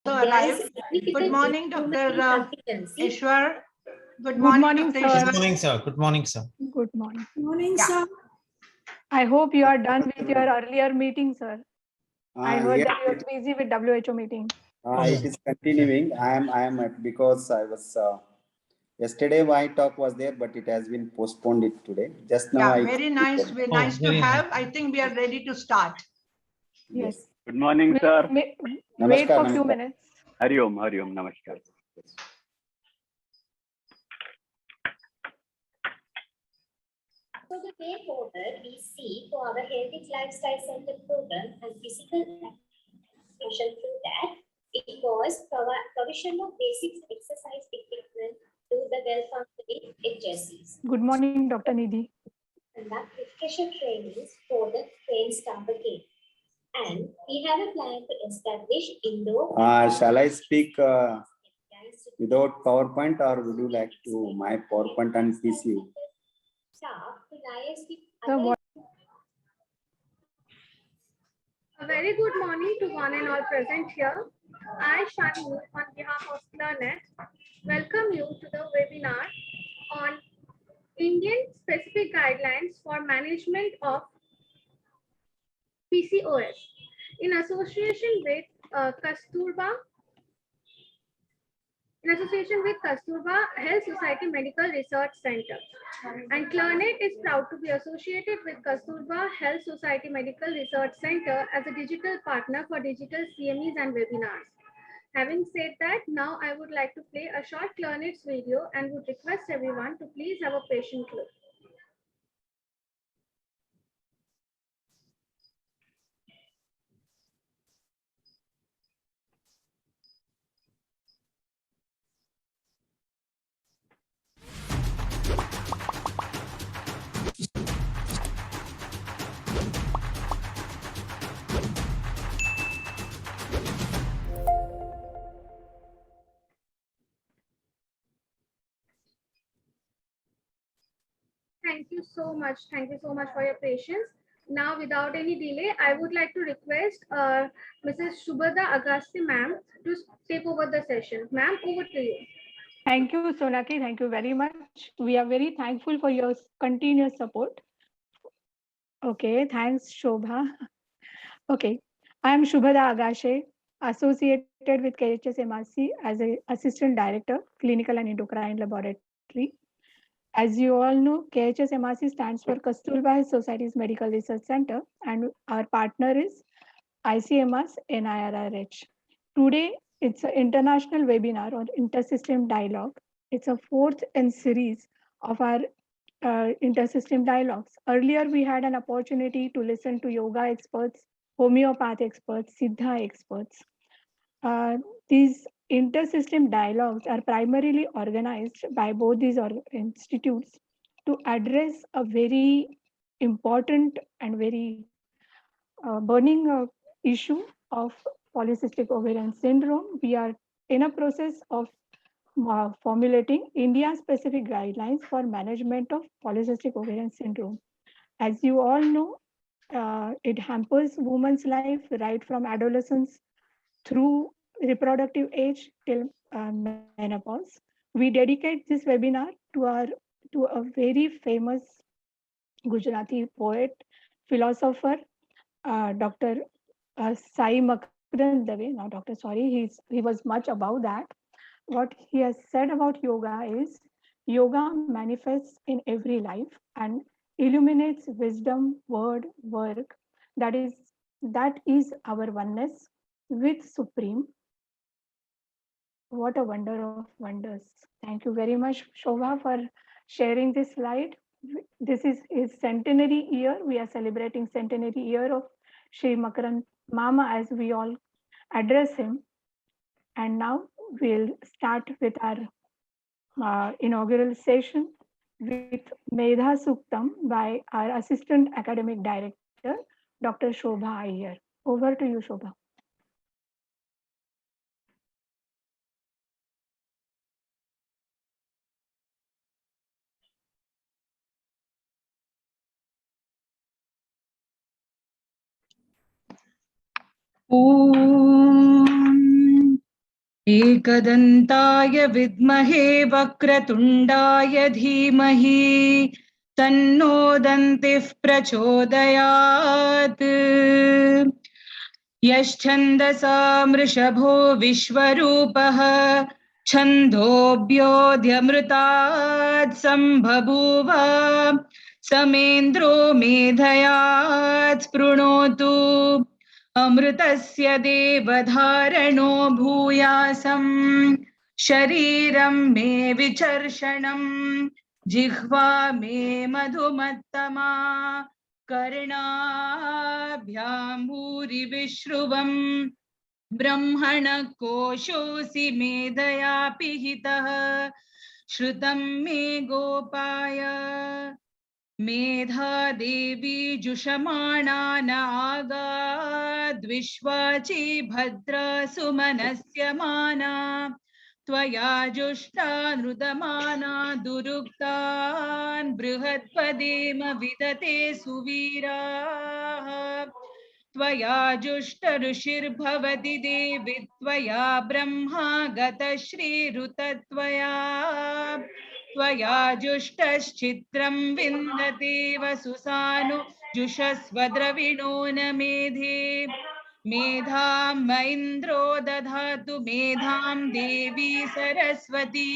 Arrived. Good morning, Dr. Ishwar. Good morning, Dr. sir. Ishwar. Good morning, sir. Good morning, sir. Good morning. Good morning, Yeah. sir. I hope you are done with your earlier meeting, sir. I heard Yes, that you are busy with WHO meeting. it is continuing. I am because I was yesterday my talk was there, but it has been postponed it today. Just now, Yeah, very nice. We're nice to have. I think we are ready to start. Yes. Good morning, We'll sir. wait Namaskar, for a few namaskar. minutes. Hari Om, Namaskar. So the way forward we see for our Healthy Lifestyle Center program and physical education through that, it was provision of basic exercise equipment to the well-functioning HSCs. Good morning, Dr. Nidhi. Conduct refresher trainings for the trained staff again. And we have a plan to establish indoor. Shall I speak without PowerPoint, or would you like to my PowerPoint and PC? Staff to liaise with Sir, what? A very good morning to one and all present here. I, Shani, on behalf of Learnet, welcome you to the webinar on Indian specific guidelines for management of PCOS in association with Kasturba Health Society Medical Research Center. And Learnet is proud to be associated with Kasturba Health Society Medical Research Center as a digital partner for digital CMEs and webinars. Having said that, now I would like to play a short Learnet's video and would request everyone to please have a patient look. Thank you so much. Thank you so much for your patience. Now, without any delay, I would like to request Mrs. Shubhada Agasti ma'am to take over the session. Ma'am, over to you. Thank you, Sonaki. Thank you very much. We are very thankful for your continuous support. Okay, thanks, Shobha. Okay, I am Shubhada Agashe, associated with KHSMRC as an Assistant Director, Clinical and Endocrine Laboratory. As you all know, KHSMRC stands for Kasturba Society's Medical Research Center, and our partner is ICMR's NIRRH. Today, it's an international webinar on intersystem dialogue. It's a fourth in series of our intersystem dialogues. Earlier, we had an opportunity to listen to yoga experts, homeopath experts, Siddha experts. These intersystem dialogues are primarily organized by both these institutes to address a very important and very burning issue of polycystic ovarian syndrome. We are in a process of formulating India-specific guidelines for management of polycystic ovarian syndrome. As you all know, it hampers women's life right from adolescence through reproductive age till menopause. We dedicate this webinar to a very famous Gujarati poet, philosopher, Dr. Sai Makran Dave. Now, Doctor, sorry, he was much above that. What he has said about yoga is yoga manifests in every life and illuminates wisdom, word, work. That is our oneness with Supreme. What a wonder of wonders. Thank you very much, Shobha, for sharing this slide. This is his centenary year. We are celebrating centenary year of Shri Makaran Mama as we all address him. And now we'll start with our inaugural session with Medha Suktam by our Assistant Academic Director, Dr. Shobha Iyer. Over to you, Shobha. Om एकदन्ताय विद्महे वक्रतुण्डाय धीमहि तन्नो दन्तिः प्रचोदयात्। यश्छन्दसा मृषभो विश्वरूपः छन्दोऽभ्योऽध्यमृतात् सम्बभूव समेन्द्रो मेधया स्पृणोतु अमृतस्य देवधारणो भूयासम् शरीरं मे विचर्षणम् जिह्वा मे मधुमत्तमा कर्णाभ्यां भूरिविश्रुवम् ब्रह्मण कोशोऽसि मेधया पिहितः श्रुतं मे गोपाय मेधा देवी जुषमाणा न आगाद्विश्वाची भद्रा सुमनस्य माना त्वया जुष्टा नृतमाना दुरुक्तान् बृहत्पदेम विदते सुवीराः त्वया जुष्ट ऋषिर्भवति देवि त्वया ब्रह्मा गतश्रीरुतत्वया त्वया जुष्टश्चित्रं विन्दते वसुसानु जुषस्व द्रविणो न मेधे मेधां म इन्द्रो दधातु मेधां देवी सरस्वती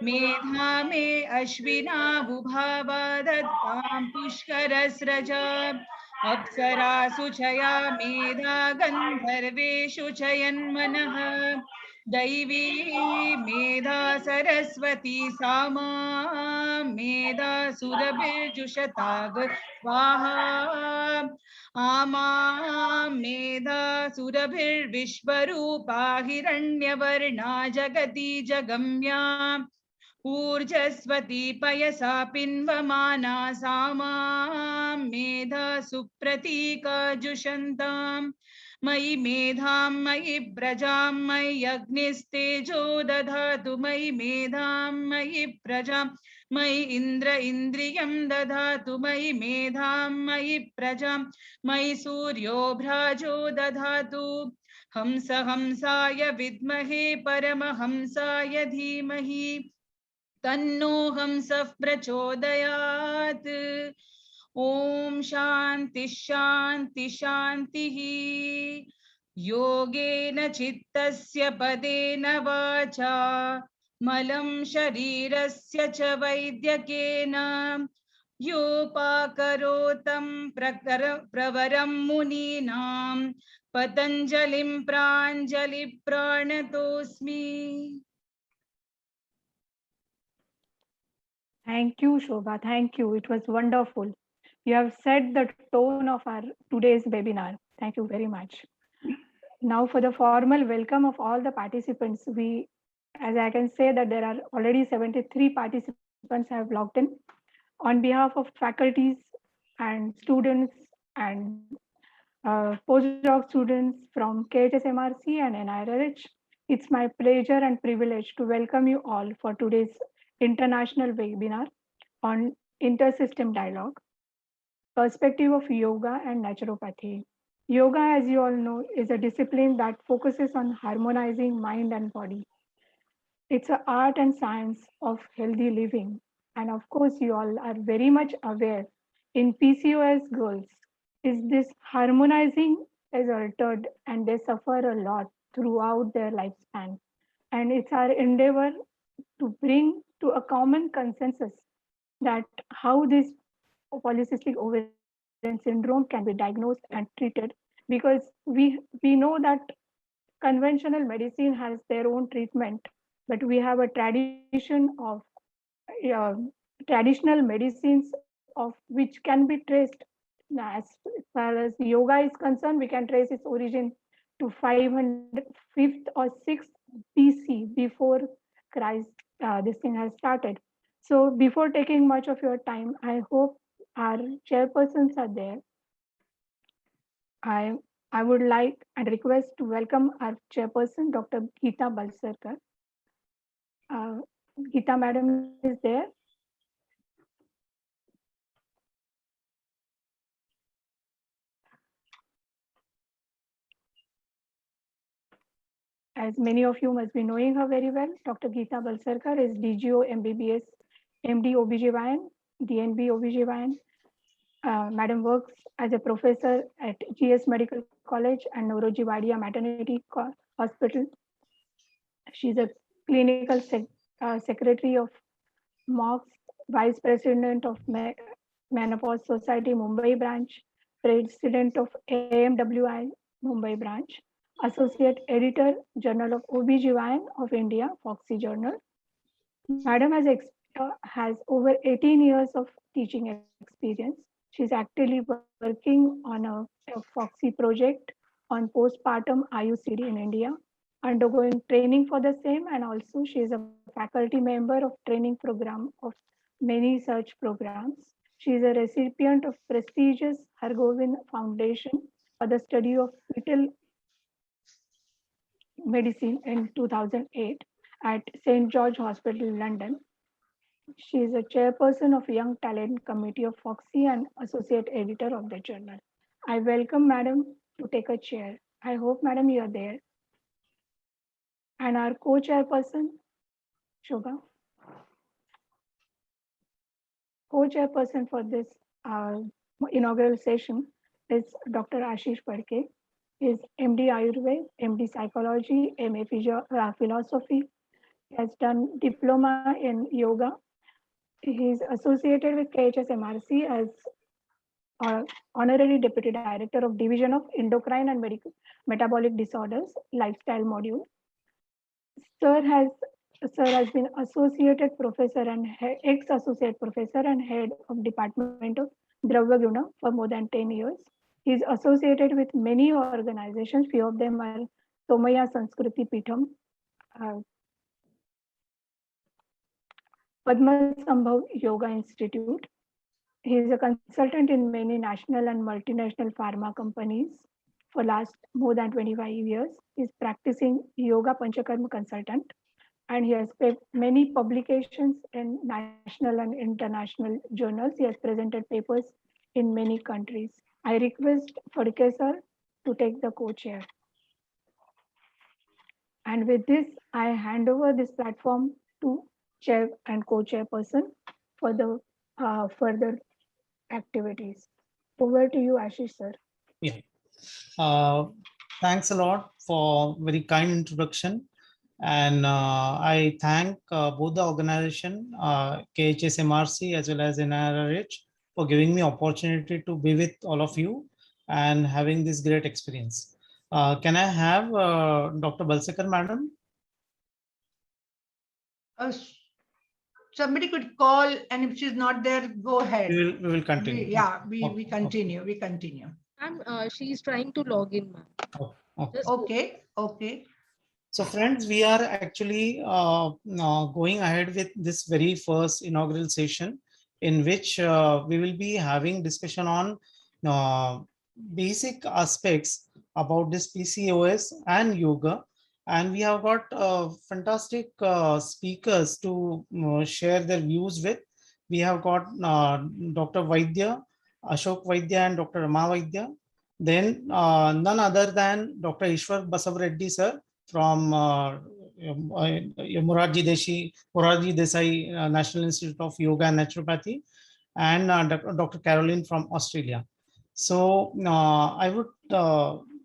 मेधा मे अश्विना बुभावा दत्तां पुष्करस्रजा अप्सरासु चया मेधा गन्धर्वेषु चयन्मनः दैवी मेधा सरस्वती सामा मेधा सुरभिर्जुषताग स्वाहा आमा मेधा सुरभिर्विश्वरूपा हिरण्यवर्णा जगती जगम्या ऊर्जस्वती पयसा पिन्वमाना सामा मेधा सुप्रतीका जुषन्ताम् मयि मेधां मयि प्रजां मयि अग्निस्तेजो दधातु मयि मेधां मयि प्रजां मयि इन्द्र इन्द्रियं दधातु मयि मेधां मयि प्रजां मयि सूर्यो भ्राजो दधातु हंस हंसाय विद्महे परमहंसाय धीमहि तन्नो हंसः प्रचोदयात्। ओम शांति शांति शांतिः। योगेन चित्तस्य पदेन वाचा मलं शरीरस्य च वैद्यकेन योपाकरोतं प्रवरं मुनीनां पतञ्जलिं प्राञ्जलि प्रणतोऽस्मि। Thank you, Shobha. Thank you. It was wonderful. You have set the tone of our today's webinar. Thank you very much. Now for the formal welcome of all the participants. As I can say that there are already 73 participants have logged in. On behalf of faculties and students and postdoc students from KHSMRC and NIRH, it's my pleasure and privilege to welcome you all for today's international webinar on intersystem dialogue, perspective of yoga and naturopathy. Yoga, as you all know, is a discipline that focuses on harmonizing mind and body. It's an art and science of healthy living. And of course, you all are very much aware in PCOS girls, is this harmonizing is altered and they suffer a lot throughout their lifespan. And it's our endeavor to bring to a common consensus that how this polycystic ovarian syndrome can be diagnosed and treated, because we know that conventional medicine has their own treatment, but we have a tradition of uh, traditional medicines of which can be traced. As far as yoga is concerned, we can trace its origin to 505th or 6th BC, before Christ. This thing has started. So before taking much of your time, I hope our chairpersons are there. I would like and request to welcome our chairperson, Dr. Geeta Balsarkar. Geeta madam is there. as many of you must be knowing her very well, Dr. Geeta Balsarkar is DGO MBBS, MD OBGYN, DNB OBGYN. Madam works as a professor at GS Medical College and Nauroji Wadia Maternity Hospital. She's a clinical secretary of MOX, vice president of Menopause Society Mumbai branch, president of AMWI Mumbai branch, associate editor, Journal of OBGYN of India, Foxy Journal. Madam has over 18 years of teaching experience. She's actively working on a Foxy project on postpartum IUCD in India, undergoing training for the same, and also she is a faculty member of training program of many such programs. She is a recipient of prestigious Hargobind Foundation for the study of fetal medicine in 2008 at St. George Hospital, London. She is a chairperson of Young Talent Committee of Foxy and associate editor of the journal. I welcome Madam to take a chair. I hope Madam you are there. And our co-chairperson, Shobha. Co-chairperson for this inaugural session is Dr. Ashish Padke. He is MD Ayurveda, MD Psychology, MA Philosophy. He has done diploma in yoga. He is associated with KHS-MRC as Honorary Deputy Director of Division of Endocrine and Metabolic Disorders, Lifestyle Module. Sir has been Associated Professor and ex-Associate Professor and Head of Department of Dravya Guna for more than 10 years. He is associated with many organizations. Few of them are Somaya Sanskriti Pitham, Padma Sambhav Yoga Institute. He is a consultant in many national and multinational pharma companies for last more than 25 years. He is practicing yoga Panchakarma consultant, and he has many publications in national and international journals. He has presented papers in many countries. I request Padke sir to take the co-chair. And with this, I hand over this platform to chair and co-chairperson for the further activities. Over to you, Ashish sir. Yeah. Thanks a lot for very kind introduction. And I thank both the organization, KHS-MRC as well as NIRH, for giving me opportunity to be with all of you and having this great experience. Can I have Dr. Balsekar, madam? Somebody could call, and if she's not there, go ahead. We will continue. We continue. We continue. She's trying to log in, ma'am. Okay. So friends, we are actually going ahead with this very first inaugural session in which we will be having discussion on basic aspects about this PCOS and yoga. And we have got fantastic speakers to share their views with. We have got Dr. Vaidya, Ashok Vaidya and Dr. Rama Vaidya. Then none other than Dr. Ishwar Basavreddy sir from Morarji Desai National Institute of Yoga and Naturopathy, and Dr. Caroline from Australia. So I would,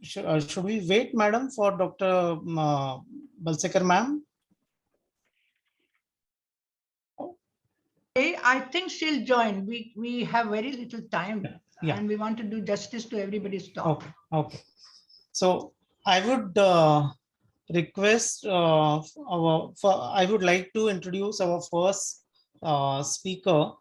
should we wait, madam, for Dr. Balsekar, ma'am? Okay, I think she'll join. We have very little time, Yeah. and we want to do justice to everybody's talk. Okay. So I would request I would like to introduce our first speaker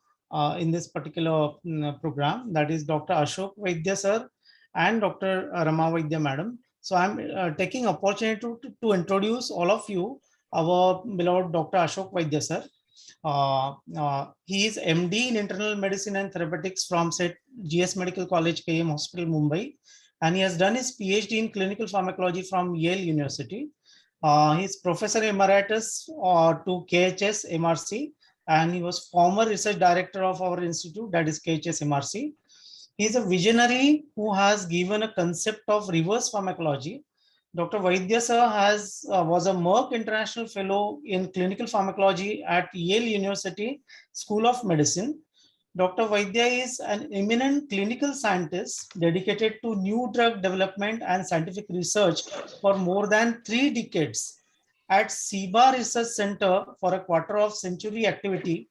in this particular program, that is Dr. Ashok Vaidya sir and Dr. Rama Vaidya madam. So I'm taking opportunity to introduce all of you our beloved Dr. Ashok Vaidya sir. He is MD in Internal Medicine and Therapeutics from GS Medical College, KM Hospital, Mumbai. And he has done his PhD in clinical pharmacology from Yale University. He is Professor Emeritus to KHS MRC, and he was former research director of our institute, that is KHS MRC. He is a visionary who has given a concept of reverse pharmacology Dr. Vaidya sir was a Merck International Fellow in Clinical Pharmacology at Yale University School of Medicine. Dr. Vaidya is an eminent clinical scientist dedicated to new drug development and scientific research for more than 3 decades. At CEBA Research Center for a quarter of century activity,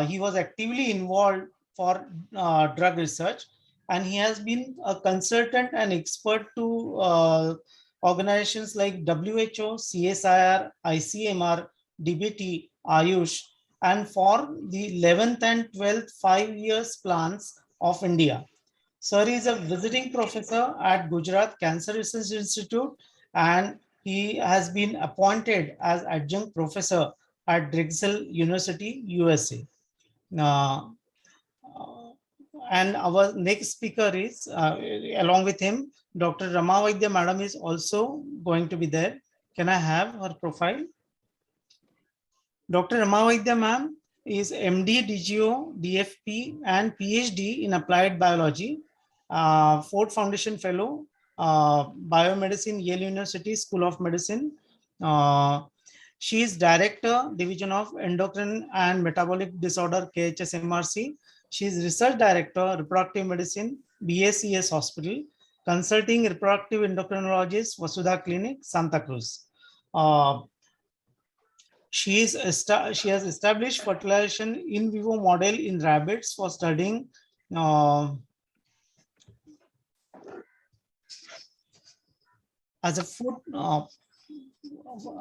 he was actively involved for drug research, and he has been a consultant and expert to organizations like WHO, CSIR, ICMR, DBT, Ayush, and for the 11th and 12th 5 years plans of India. Sir is a visiting professor at Gujarat Cancer Research Institute, and he has been appointed as adjunct professor at Drexel University, USA. Uh, and our next speaker is, along with him, Dr. Rama Vaidya madam is also going to be there. Can I have her profile? Dr. Rama Vaidya ma'am is MD, DGO, DFP, and PhD in Applied Biology, Ford Foundation Fellow, Biomedicine, Yale University School of Medicine. She is Director, Division of Endocrine and Metabolic Disorder, KHS-MRC. She is Research Director, Reproductive Medicine, BACS Hospital, Consulting Reproductive Endocrinologist, Vasudha Clinic, Santa Cruz. She has established fertilization in vivo model in rabbits for studying as a food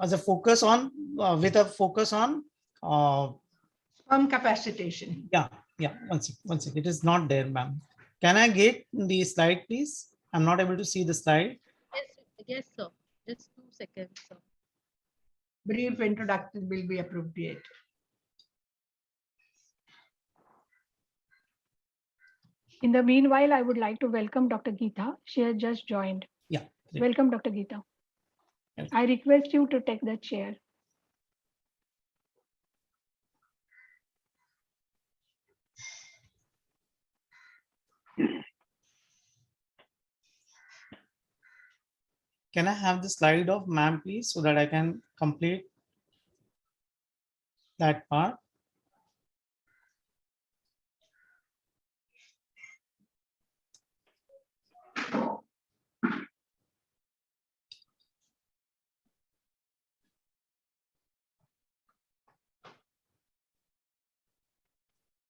as a focus on with a focus on Sperm capacitation. Yeah. One second. It is not there, ma'am. Can I get the slide, please? I'm not able to see the slide. Yes, sir. Just 2 seconds, sir. Brief introduction will be appropriate. In the meanwhile, I would like to welcome Dr. Geeta. She has just joined. Yeah. Great. Welcome, Dr. Geeta. Yes. I request you to take the chair. Can I have the slide of ma'am, please, so that I can complete that part?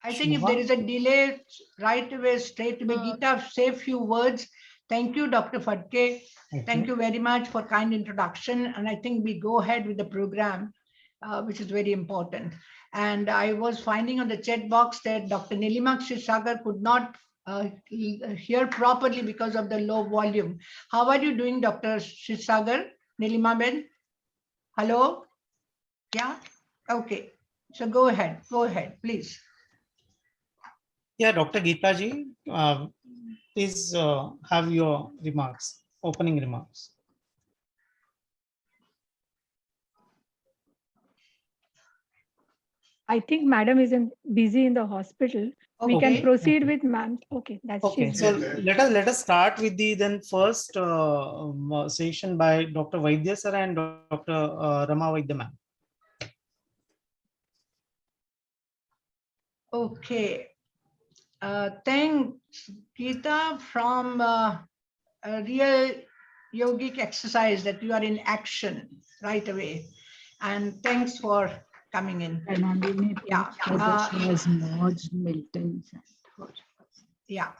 I think if there is a delay, right away, straight away, Geeta, say a few words. Thank you, Dr. Phadke. Thank you very much for kind introduction. And I think we go ahead with the program, which is very important. And I was finding on the chat box that Dr. Nilima Kshisagar could not hear properly because of the low volume. How are you doing, Dr. Kshisagar? Nilima Ben? Hello? Yeah? Okay. So go ahead, please. Yeah, Dr. Geeta ji, please have your remarks, opening remarks. I think madam is busy in the hospital. Okay. We can proceed with ma'am. Okay, that's Okay. she's So there. let us start with the then first session by Dr. Vaidya sir and Dr. Rama Vaidya ma'am. Okay. Thanks, Geeta, from a real yogic exercise that you are in action right away. And thanks for coming in. Yeah. Yeah.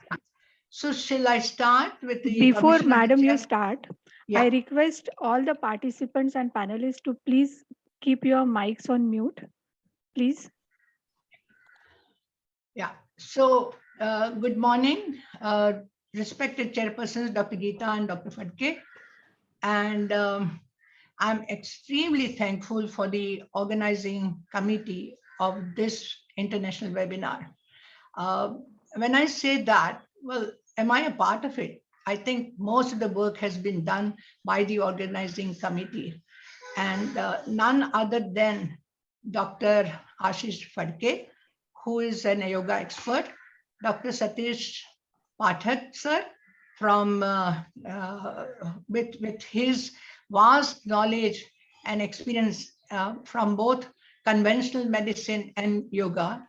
So shall I start with the Before permission of the madam you chair? start, Yeah. I request all the participants and panelists to please keep your mics on mute, please. Yeah. So good morning, respected chairpersons, Dr. Geeta and Dr. Phadke. And I'm extremely thankful for the organizing committee of this international webinar. When I say that, well, am I a part of it? I think most of the work has been done by the organizing committee, and none other than Dr. Ashish Phadke, who is an yoga expert, Dr. Satish Pathak sir, from with his vast knowledge and experience from both conventional medicine and yoga.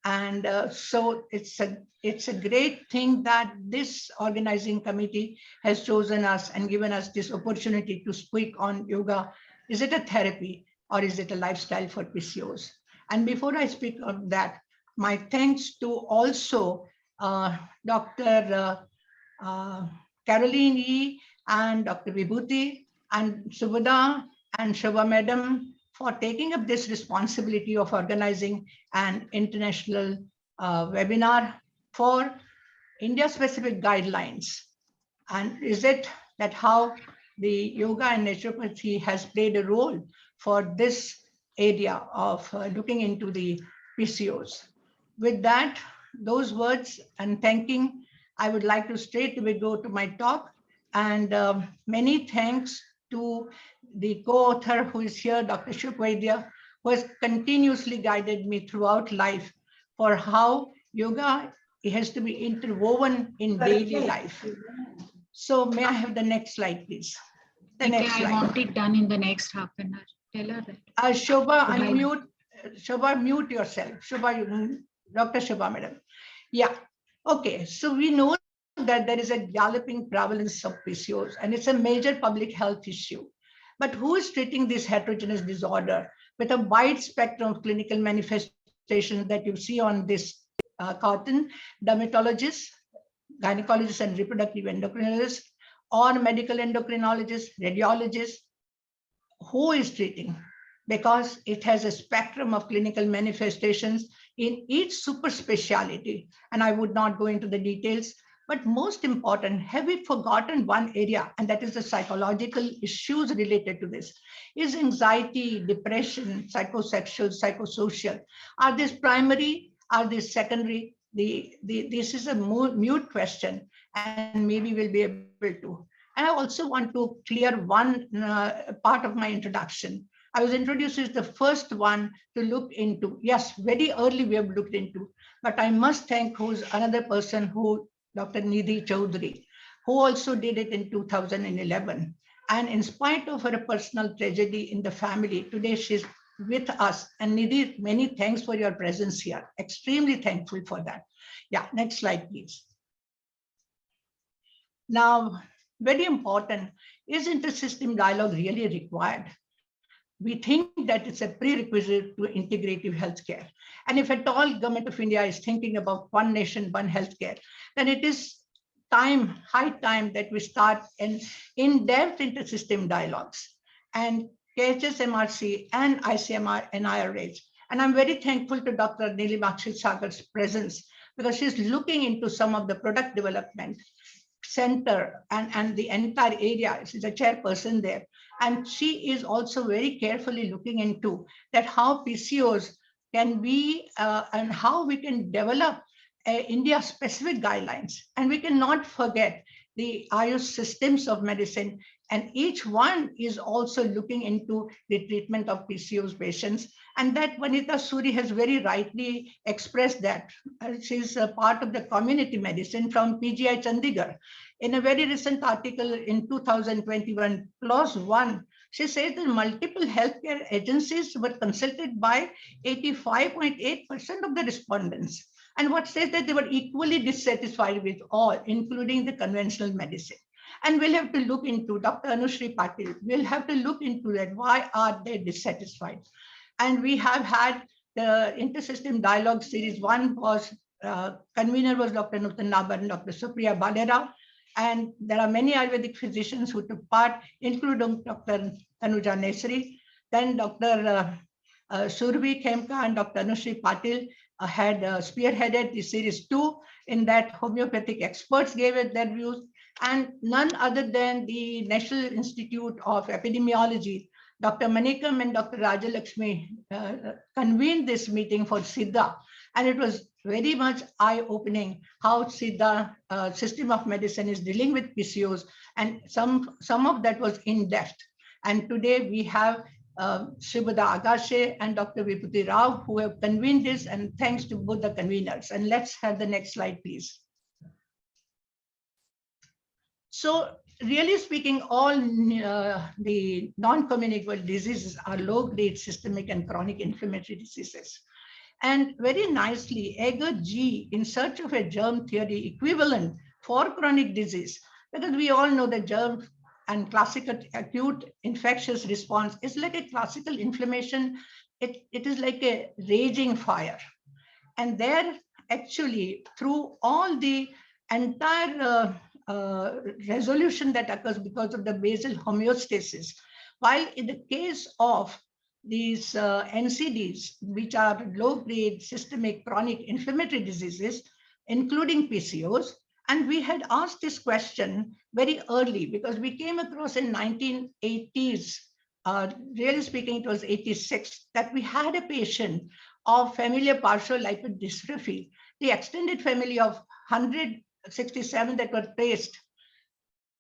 And so it's a great thing that this organizing committee has chosen us and given us this opportunity to speak on yoga. Is it a therapy or is it a lifestyle for PCOS? And before I speak on that, my thanks to also Dr. Caroline E. and Dr. Vibhuti and Subhada and Shobha Madam for taking up this responsibility of organizing an international webinar for India-specific guidelines. And is it that how the yoga and naturopathy has played a role for this area of looking into the PCOS? With that, those words and thanking, I would like to straightaway go to my talk. And many thanks to the co-author who is here, Dr. Shukvaidya, who has continuously guided me throughout life for how yoga has to be interwoven in daily life. So may I have the next slide, please? The next slide. I want it done in the next half an hour. Tell her that. Shobha, unmute. Shobha, mute yourself. Shobha, Dr. Shobha, madam. Yeah. Okay. So we know that there is a galloping prevalence of PCOS, and it's a major public health issue. But who is treating this heterogeneous disorder with a wide spectrum of clinical manifestations that you see on this carton? Dermatologists, gynecologists and reproductive endocrinologists, or medical endocrinologists, radiologists. Who is treating? Because it has a spectrum of clinical manifestations in each super specialty. And I would not go into the details, but most important, have we forgotten one area? And that is the psychological issues related to this. Is anxiety, depression, psychosexual, psychosocial, are these primary? Are these secondary? This is a mute question, and maybe we'll be able to. And I also want to clear one part of my introduction. I was introduced as the first one to look into, yes, very early we have looked into, but I must thank who's another person who, Dr. Nidhi Chaudhary, who also did it in 2011. And in spite of her personal tragedy in the family, today she's with us. And Nidhi, many thanks for your presence here. Extremely thankful for that. Yeah, next slide, please. Now, very important, is intersystem dialogue really required? We think that it's a prerequisite to integrative healthcare. And if at all Government of India is thinking about one nation, one healthcare, then it is time, high time that we start an in-depth intersystem dialogues. And KHSMRC and ICMR and IRH. And I'm very thankful to Dr. Nilimakshi Sagar's presence because she's looking into some of the product development center and the entire area. She's a chairperson there. And she is also very carefully looking into that how PCOS can be and how we can develop India-specific guidelines. And we cannot forget the Ayush systems of medicine, and each one is also looking into the treatment of PCOS patients. And that Vanita Suri has very rightly expressed that. She's a part of the community medicine from PGI Chandigarh. In a very recent article in 2021, clause 1, she says that multiple healthcare agencies were consulted by 85.8% of the respondents. And what says that they were equally dissatisfied with all, including the conventional medicine. And we'll have to look into, Dr. Anushri Patil, we'll have to look into that. Why are they dissatisfied? And we have had the intersystem dialogue series. One was, convener was Dr. Nutan Nabar and Dr. Supriya Balera. And there are many Ayurvedic physicians who took part, including Dr. Tanuja Nesri. Then Dr. Survi Khemka and Dr. Anushri Patil had spearheaded the series 2, in that homeopathic experts gave it their views, and none other than the National Institute of Epidemiology, Dr. Manikam and Dr. Rajalakshmi convened this meeting for Siddha, and it was very much eye-opening how Siddha system of medicine is dealing with PCOS, and some of that was in depth. And today we have Shubhada Agashe and Dr. Vibhuti Rao who have convened this, and thanks to both the conveners. And let's have the next slide, please. So really speaking, all the non-communicable diseases are low-grade systemic and chronic inflammatory diseases. And very nicely, Agar G, in search of a germ theory equivalent for chronic disease, because we all know that germ and classical acute infectious response is like a classical inflammation. It is like a raging fire. And there, actually, through all the entire resolution that occurs because of the basal homeostasis, while in the case of these NCDs, which are low-grade systemic chronic inflammatory diseases, including PCOS, and we had asked this question very early because we came across in 1980s, really speaking, it was 86, that we had a patient of familial partial lipodystrophy, the extended family of 167 that were traced,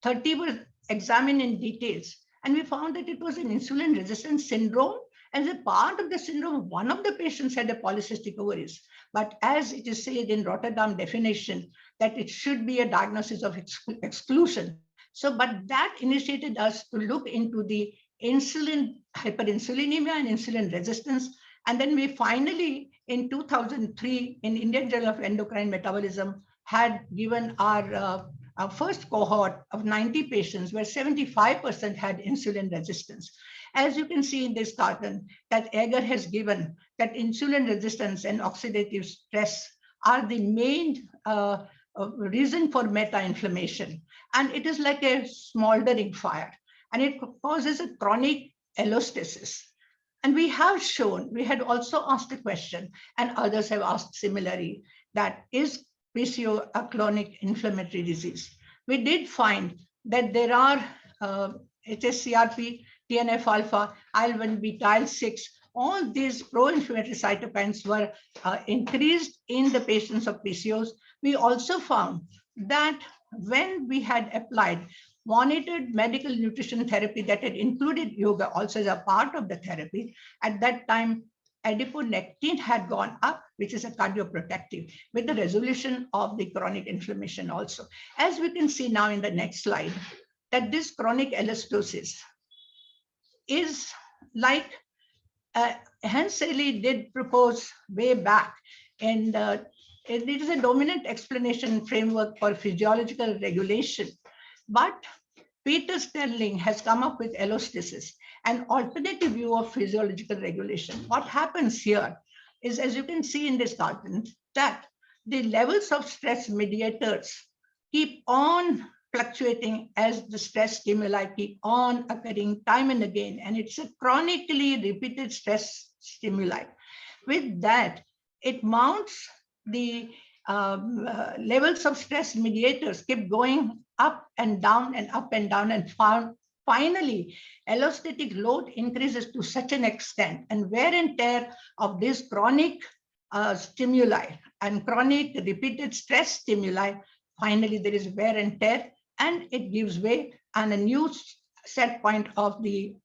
30 were examined in details, and we found that it was an insulin resistance syndrome. As a part of the syndrome, one of the patients had a polycystic ovaries. But as it is said in Rotterdam definition, that it should be a diagnosis of exclusion. So, but that initiated us to look into the insulin hyperinsulinemia and insulin resistance. And then we finally, in 2003, in Indian Journal of Endocrine Metabolism, had given our first cohort of 90 patients where 75% had insulin resistance. As you can see in this cartoon, that Agar has given that insulin resistance and oxidative stress are the main reason for meta-inflammation. And it is like a smoldering fire, and it causes a chronic allostasis. And we have shown, we had also asked a question, and others have asked similarly, that is PCO a chronic inflammatory disease? We did find that there are HSCRP, TNF-alpha, IL-1 beta, IL-6, all these pro-inflammatory cytokines were increased in the patients of PCOS. We also found that when we had applied monitored medical nutrition therapy that had included yoga also as a part of the therapy, at that time, adiponectin had gone up, which is a cardioprotective, with the resolution of the chronic inflammation also. As we can see now in the next slide, that this chronic allostosis is like Hans Selye did propose way back, and it is a dominant explanation framework for physiological regulation. But Peter Sterling has come up with allostasis, an alternative view of physiological regulation. What happens here is, as you can see in this cartoon, that the levels of stress mediators keep on fluctuating as the stress stimuli keep on occurring time and again, and it's a chronically repeated stress stimuli. With that, it mounts the levels of stress mediators keep going up and down and up and down, and finally, allostatic load increases to such an extent, and wear and tear of this chronic stimuli and chronic repeated stress stimuli, finally there is wear and tear, and it gives way, and a new set point of the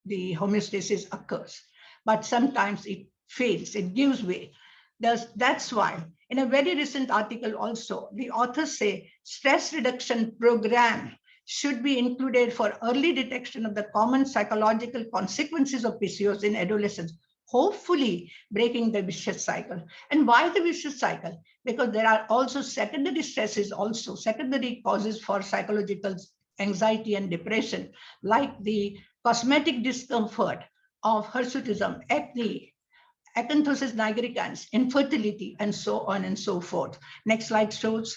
homeostasis occurs. But sometimes it fails, it gives way. That's why in a very recent article also, the authors say stress reduction program should be included for early detection of the common psychological consequences of PCOS in adolescents, hopefully breaking the vicious cycle. And why the vicious cycle? Because there are also secondary stresses, also secondary causes for psychological anxiety and depression, like the cosmetic discomfort of hirsutism, acne, acanthosis nigricans, infertility, and so on and so forth. Next slide shows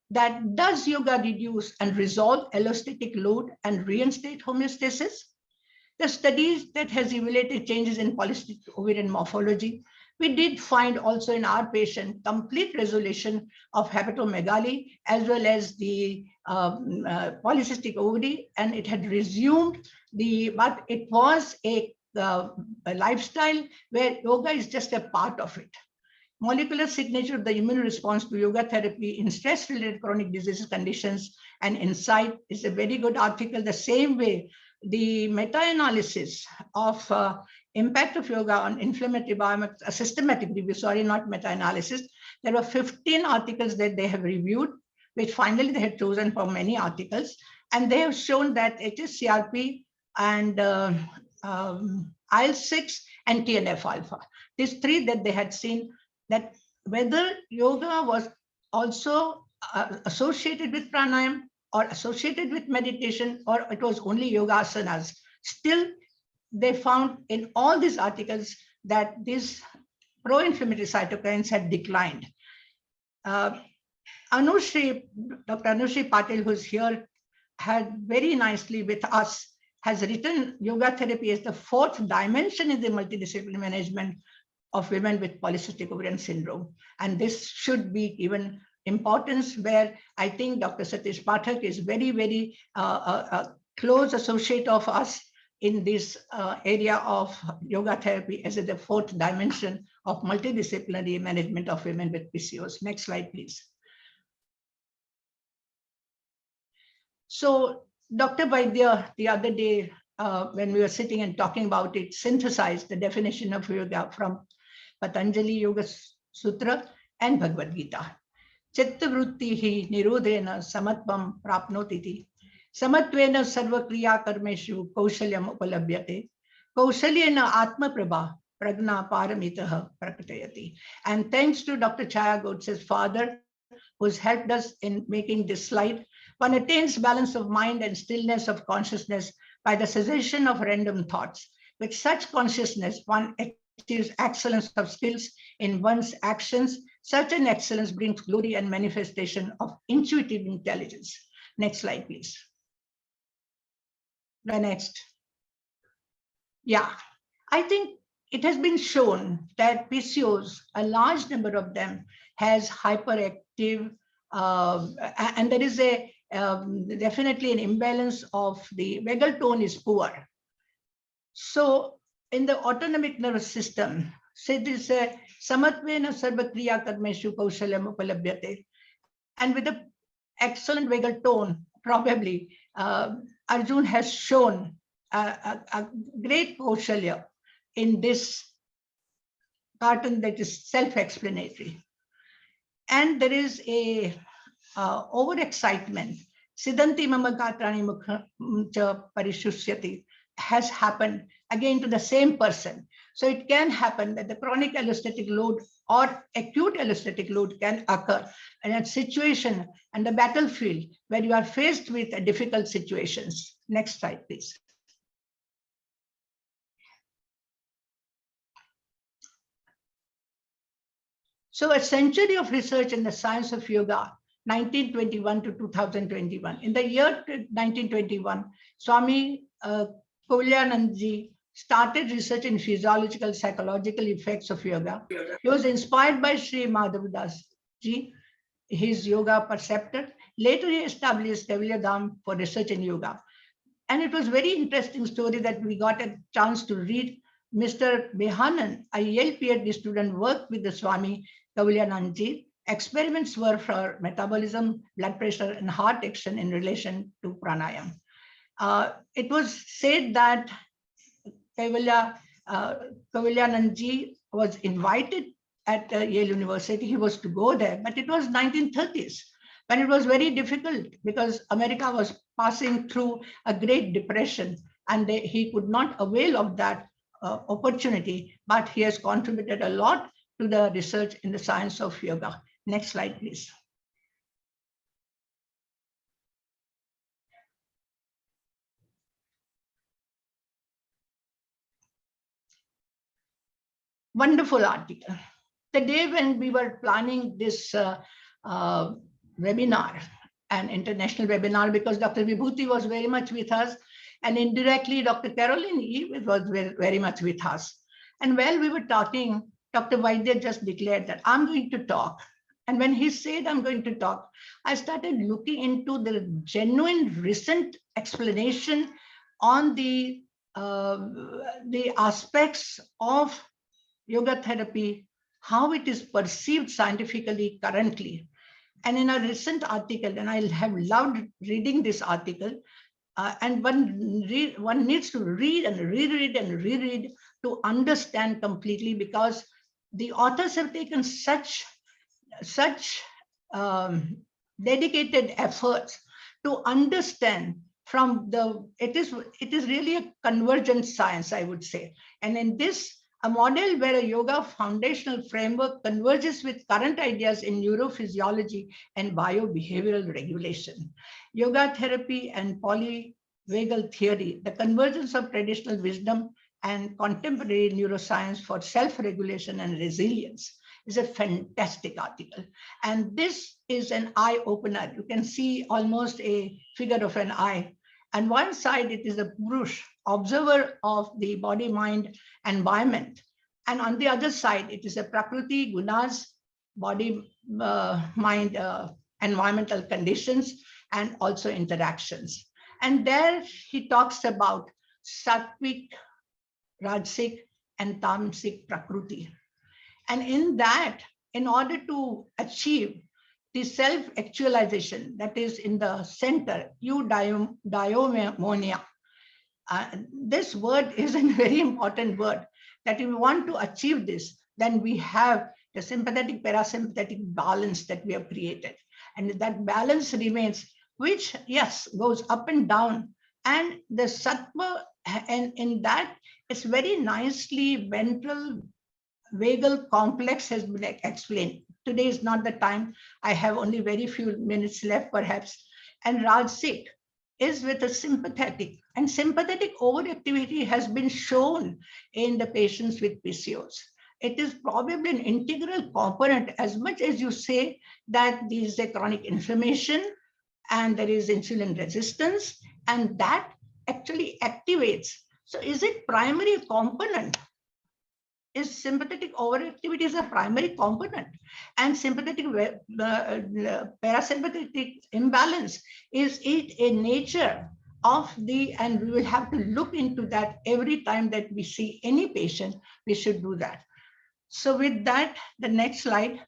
that does yoga reduce and resolve allostatic load and reinstate homeostasis? The studies that has evaluated changes in polycystic ovarian morphology, we did find also in our patient complete resolution of hepatomegaly as well as the polycystic ovary, and it had resumed but it was a lifestyle where yoga is just a part of it. Molecular signature of the immune response to yoga therapy in stress-related chronic disease conditions and insight is a very good article. The same way, the meta-analysis of impact of yoga on inflammatory biomarkers, a systematic review, sorry, not meta-analysis. There were 15 articles that they have reviewed. which finally they had chosen for many articles. And they have shown that HSCRP and IL-6 and TNF-alpha, these three that they had seen, that whether yoga was also associated with pranayam or associated with meditation, or it was only yoga asanas, still they found in all these articles that these pro-inflammatory cytokines had declined. Anushree, Dr. Anushree Patil, who's here, had very nicely with us, has written yoga therapy as the fourth dimension in the multidisciplinary management of women with polycystic ovarian syndrome. And this should be given importance, where I think Dr. Satish Pathak is very, very close associate of us in this area of yoga therapy as the fourth dimension of multidisciplinary management of women with PCOS. Next slide, please. So Dr. Vaidya, the other day, when we were sitting and talking about it, synthesized the definition of yoga from Patanjali Yoga Sutra and Bhagavad Gita. Chitta vrittihi nirodhena samatvam prapnotiti. Samatvena sarva kriya karmeshu kaushalyam upalabhyate. Kaushalyena atma prabha pragna paramitaha prakatayati. And thanks to Dr. Chaya Godse's father, who's helped us in making this slide, one attains balance of mind and stillness of consciousness by the cessation of random thoughts. With such consciousness, one achieves excellence of skills in one's actions. Such an excellence brings glory and manifestation of intuitive intelligence. Next slide, please. The next. Yeah, I think it has been shown that PCOS, a large number of them, has hyperactive, and there is a definitely an imbalance of the vagal tone is poor. So in the autonomic nervous system, say this samatvena sarva kriya karmeshu kaushalyam upalabhyate, and with the excellent vagal tone, probably Arjun has shown a great kaushalya in this cartoon that is self-explanatory. And there is a overexcitement. Siddhanti mama gatrani mukha parishusyati has happened again to the same person. So it can happen that the chronic allostatic load or acute allostatic load can occur in a situation and the battlefield where you are faced with difficult situations. Next slide, please. So a century of research in the science of yoga, 1921 to 2021. In the year 1921, Swami Kaulyanandji started research in physiological, psychological effects of yoga. He was inspired by Sri Madhavadas Ji, his yoga preceptor. Later, he established Kaivalyadham for research in yoga. And it was very interesting story that we got a chance to read. Mr. Behanan, a Yale PhD student, worked with the Swami Kaivalyanandji. Experiments were for metabolism, blood pressure, and heart action in relation to pranayam. It was said that Kaivalyanandji was invited at Yale University. He was to go there, but it was 1930s, when it was very difficult because America was passing through a Great Depression, and he could not avail of that opportunity, but he has contributed a lot to the research in the science of yoga. Next slide, please. Wonderful article. The day when we were planning this webinar, an international webinar, because Dr. Vibhuti was very much with us, and indirectly Dr. Caroline Eve was very much with us. And while we were talking, Dr. Vaidya just declared that I'm going to talk. And when he said I'm going to talk, I started looking into the genuine recent explanation on the aspects of yoga therapy, how it is perceived scientifically currently. And in a recent article, and I have loved reading this article, and one needs to read and reread and reread to understand completely, because the authors have taken such dedicated efforts to understand from it is really a convergent science, I would say. And in this, a model where a yoga foundational framework converges with current ideas in neurophysiology and biobehavioral regulation. Yoga therapy and polyvagal theory, the convergence of traditional wisdom and contemporary neuroscience for self-regulation and resilience, is a fantastic article. And this is an eye-opener. You can see almost a figure of an eye. On one side, it is a Purush, observer of the body, mind, environment. And on the other side, it is a Prakriti, Gunas, body, mind, environmental conditions, and also interactions. And there he talks about Sattvic, Rajasic, and Tamasic Prakriti. And in that, in order to achieve the self-actualization that is in the center, eudaimonia. This word is a very important word, that if we want to achieve this, then we have the sympathetic parasympathetic balance that we have created. And that balance remains, which, yes, goes up and down. And the sattva, and in that, it's very nicely ventral vagal complex has been explained. Today is not the time. I have only very few minutes left, perhaps. And Rajasic is with a sympathetic. And sympathetic overactivity has been shown in the patients with PCOS. It is probably an integral component, as much as you say that there is a chronic inflammation and there is insulin resistance, and that actually activates. So is it primary component? Is sympathetic overactivity is a primary component, and sympathetic parasympathetic imbalance, is it a nature of the, and we will have to look into that every time that we see any patient, we should do that. So with that, the next slide.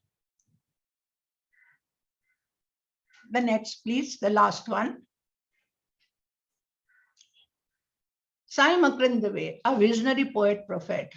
The next, please, the last one. Sai Makrindave, a visionary poet prophet,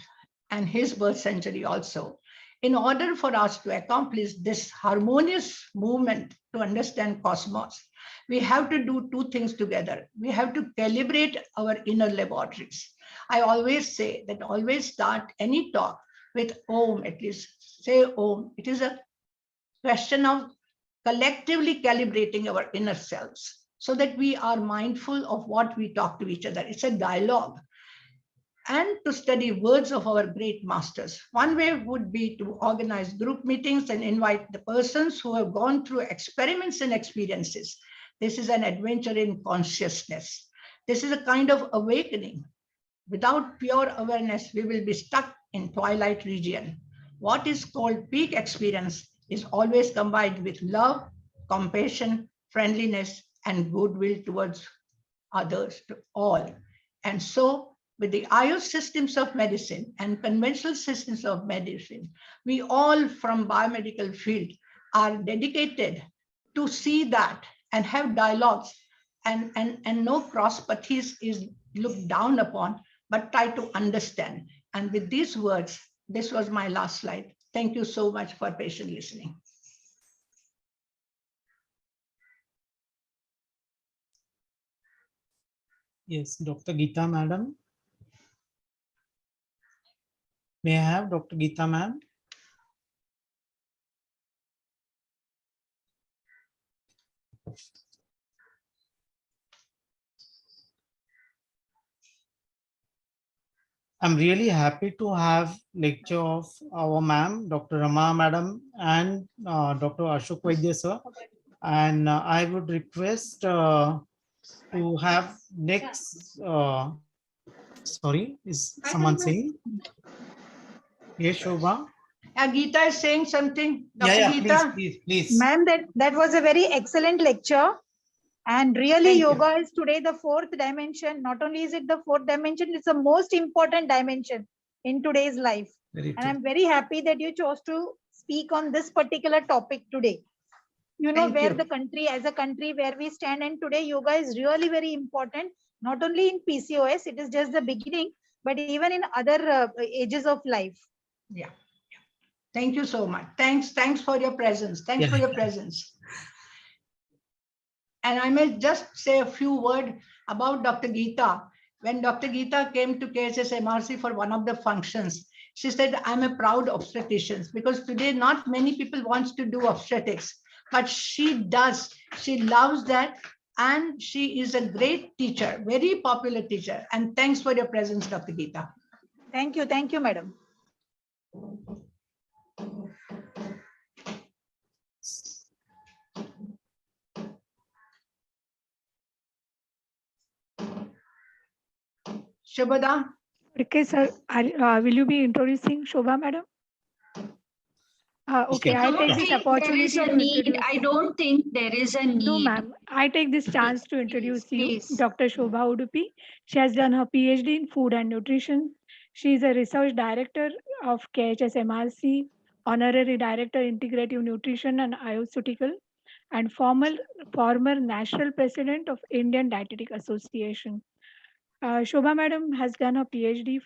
and his birth century also. In order for us to accomplish this harmonious movement to understand cosmos, we have to do two things together. We have to calibrate our inner laboratories. I always say that always start any talk with Om, at least say Om. It is a question of collectively calibrating our inner selves so that we are mindful of what we talk to each other. It's a dialogue. And to study words of our great masters. One way would be to organize group meetings and invite the persons who have gone through experiments and experiences. This is an adventure in consciousness. This is a kind of awakening. Without pure awareness, we will be stuck in twilight region. What is called peak experience is always combined with love, compassion, friendliness, and goodwill towards others, to all. And so, with the Ayurvedic systems of medicine and conventional systems of medicine, we all from biomedical field are dedicated to see that and have dialogues, and no cross-pathies is looked down upon, but try to understand. And with these words, this was my last slide. Thank you so much for patient listening. Yes, Dr. Geeta, madam. May I have Dr. Geeta, ma'am? I'm really happy to have lecture of our ma'am, Dr. Rama madam, and Dr. Ashok Vaidya sir. And I would request to have next, sorry, is someone saying? Yes, Shobha? Geeta is saying something. Dr. Yeah, Geeta? please. Ma'am, that was a very excellent lecture. And really, yoga is today the fourth dimension. Not only is it the fourth dimension, it's the most important dimension in today's life. And I'm very happy that you chose to speak on this particular topic today. You know, where the country, as a country, where we stand, and today yoga is really very important, not only in PCOS, it is just the beginning, but even in other ages of life. Yeah. Thank you so much. Thanks for your presence. Thanks for your presence. And I may just say a few words about Dr. Geeta. When Dr. Geeta came to KSS MRC for one of the functions, she said, I'm a proud obstetrician, because today not many people wants to do obstetrics, but she does. She loves that. And she is a great teacher, very popular teacher. And thanks for your presence, Dr. Geeta. Thank you, madam. Shubhada. Okay, sir. Will you be introducing Shobha, madam? Okay, I take this opportunity to introduce. I don't think there is a need. No, ma'am. I take this chance to introduce you, Please. Dr. Shobha Udupi. She has done her PhD in food and nutrition. She is a research director of KHS MRC, honorary director integrative nutrition and Ayurvedical, and former national president of Indian Dietetic Association. Shobha madam has done a PhD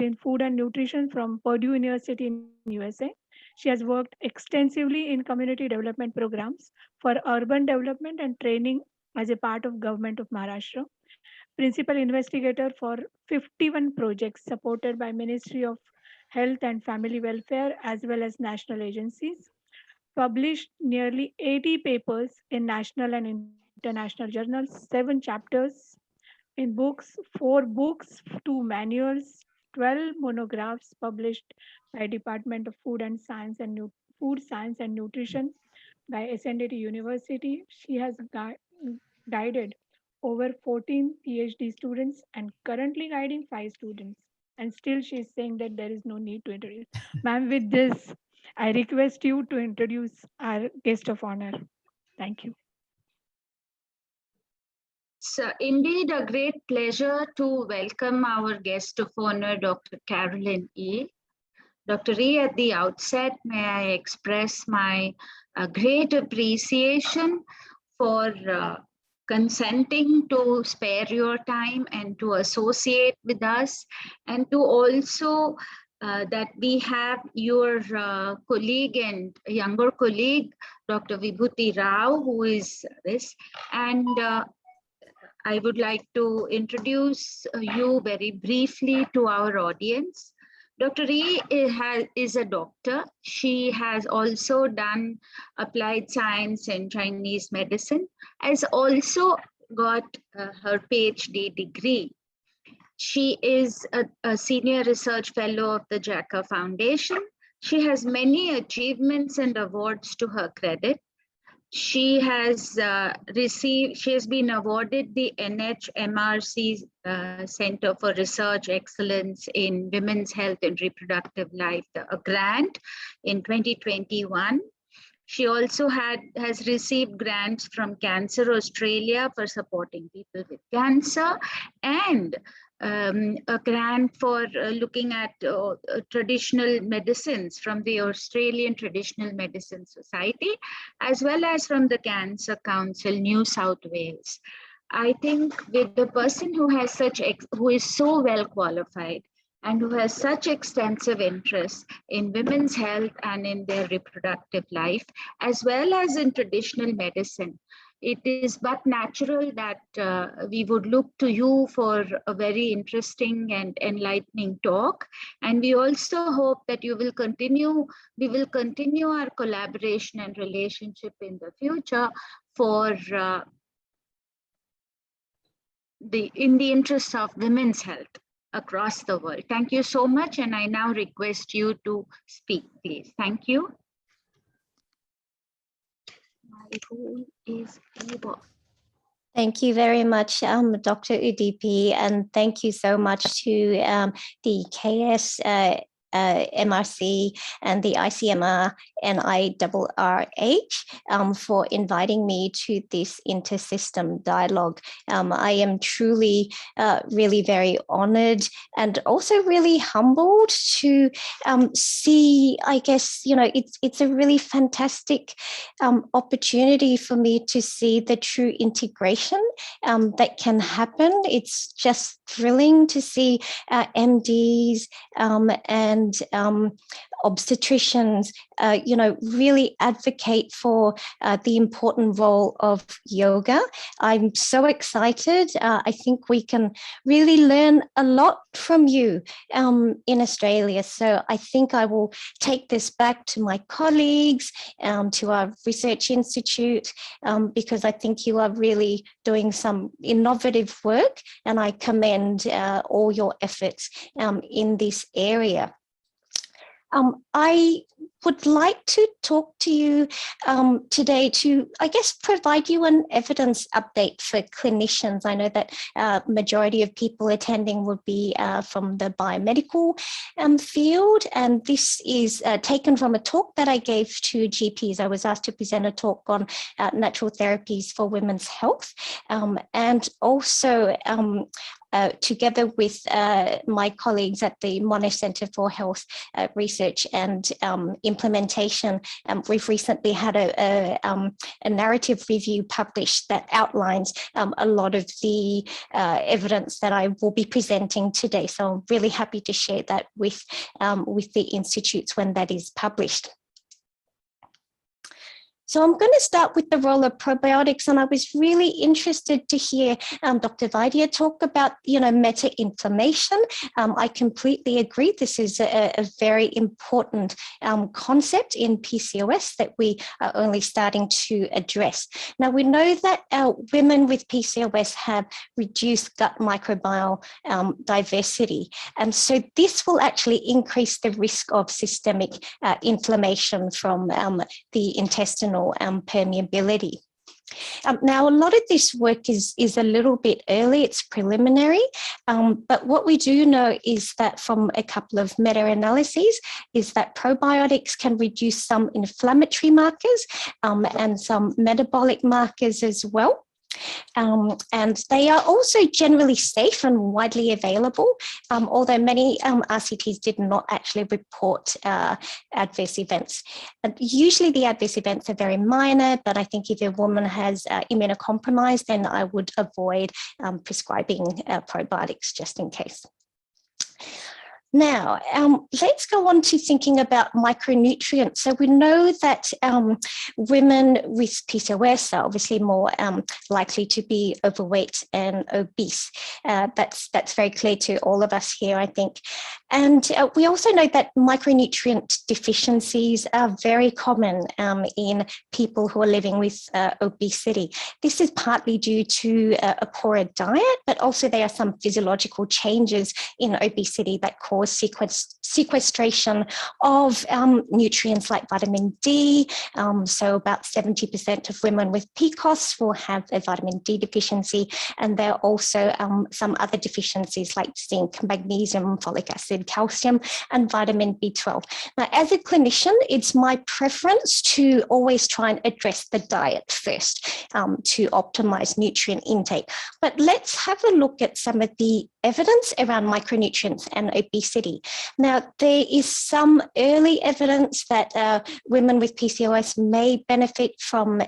in food and nutrition from Purdue University in USA. She has worked extensively in community development programs for urban development and training as a part of government of Maharashtra. Principal investigator for 51 projects supported by Ministry of Health and Family Welfare as well as national agencies. Published nearly 80 papers in national and international journals, 7 chapters in books, 4 books, 2 manuals, 12 monographs published by Department of Food Science and Nutrition by SNDT University. She has guided over 14 PhD students and currently guiding 5 students. And still she is saying that there is no need to introduce. Ma'am, with this, I request you to introduce our guest of honor. Thank you. It's indeed a great pleasure to welcome our guest of honor, Dr. Carolyn E. Dr. E, at the outset, may I express my great appreciation for consenting to spare your time and to associate with us, and to also that we have your colleague and younger colleague, Dr. Vibhuti Rao, who is this, and I would like to introduce you very briefly to our audience. Dr. E is a doctor. She has also done applied science and Chinese medicine, has also got her PhD degree. She is a senior research fellow of the JACA Foundation. She has many achievements and awards to her credit. She has been awarded the NHMRC Center for Research Excellence in Women's Health and Reproductive Life, a grant in 2021. She also has received grants from Cancer Australia for supporting people with cancer, and a grant for looking at traditional medicines from the Australian Traditional Medicine Society, as well as from the Cancer Council, New South Wales. I think with the person who has who is so well qualified and who has such extensive interest in women's health and in their reproductive life, as well as in traditional medicine, it is but natural that we would look to you for a very interesting and enlightening talk. And we also hope that we will continue our collaboration and relationship in the future for in the interest of women's health across the world. Thank you so much. And I now request you to speak, please. Thank you. My role is over. Thank you very much, Dr. Udupi, and thank you so much to the KS MRC and the ICMR and IRRH for inviting me to this intersystem dialogue. I am truly really very honored and also really humbled to see, I guess, it's a really fantastic opportunity for me to see the true integration that can happen. It's just thrilling to see MDs and and obstetricians, really advocate for the important role of yoga. I'm so excited. I think we can really learn a lot from you in Australia. So I think I will take this back to my colleagues, to our research institute, because I think you are really doing some innovative work, and I commend all your efforts in this area. I would like to talk to you today to, I guess, provide you an evidence update for clinicians. I know that majority of people attending would be from the biomedical field, and this is taken from a talk that I gave to GPs. I was asked to present a talk on natural therapies for women's health, and also together with my colleagues at the Monash Centre for Health Research and Implementation, we've recently had a narrative review published that outlines a lot of the evidence that I will be presenting today. So I'm really happy to share that with the institutes when that is published. So I'm going to start with the role of probiotics, and I was really interested to hear Dr. Vaidya talk about, meta-inflammation. I completely agree. This is a very important concept in PCOS that we are only starting to address. Now, we know that women with PCOS have reduced gut microbiome diversity, and so this will actually increase the risk of systemic inflammation from the intestinal permeability. Now, a lot of this work is a little bit early, it's preliminary, but what we do know is that from a couple of meta-analyses is that probiotics can reduce some inflammatory markers and some metabolic markers as well. And they are also generally safe and widely available, although many RCTs did not actually report adverse events. And usually the adverse events are very minor, but I think if a woman has immunocompromised, then I would avoid prescribing probiotics just in case. Now, let's go on to thinking about micronutrients. So we know that women with PCOS are obviously more likely to be overweight and obese. That's very clear to all of us here, I think. And we also know that micronutrient deficiencies are very common in people who are living with obesity. This is partly due to a poorer diet, but also there are some physiological changes in obesity that cause sequestration of nutrients like vitamin D. So about 70% of women with PCOS will have a vitamin D deficiency, and there are also some other deficiencies like zinc, magnesium, folic acid, calcium, and vitamin B12. Now, as a clinician, it's my preference to always try and address the diet first to optimize nutrient intake. But let's have a look at some of the evidence around micronutrients and obesity. Now, there is some early evidence that women with PCOS may benefit from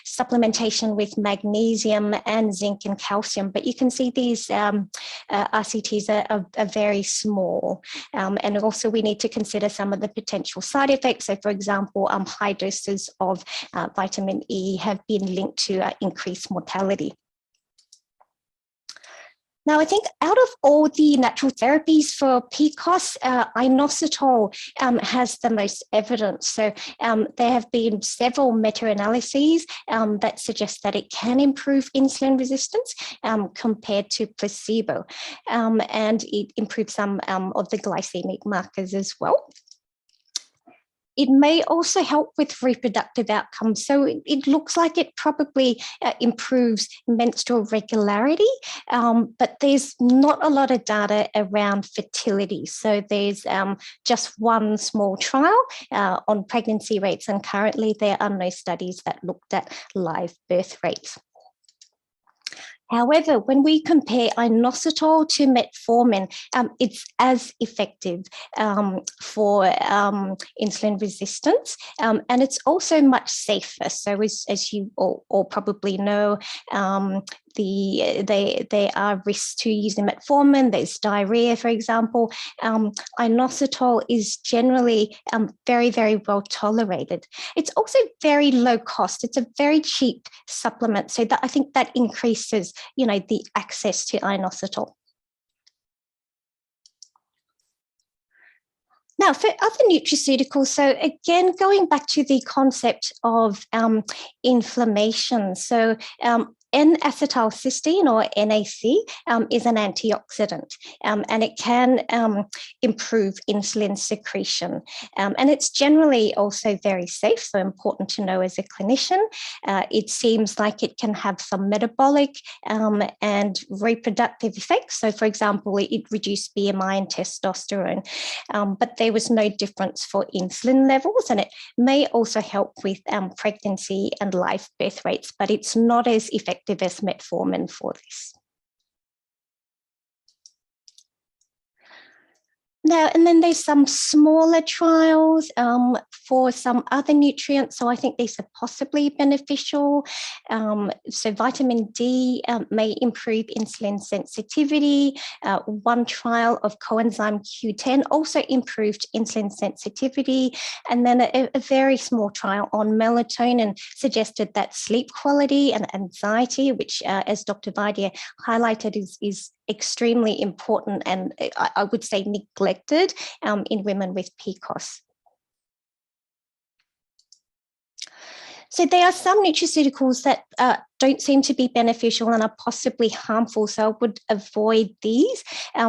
supplementation with magnesium and zinc and calcium, but you can see these RCTs are very small. And also we need to consider some of the potential side effects. So for example, high doses of vitamin E have been linked to increased mortality. Now, I think out of all the natural therapies for PCOS, inositol has the most evidence. So there have been several meta-analyses that suggest that it can improve insulin resistance compared to placebo, and it improves some of the glycemic markers as well. It may also help with reproductive outcomes. So it looks like it probably improves menstrual regularity, but there's not a lot of data around fertility. So there's just one small trial on pregnancy rates, and currently there are no studies that looked at live birth rates. However, when we compare inositol to metformin, it's as effective for insulin resistance, and it's also much safer. So as you all probably know, there are risks to using metformin. There's diarrhea, for example. Inositol is generally very, very well tolerated. It's also very low cost. It's a very cheap supplement. So that I think that increases, the access to inositol. Now, for other nutraceuticals, so again, going back to the concept of inflammation. So N-acetylcysteine, or NAC, is an antioxidant, and it can improve insulin secretion. And it's generally also very safe, so important to know as a clinician. It seems like it can have some metabolic and reproductive effects. So, for example, it reduced BMI and testosterone, but there was no difference for insulin levels, and it may also help with pregnancy and live birth rates, but it's not as effective as metformin for this. Now, and then there's some smaller trials for some other nutrients. So I think these are possibly beneficial. So vitamin D may improve insulin sensitivity. One trial of coenzyme Q10 also improved insulin sensitivity. And then a very small trial on melatonin suggested that sleep quality and anxiety, which as Dr. Vaidya highlighted is extremely important and I would say neglected in women with PCOS. So there are some nutraceuticals that don't seem to be beneficial and are possibly harmful, so I would avoid these.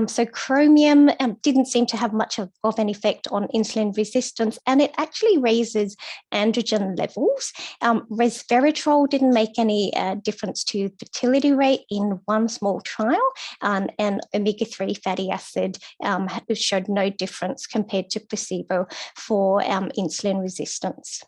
So chromium didn't seem to have much of an effect on insulin resistance, and it actually raises androgen levels. Resveratrol didn't make any difference to fertility rate in one small trial, and omega-3 fatty acid showed no difference compared to placebo for insulin resistance.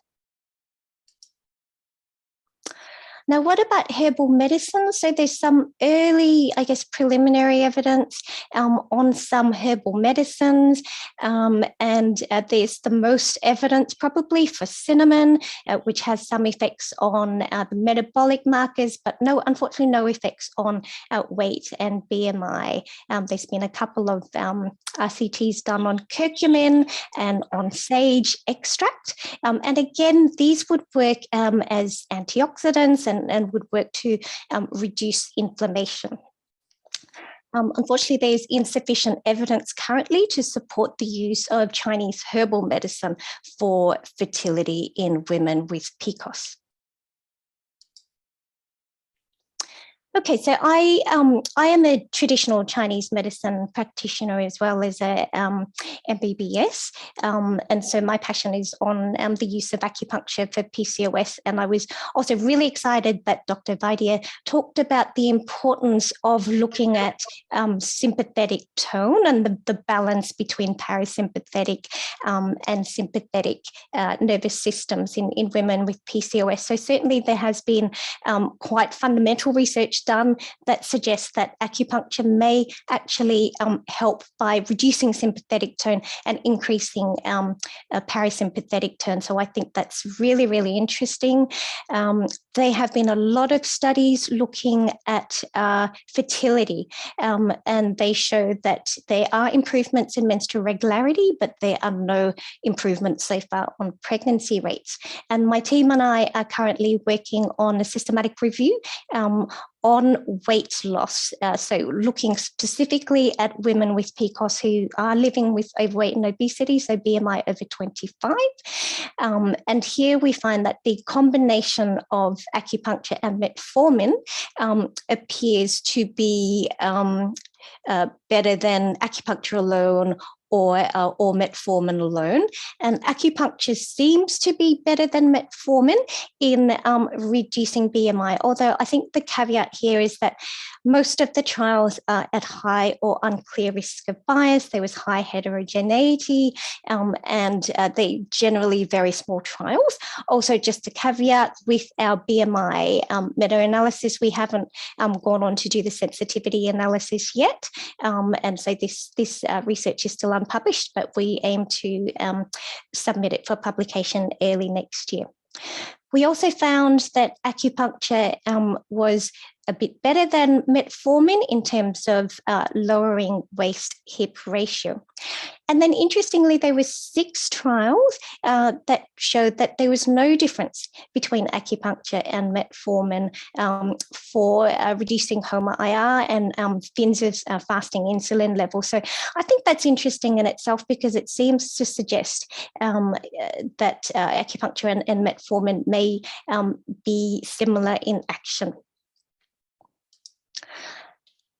Now, what about herbal medicine? So there's some early, I guess, preliminary evidence on some herbal medicines, and there's the most evidence probably for cinnamon, which has some effects on the metabolic markers, but unfortunately, no effects on weight and BMI. There's been a couple of RCTs done on curcumin and on sage extract, and again, these would work as antioxidants and would work to reduce inflammation. Unfortunately, there's insufficient evidence currently to support the use of Chinese herbal medicine for fertility in women with PCOS. Okay, so I am a traditional Chinese medicine practitioner as well as a MBBS, and so my passion is on the use of acupuncture for PCOS. And I was also really excited that Dr. Vaidya talked about the importance of looking at sympathetic tone and the balance between parasympathetic and sympathetic nervous systems in women with PCOS. So certainly there has been quite fundamental research done that suggests that acupuncture may actually help by reducing sympathetic tone and increasing parasympathetic tone. So I think that's really, really interesting. There have been a lot of studies looking at fertility, and they show that there are improvements in menstrual regularity, but there are no improvements so far on pregnancy rates. And my team and I are currently working on a systematic review on weight loss. So looking specifically at women with PCOS who are living with overweight and obesity, so BMI over 25. And here we find that the combination of acupuncture and metformin appears to be better than acupuncture alone or metformin alone. And acupuncture seems to be better than metformin in reducing BMI, although I think the caveat here is that most of the trials are at high or unclear risk of bias. There was high heterogeneity, and they generally very small trials. Also, just a caveat with our BMI meta-analysis, we haven't gone on to do the sensitivity analysis yet. And so this research is still unpublished, but we aim to submit it for publication early next year. We also found that acupuncture was a bit better than metformin in terms of lowering waist-hip ratio. And then interestingly, there were 6 trials that showed that there was no difference between acupuncture and metformin for reducing HOMA-IR and Finz's fasting insulin level. So I think that's interesting in itself because it seems to suggest that acupuncture and metformin may be similar in action.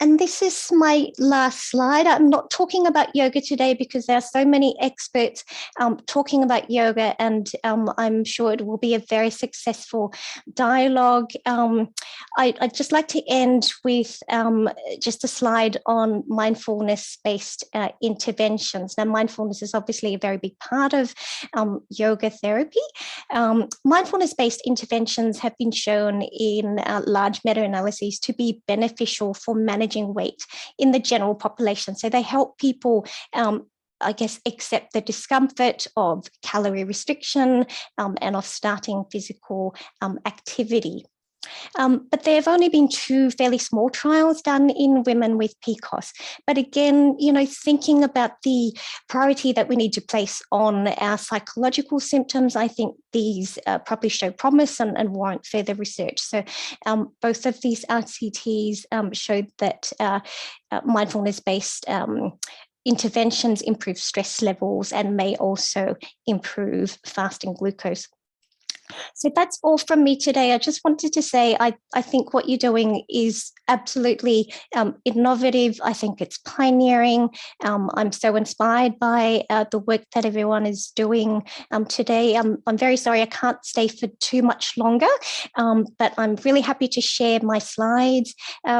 And this is my last slide. I'm not talking about yoga today because there are so many experts talking about yoga, and I'm sure it will be a very successful dialogue. I'd just like to end with just a slide on mindfulness-based interventions. Now, mindfulness is obviously a very big part of yoga therapy. Mindfulness-based interventions have been shown in large meta-analyses to be beneficial for managing weight in the general population. So they help people, I guess, accept the discomfort of calorie restriction and of starting physical activity. But there have only been 2 fairly small trials done in women with PCOS. But again, you know, thinking about the priority that we need to place on our psychological symptoms, I think these probably show promise and warrant further research. So both of these RCTs showed that mindfulness-based interventions improve stress levels and may also improve fasting glucose. So that's all from me today. I just wanted to say I think what you're doing is absolutely innovative. I think it's pioneering. I'm so inspired by the work that everyone is doing today. I'm very sorry I can't stay for too much longer, but I'm really happy to share my slides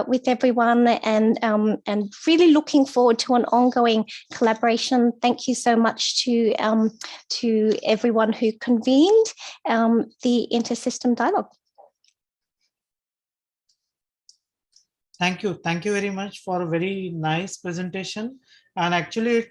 with everyone and really looking forward to an ongoing collaboration. Thank you so much to everyone who convened the inter-system dialogue. Thank you. Thank you very much for a very nice presentation. And actually, it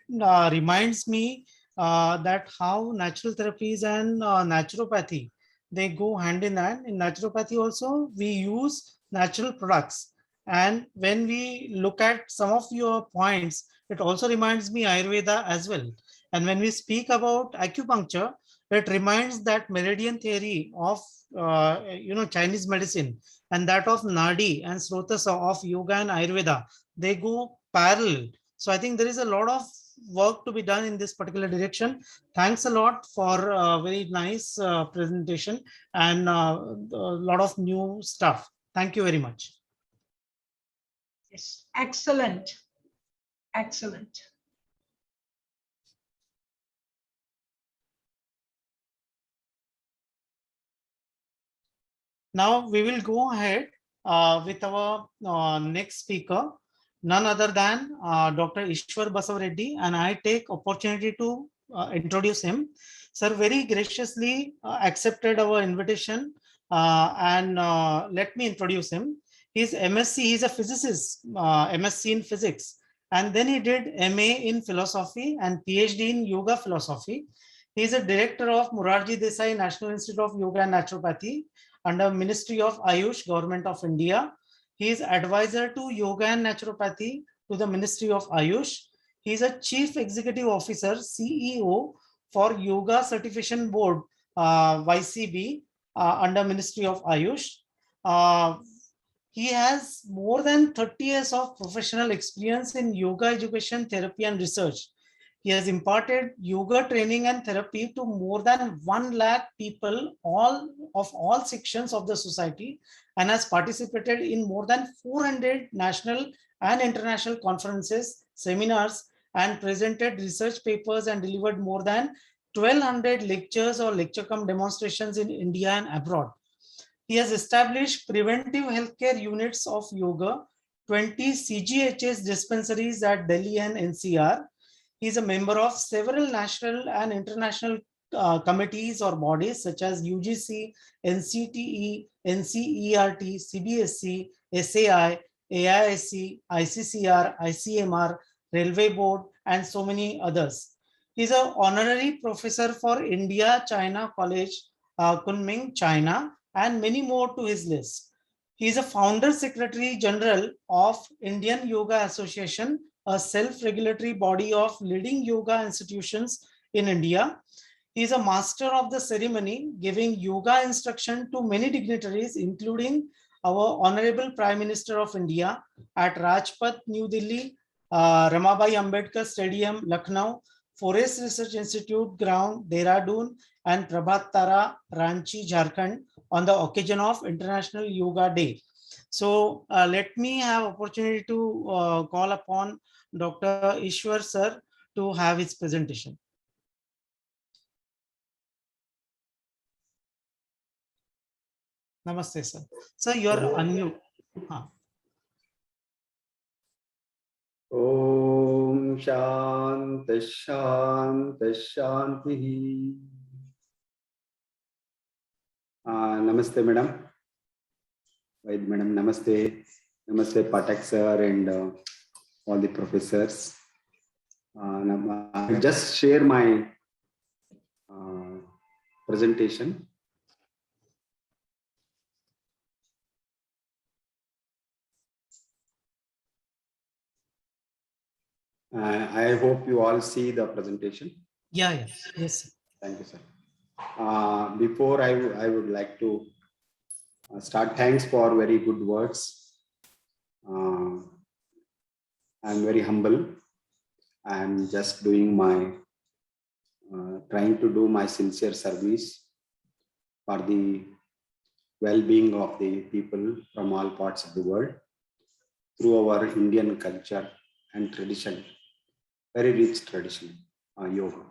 reminds me that how natural therapies and naturopathy, they go hand in hand. In naturopathy also, we use natural products. And when we look at some of your points, it also reminds me Ayurveda as well. And when we speak about acupuncture, it reminds that meridian theory of Chinese medicine and that of Nadi and Srotas of yoga and Ayurveda, they go parallel. So I think there is a lot of work to be done in this particular direction. Thanks a lot for a very nice presentation and a lot of new stuff. Thank you very much. Yes, excellent. Excellent. Now we will go ahead with our next speaker, none other than Dr. Ishwar Basavareddy, and I take opportunity to introduce him. Sir very graciously accepted our invitation and let me introduce him. He's MSc, he's a physicist, MSc in physics, and then he did MA in philosophy and PhD in yoga philosophy. He is a director of Morarji Desai National Institute of Yoga and Naturopathy under Ministry of Ayush, Government of India. He is advisor to Yoga and Naturopathy to the Ministry of Ayush. He is a Chief Executive Officer, CEO for Yoga Certification Board, YCB, under Ministry of Ayush. He has more than 30 years of professional experience in yoga education, therapy, and research. He has imparted yoga training and therapy to more than 1 lakh people, all of all sections of the society, and has participated in more than 400 national and international conferences, seminars, and presented research papers and delivered more than 1,200 lectures or lecture cum demonstrations in India and abroad. He has established preventive healthcare units of yoga, 20 CGHS dispensaries at Delhi and NCR. He is a member of several national and international committees or bodies such as UGC, NCTE, NCERT, CBSC, SAI, AISC, ICCR, ICMR, Railway Board, and so many others. He is an honorary professor for India China College, Kunming, China, and many more to his list. He is a founder secretary general of Indian Yoga Association, a self-regulatory body of leading yoga institutions in India. He is a master of the ceremony, giving yoga instruction to many dignitaries, including our Honorable Prime Minister of India at Rajpath, New Delhi, Ramabai Ambedkar Stadium, Lucknow, Forest Research Institute ground, Dehradun, and Prabhat Tara, Ranchi, Jharkhand, on the occasion of International Yoga Day. So let me have opportunity to call upon Dr. Ishwar sir to have his presentation. Namaste sir. Sir, you are unmute. Om Shanti Shanti Shanti. Namaste, madam. Right, madam. Namaste. Namaste, Patak sir, and all the professors. I'll just share my presentation. I hope you all see the presentation. Yeah. Yes, sir. Thank you, sir. Before I would like to start, thanks for very good words. I'm very humble. I'm just doing my, trying to do my sincere service for the well-being of the people from all parts of the world through our Indian culture and tradition, very rich tradition, yoga.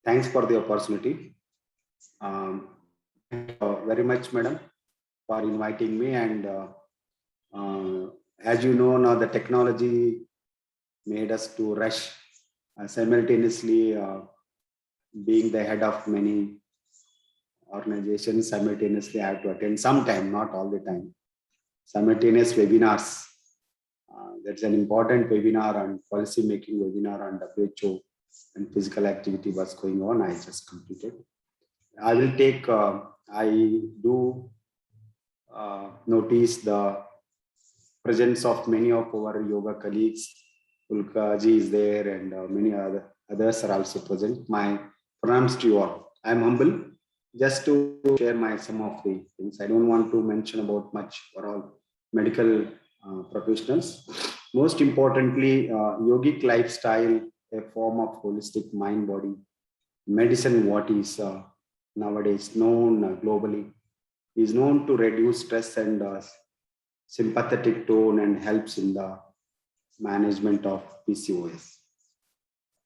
Thanks for the opportunity. Very much, madam, for inviting me. And as you know, now the technology made us to rush simultaneously, being the head of many organizations. Simultaneously, I have to attend sometime, not all the time, simultaneous webinars. There's an important webinar on policy making webinar on WHO and physical activity was going on. I just completed. I will take, I do notice the presence of many of our yoga colleagues. Ulka ji is there, and many others are also present. My pranams to you all. I'm humble just to share some of the things. I don't want to mention about much for all medical professionals. Most importantly, yogic lifestyle, a form of holistic mind-body medicine, what is nowadays known globally, is known to reduce stress and sympathetic tone and helps in the management of PCOS.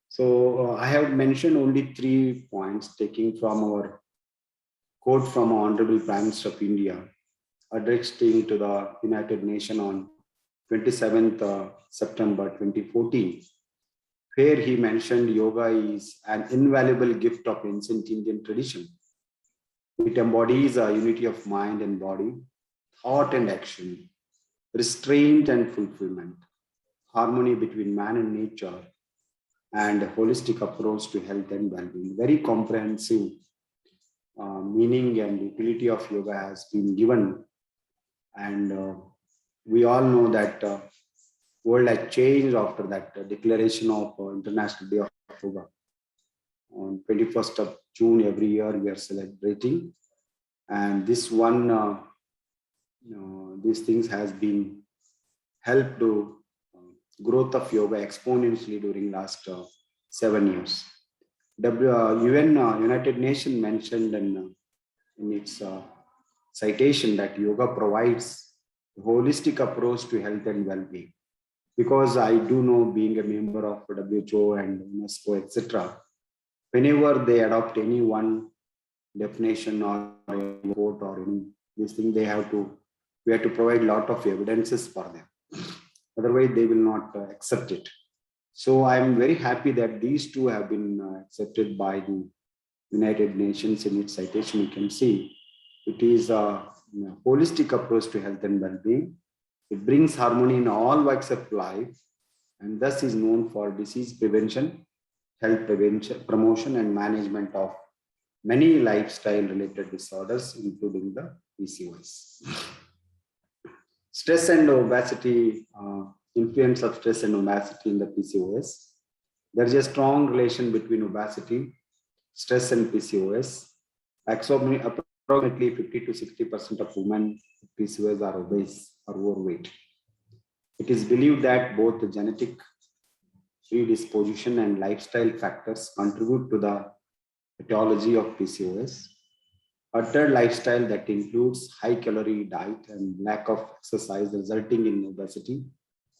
So I have mentioned only 3 points taking from our quote from our Honorable Prime Minister of India, addressing to the United Nations on 27th September 2014, where he mentioned yoga is an invaluable gift of ancient Indian tradition. It embodies a unity of mind and body, thought and action, restraint and fulfillment, harmony between man and nature, and a holistic approach to health and well-being. Very comprehensive meaning and utility of yoga has been given. And we all know that world has changed after that declaration of International Day of Yoga. On 21st of June every year we are celebrating. And this one, these things has been helped to growth of yoga exponentially during last 7 years. UN, United Nations mentioned in its citation that yoga provides a holistic approach to health and well-being. Because I do know, being a member of WHO and UNESCO, etc., whenever they adopt any one definition or a quote or any this thing, we have to provide a lot of evidences for them. Otherwise, they will not accept it. So I'm very happy that these two have been accepted by the United Nations in its citation. You can see it is a holistic approach to health and well-being. It brings harmony in all walks of life, and thus is known for disease prevention, health prevention, promotion, and management of many lifestyle-related disorders, including the PCOS. stress and obesity, influence of stress and obesity in the PCOS. There is a strong relation between obesity, stress, and PCOS. Approximately 50 to 60% of women with PCOS are obese or overweight. It is believed that both the genetic predisposition and lifestyle factors contribute to the etiology of PCOS. Altered lifestyle that includes high-calorie diet and lack of exercise resulting in obesity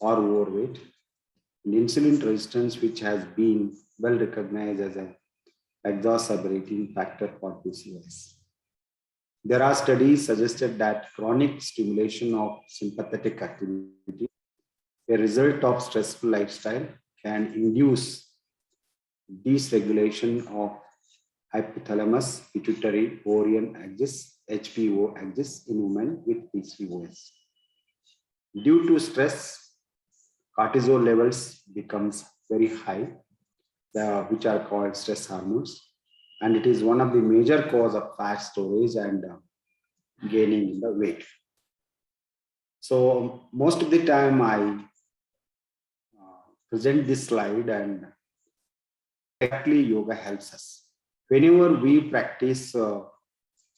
or overweight, and insulin resistance, which has been well recognized as an exacerbating factor for PCOS. There are studies suggested that chronic stimulation of sympathetic activity, a result of stressful lifestyle, can induce dysregulation of hypothalamus pituitary ovarian axis (HPO) axis in women with PCOS. Due to stress, cortisol levels becomes very high, which are called stress hormones, and it is one of the major cause of fat storage and gaining in the weight. So most of the time I present this slide, and exactly yoga helps us. Whenever we practice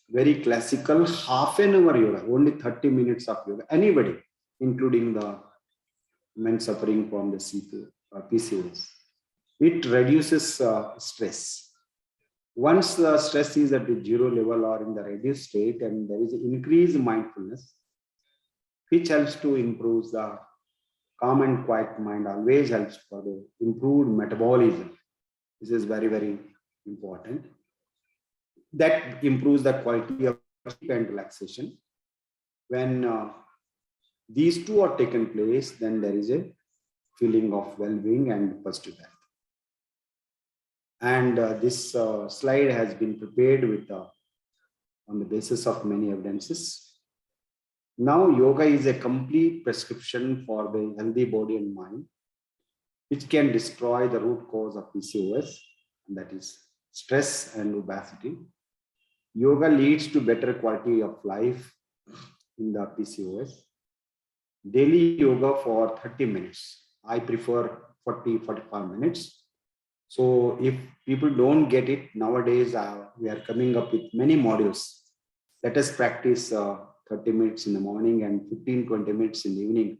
very classical half an hour yoga, only 30 minutes of yoga, anybody, including the men suffering from the PCOS, it reduces stress. Once the stress is at the zero level or in the reduced state, and there is increased mindfulness, which helps to improve the calm and quiet mind, always helps for the improved metabolism. This is very, very important. That improves the quality of sleep and relaxation. When these two are taken place, then there is a feeling of well-being and positive health. And this slide has been prepared with on the basis of many evidences. Now, yoga is a complete prescription for the healthy body and mind, which can destroy the root cause of PCOS, and that is stress and obesity. Yoga leads to better quality of life in the PCOS. Daily yoga for 30 minutes. I prefer 40-45 minutes. So if people don't get it, nowadays we are coming up with many modules. Let us practice 30 minutes in the morning and 15-20 minutes in the evening.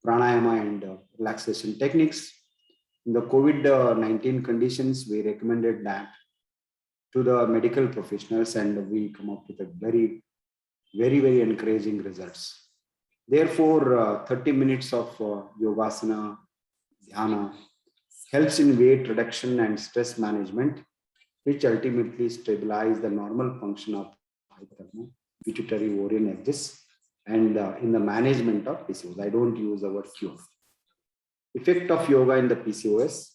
Pranayama and relaxation techniques. In the COVID-19 conditions, we recommended that to the medical professionals, and we come up with a very, very encouraging results. Therefore, 30 minutes of yogasana, dhyana helps in weight reduction and stress management, which ultimately stabilize the normal function of pituitary ovarian axis and in the management of PCOS. I don't use the word cure. Effect of yoga in the PCOS.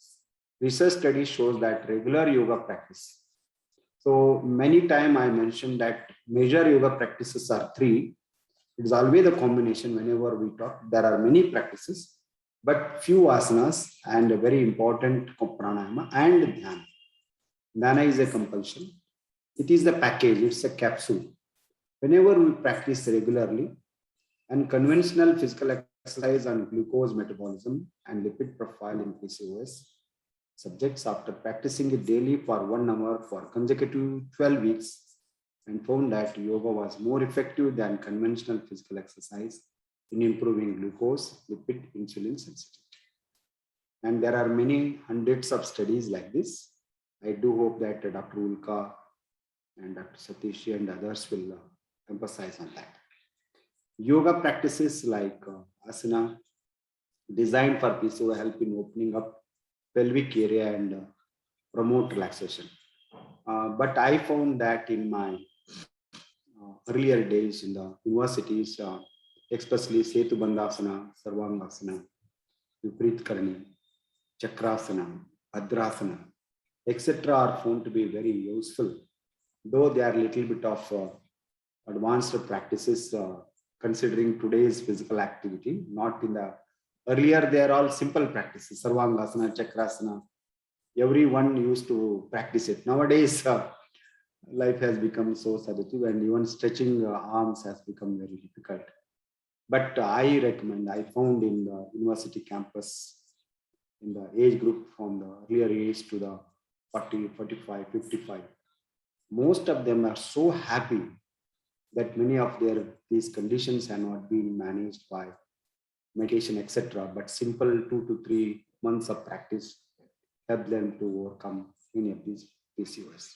Research study shows that regular yoga practice. So many times I mentioned that major yoga practices are three. It's always a combination. Whenever we talk, there are many practices, but few asanas and a very important pranayama and dhyana. Dhyana is a compulsion. It is the package, it's a capsule. Whenever we practice regularly, and conventional physical exercise on glucose metabolism and lipid profile in PCOS subjects, after practicing it daily for 1 hour for consecutive 12 weeks, and found that yoga was more effective than conventional physical exercise in improving glucose, lipid, insulin sensitivity. And there are many hundreds of studies like this. I do hope that Dr. Ulka and Dr. Satish and others will emphasize on that. Yoga practices like asana designed for PCOS help in opening up pelvic area and promote relaxation. But I found that in my earlier days in the universities, especially Setu Bandhasana, Sarvangasana, Viprit Karani, Chakrasana, Bhadrasana, etc. are found to be very useful, though they are a little bit of advanced practices considering today's physical activity. Not in the earlier, they are all simple practices, Sarvangasana, Chakrasana. Everyone used to practice it. Nowadays, life has become so sedative, and even stretching arms has become very difficult. But I found in the university campus, in the age group from the earlier age to the 40, 45, 55, most of them are so happy that many of these conditions are not being managed by meditation, etc. But simple 2 to 3 months of practice help them to overcome many of these PCOS.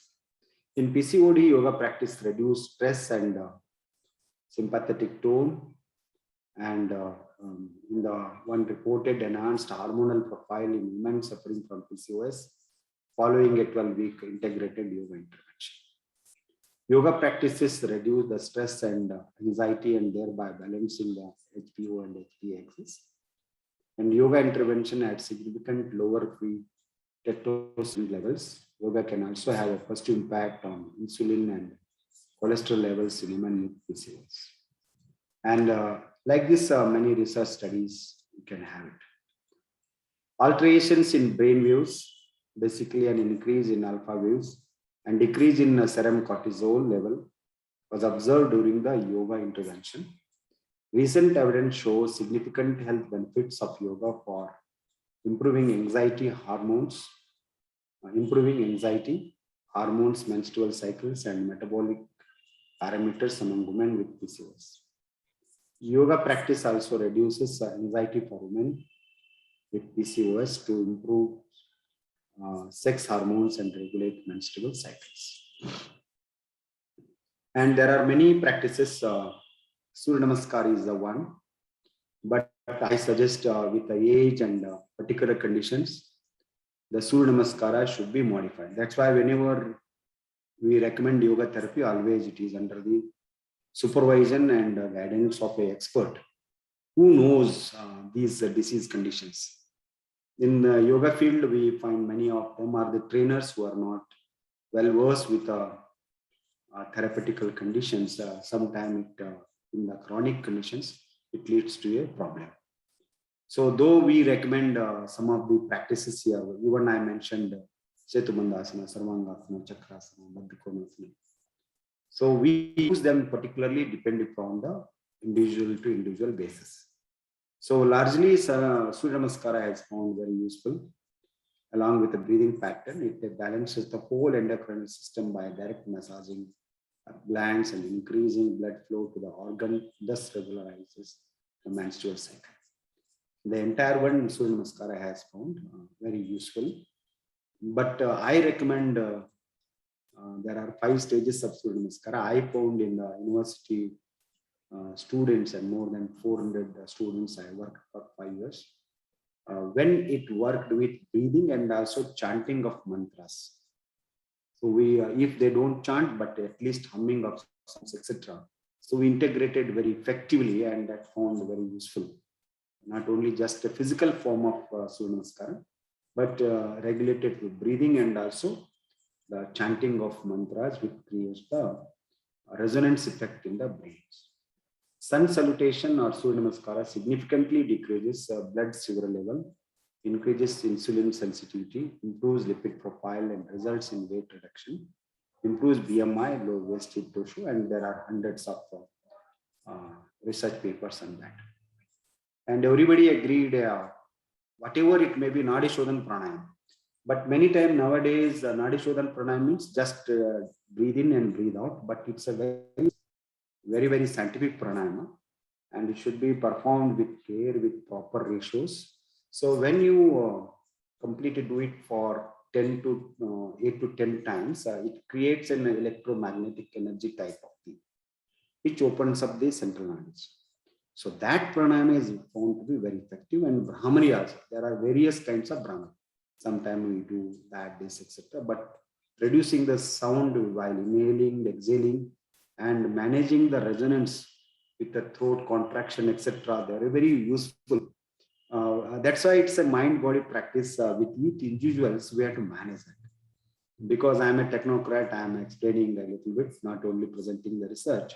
In PCOD, yoga practice reduce stress and sympathetic tone, and in the one reported enhanced hormonal profile in women suffering from PCOS following a 12-week integrated yoga intervention. Yoga practices reduce the stress and anxiety and thereby balancing the HPO and HPA axis. And yoga intervention at significant lower free testosterone levels. Yoga can also have a positive impact on insulin and cholesterol levels in women with PCOS. And like this, many research studies you can have it. Alterations in brain waves, basically an increase in alpha waves and decrease in serum cortisol level was observed during the yoga intervention. Recent evidence shows significant health benefits of yoga for improving anxiety hormones, menstrual cycles, and metabolic parameters among women with PCOS. Yoga practice also reduces anxiety for women with PCOS to improve sex hormones and regulate menstrual cycles. And there are many practices. Surya Namaskar is the one, but I suggest with the age and particular conditions, the Surya Namaskara should be modified. That's why whenever we recommend yoga therapy, always it is under the supervision and guidance of an expert who knows these disease conditions. In the yoga field, we find many of them are the trainers who are not well versed with therapeutical conditions. Sometimes in the chronic conditions, it leads to a problem. So though we recommend some of the practices here, even I mentioned Setubandhasana, Sarvangasana, Chakrasana, Baddhakonasana. So we use them particularly depending upon the individual to individual basis. So largely Surya Namaskara has found very useful. Along with the breathing pattern, it balances the whole endocrine system by direct massaging glands and increasing blood flow to the organ, thus regularizes the menstrual cycle. The entire one Surya Namaskara has found very useful. But I recommend there are 5 stages of Surya Namaskara. I found in the university students and more than 400 students I worked for 5 years. When it worked with breathing and also chanting of mantras. So we, if they don't chant, but at least humming of songs, etc. So we integrated very effectively, and that found very useful. Not only just a physical form of Surya Namaskara, but regulated with breathing and also the chanting of mantras, which creates the resonance effect in the brains. Sun salutation or Surya Namaskara significantly decreases blood sugar level, increases insulin sensitivity, improves lipid profile and results in weight reduction, improves BMI, low waist hip ratio, and there are hundreds of research papers on that. And everybody agreed, whatever it may be, Nadi Shodhan Pranayam. But many times nowadays, Nadi Shodhan Pranayam means just breathe in and breathe out, but it's a very scientific pranayama, and it should be performed with care, with proper ratios. So when you completely do it for 8 to 10 times, it creates an electromagnetic energy type of thing, which opens up the central nadis. So that pranayama is found to be very effective. And Brahmari also, there are various kinds of Brahmari. Sometimes we do that, this, etc. But reducing the sound while inhaling, exhaling, and managing the resonance with the throat contraction, etc. They are very useful. That's why it's a mind-body practice. With each individuals, we have to manage it. Because I'm a technocrat, I'm explaining a little bit, not only presenting the research,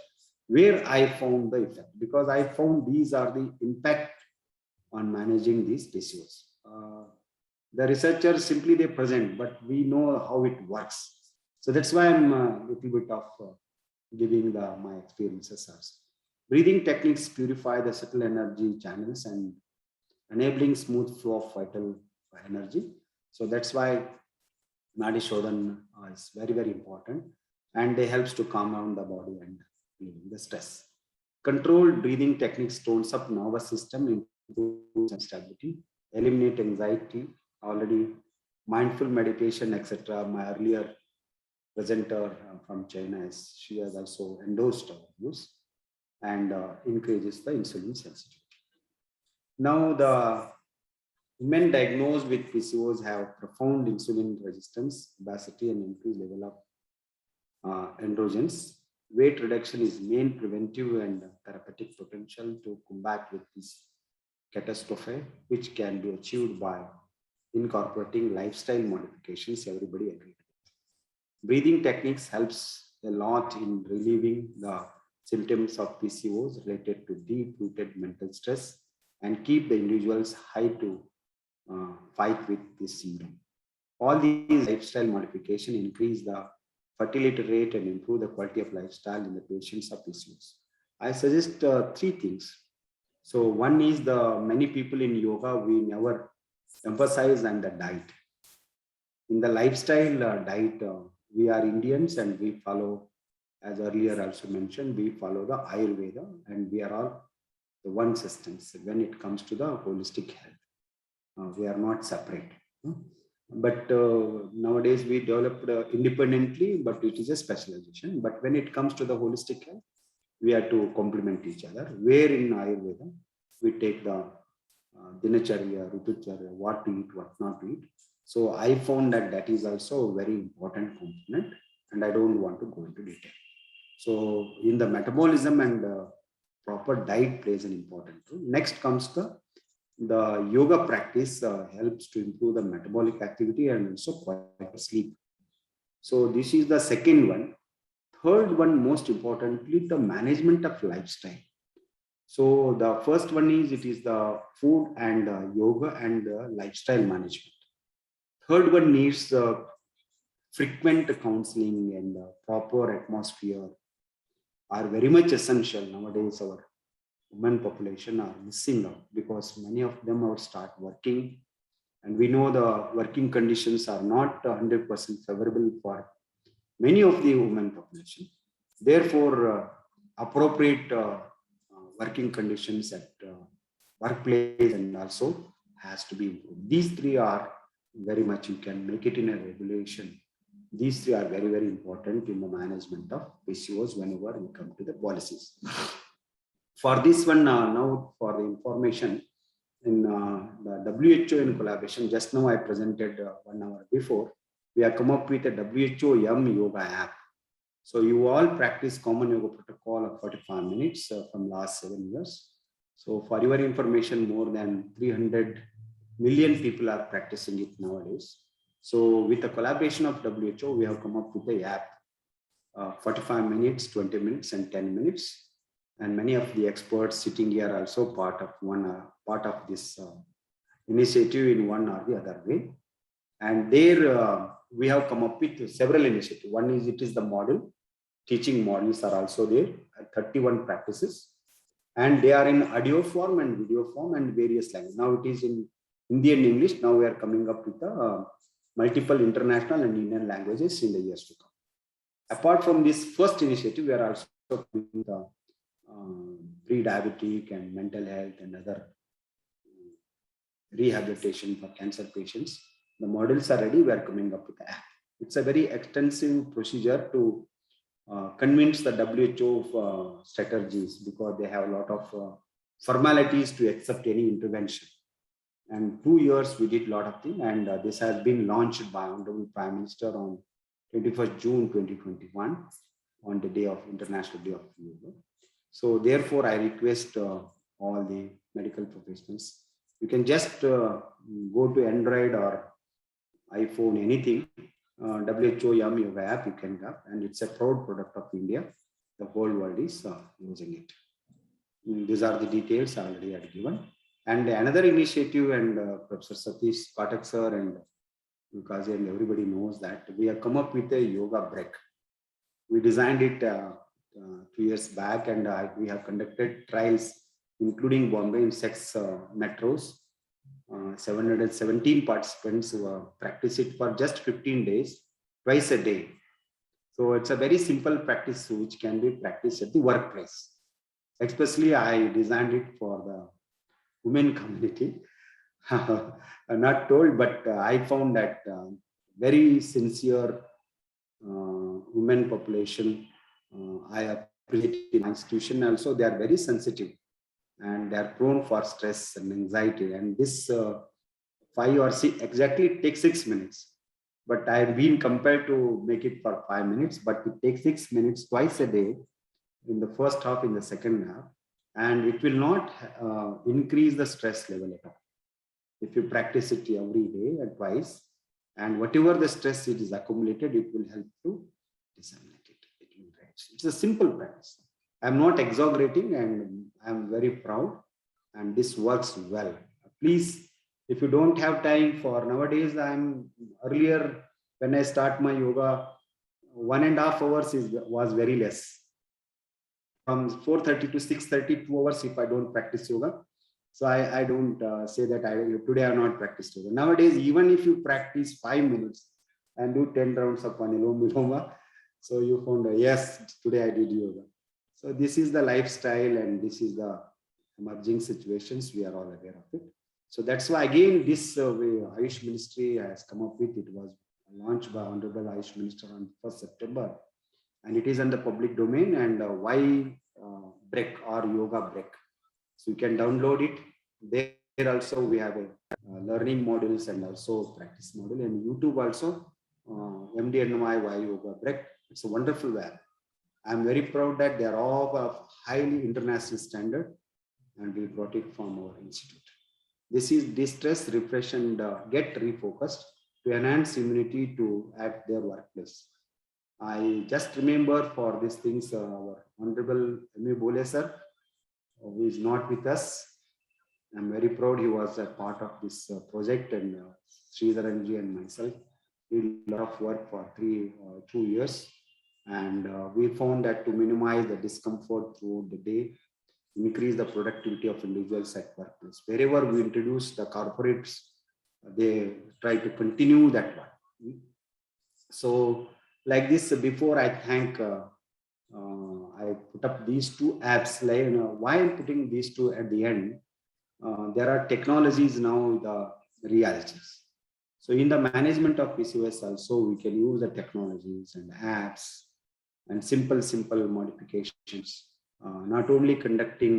where I found the effect. Because I found these are the impact on managing these PCOS. The researchers simply they present, but we know how it works. So that's why I'm a little bit of giving my experiences also. Breathing techniques purify the subtle energy channels and enabling smooth flow of vital energy. So that's why Nadi Shodhan is very, very important, and they helps to calm down the body and relieve the stress. Controlled breathing techniques tones up nervous system, improve stability, eliminate anxiety. Already mindful meditation, etc. My earlier presenter from China, she has also endorsed our use and increases the insulin sensitivity. Now the women diagnosed with PCOS have profound insulin resistance, obesity, and increased level of androgens. Weight reduction is main preventive and therapeutic potential to combat with this catastrophe, which can be achieved by incorporating lifestyle modifications. Everybody agreed. Breathing techniques helps a lot in relieving the symptoms of PCOS related to deep-rooted mental stress and keep the individuals high to fight with this syndrome. All these lifestyle modifications increase the fertility rate and improve the quality of lifestyle in the patients of PCOS. I suggest three things. So one is the many people in yoga, we never emphasize on the diet. In the lifestyle diet, we are Indians and we follow, as earlier also mentioned, we follow the Ayurveda and we are all the one systems when it comes to the holistic health. We are not separate. But nowadays we developed independently, but it is a specialization. But when it comes to the holistic health, we have to complement each other. Where in Ayurveda, we take the dinacharya, rutucharya, what to eat, what not to eat. So I found that that is also a very important component, and I don't want to go into detail. So in the metabolism and proper diet plays an important role. Next comes the yoga practice helps to improve the metabolic activity and also quality of sleep. So this is the second one. Third one, most importantly, the management of lifestyle. So the first one is it is the food and yoga and lifestyle management. Third one needs frequent counseling and proper atmosphere are very much essential. Nowadays our women population are missing out because many of them are start working, and we know the working conditions are not 100% favorable for many of the women population. Therefore, appropriate working conditions at workplace and also has to be improved. These three are very much, you can make it in a regulation. These three are very, very important in the management of PCOS whenever we come to the policies. For this one, now for the information, in the WHO in collaboration, just now I presented 1 hour before, we have come up with a WHO Yum Yoga app. So you all practice common yoga protocol of 45 minutes from last 7 years. So for your information, more than 300 million people are practicing it nowadays. So with the collaboration of WHO, we have come up with the app, 45 minutes, 20 minutes, and 10 minutes. And many of the experts sitting here are also part of this initiative in one or the other way. And there we have come up with several initiatives. One is it is the model. Teaching models are also there, 31 practices. And they are in audio form and video form and various languages. Now it is in Hindi and English. Now we are coming up with multiple international and Indian languages in the years to come. Apart from this first initiative, we are also coming with pre-diabetic and mental health and other rehabilitation for cancer patients. The models are ready. We are coming up with the app. It's a very extensive procedure to convince the WHO of strategies, because they have a lot of formalities to accept any intervention. And 2 years we did a lot of things, and this has been launched by Honorable Prime Minister on 21st June 2021 on the day of International Day of Yoga. So therefore I request all the medical professionals, you can just go to Android or iPhone, anything, WHO Yum Yoga app you can get, and it's a proud product of India. The whole world is using it. These are the details I already had given. And another initiative, and Professor Satish Patak sir and Lukazi and everybody knows that we have come up with a yoga break. We designed it 2 years back, and we have conducted trials, including Bombay, in 6 metros. 717 participants who practice it for just 15 days, twice a day. So it's a very simple practice which can be practiced at the workplace. Especially I designed it for the women community. I'm not told, but I found that very sincere women population. I appreciate in my institution also, they are very sensitive and they are prone for stress and anxiety. And this 5 or 6, exactly it takes 6 minutes. But I have been compelled to make it for 5 minutes, but it takes 6 minutes twice a day, in the first half, in the second half. And it will not increase the stress level at all. If you practice it every day and twice, and whatever the stress it is accumulated, it will help to disseminate it. It's a simple practice. I'm not exaggerating, and I'm very proud, and this works well. Please, if you don't have time for nowadays, earlier when I start my yoga, 1.5 hours was very less. From 4:30 to 6:30, 2 hours if I don't practice yoga. So I don't say that today I have not practiced yoga. Nowadays, even if you practice 5 minutes and do 10 rounds of Anulom Viloma, so you found, yes, today I did yoga. So this is the lifestyle, and this is the emerging situations. We are all aware of it. So that's why, again, this way Ayush Ministry has come up with. It was launched by Honorable Ayush Minister on 1st September. And it is in the public domain, and why break or yoga break. So you can download it. There also we have a learning modules and also practice module, and YouTube also, MDNY why yoga break. It's a wonderful web. I'm very proud that they are all of highly international standard, and we brought it from our institute. This is distress, refresh, and get refocused to enhance immunity at their workplace. I just remember for these things, our Honorable M.A. Bole sir, who is not with us. I'm very proud he was a part of this project, and Sridharanji and myself did a lot of work for 2 years. And we found that to minimize the discomfort throughout the day, increase the productivity of individuals at workplace. Wherever we introduce the corporates, they try to continue that one. So like this, before I thank, I put up these 2 apps. Like, why I'm putting these 2 at the end? There are technologies now, the realities. So in the management of PCOS also, we can use the technologies and apps and simple modifications. Not only conducting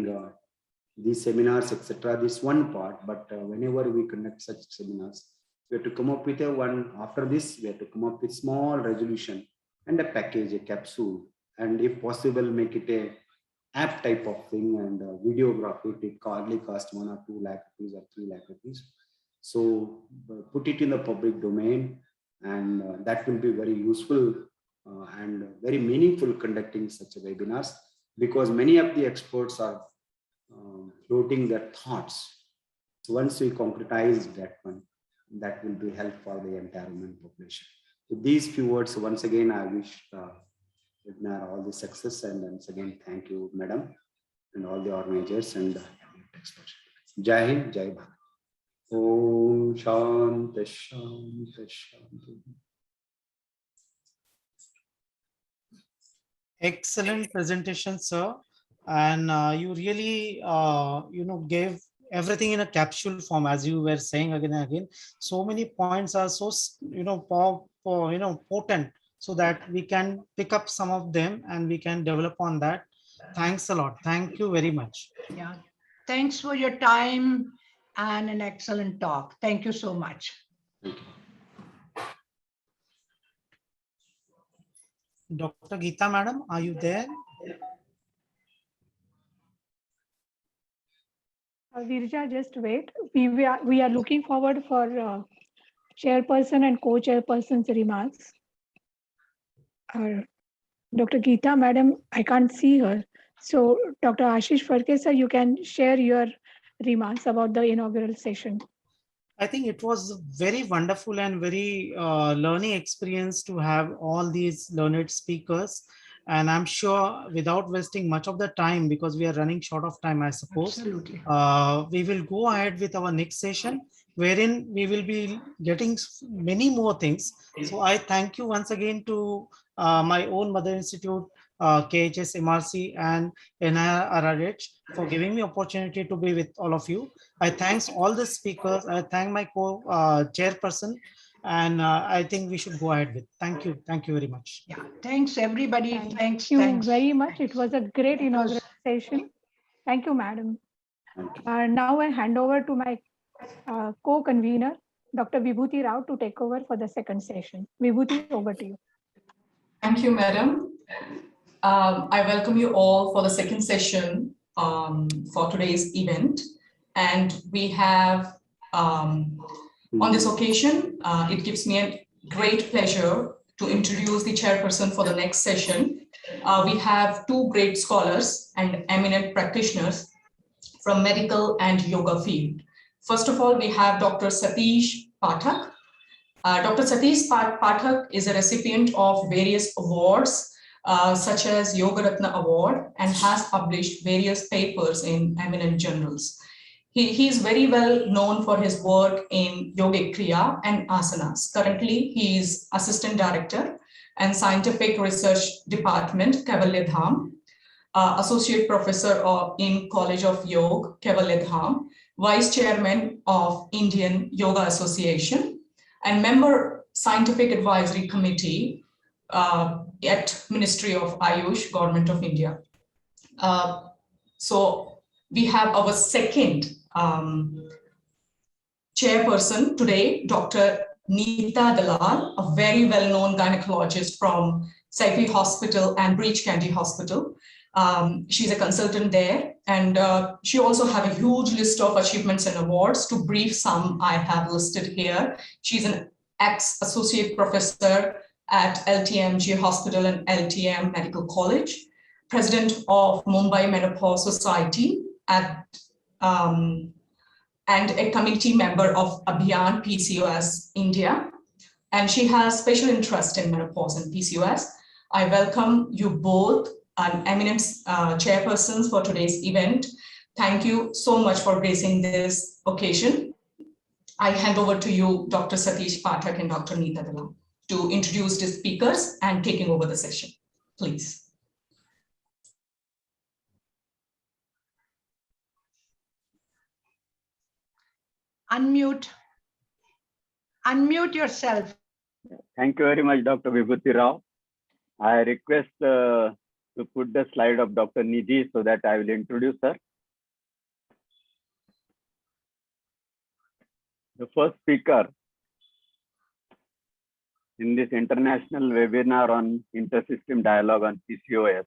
these seminars, etc. This one part, but whenever we conduct such seminars, we have to come up with after this, we have to come up with small resolution and a package, a capsule, and if possible, make it a app type of thing, and videography. It hardly cost 1 or 2 lakh rupees or 3 lakh rupees. So put it in the public domain, and that will be very useful and very meaningful conducting such a webinars, because many of the experts are floating their thoughts. So once we concretize that one, that will be help for the entire human population. With these few words, once again, I wish webinar all the success, and once again, thank you, madam, and all the organizers and experts. Jai Hind, Jai Bharat. Om Shanti Shanti Shanti. Excellent presentation, sir. And you really, gave everything in a capsule form, as you were saying again and again. So many points are so, potent, so that we can pick up some of them and we can develop on that. Thanks a lot. Thank you very much. Yeah. Thanks for your time and an excellent talk. Thank you so much. Dr. Geeta, madam, are you there? Virja, just wait. We are looking forward for chairperson and co-chairperson's remarks. Dr. Geeta, madam, I can't see her. So Dr. Ashish Farke, sir, you can share your remarks about the inaugural session. I think it was very wonderful and very learning experience to have all these learned speakers. And I'm sure without wasting much of the time, because we are running short of time, I suppose, Absolutely. We will go ahead with our next session, wherein we will be getting many more things. So I thank you once again to my own Mother Institute, KHS MRC and NIRH for giving me opportunity to be with all of you. I thanks all the speakers. I thank my chairperson, and I think we should go ahead with. Thank you. Thank you very much. Yeah. Thanks everybody. Thank you very much. It was a great inaugural session. Thank you, madam. Now I hand over to my co-convener, Dr. Vibhuti Rao, to take over for the second session. Vibhuti, over to you. Thank you, madam. I welcome you all for the second session for today's event. And we have, on this occasion, it gives me a great pleasure to introduce the chairperson for the next session. We have two great scholars and eminent practitioners from medical and yoga field. First of all, we have Dr. Satish Pathak. Dr. Satish Pathak is a recipient of various awards, such as Yoga Ratna Award, and has published various papers in eminent journals. He is very well known for his work in Yogic Kriya and Asanas. Currently, he is Assistant Director and Scientific Research Department, Kaivalya Dham, Associate Professor in College of Yoga, Kaivalya Dham, Vice Chairman of Indian Yoga Association, and member Scientific Advisory Committee at Ministry of Ayush, Government of India. So we have our second chairperson today, Dr. Neeta Dalal, a very well-known gynecologist from Saifi Hospital and Breach Candy Hospital. She's a consultant there, and she also have a huge list of achievements and awards. To brief some, I have listed here. She's an ex-associate professor at LTMG Hospital and LTM Medical College, president of Mumbai Menopause Society, and a committee member of Abhiyan PCOS India. And she has special interest in menopause and PCOS. I welcome you both, eminent chairpersons, for today's event. Thank you so much for gracing this occasion. I hand over to you, Dr. Satish Pathak and Dr. Neeta Dalal, to introduce the speakers and taking over the session, please. Unmute yourself. Thank you very much, Dr. Vibhuti Rao. I request to put the slide of Dr. Nidhi so that I will introduce her. The first speaker in this international webinar on intersystem dialogue on PCOS,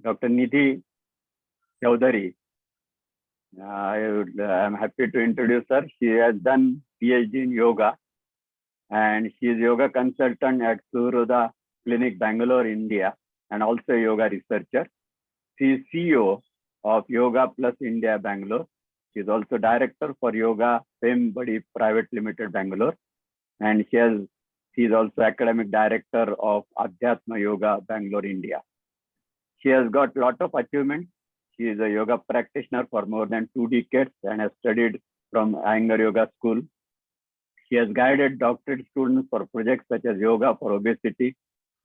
Dr. Nidhi Chaudhary. I am happy to introduce her. She has done PhD in yoga, and she is yoga consultant at Suruda Clinic, Bangalore, India, and also a yoga researcher. She is CEO of Yoga Plus India, Bangalore. She is also director for Yoga Fame Buddy Private Limited, Bangalore, and she is also academic director of Adhyatma Yoga, Bangalore, India. She has got a lot of achievements. She is a yoga practitioner for more than 2 decades and has studied from Iyengar Yoga School. She has guided doctorate students for projects such as yoga for obesity,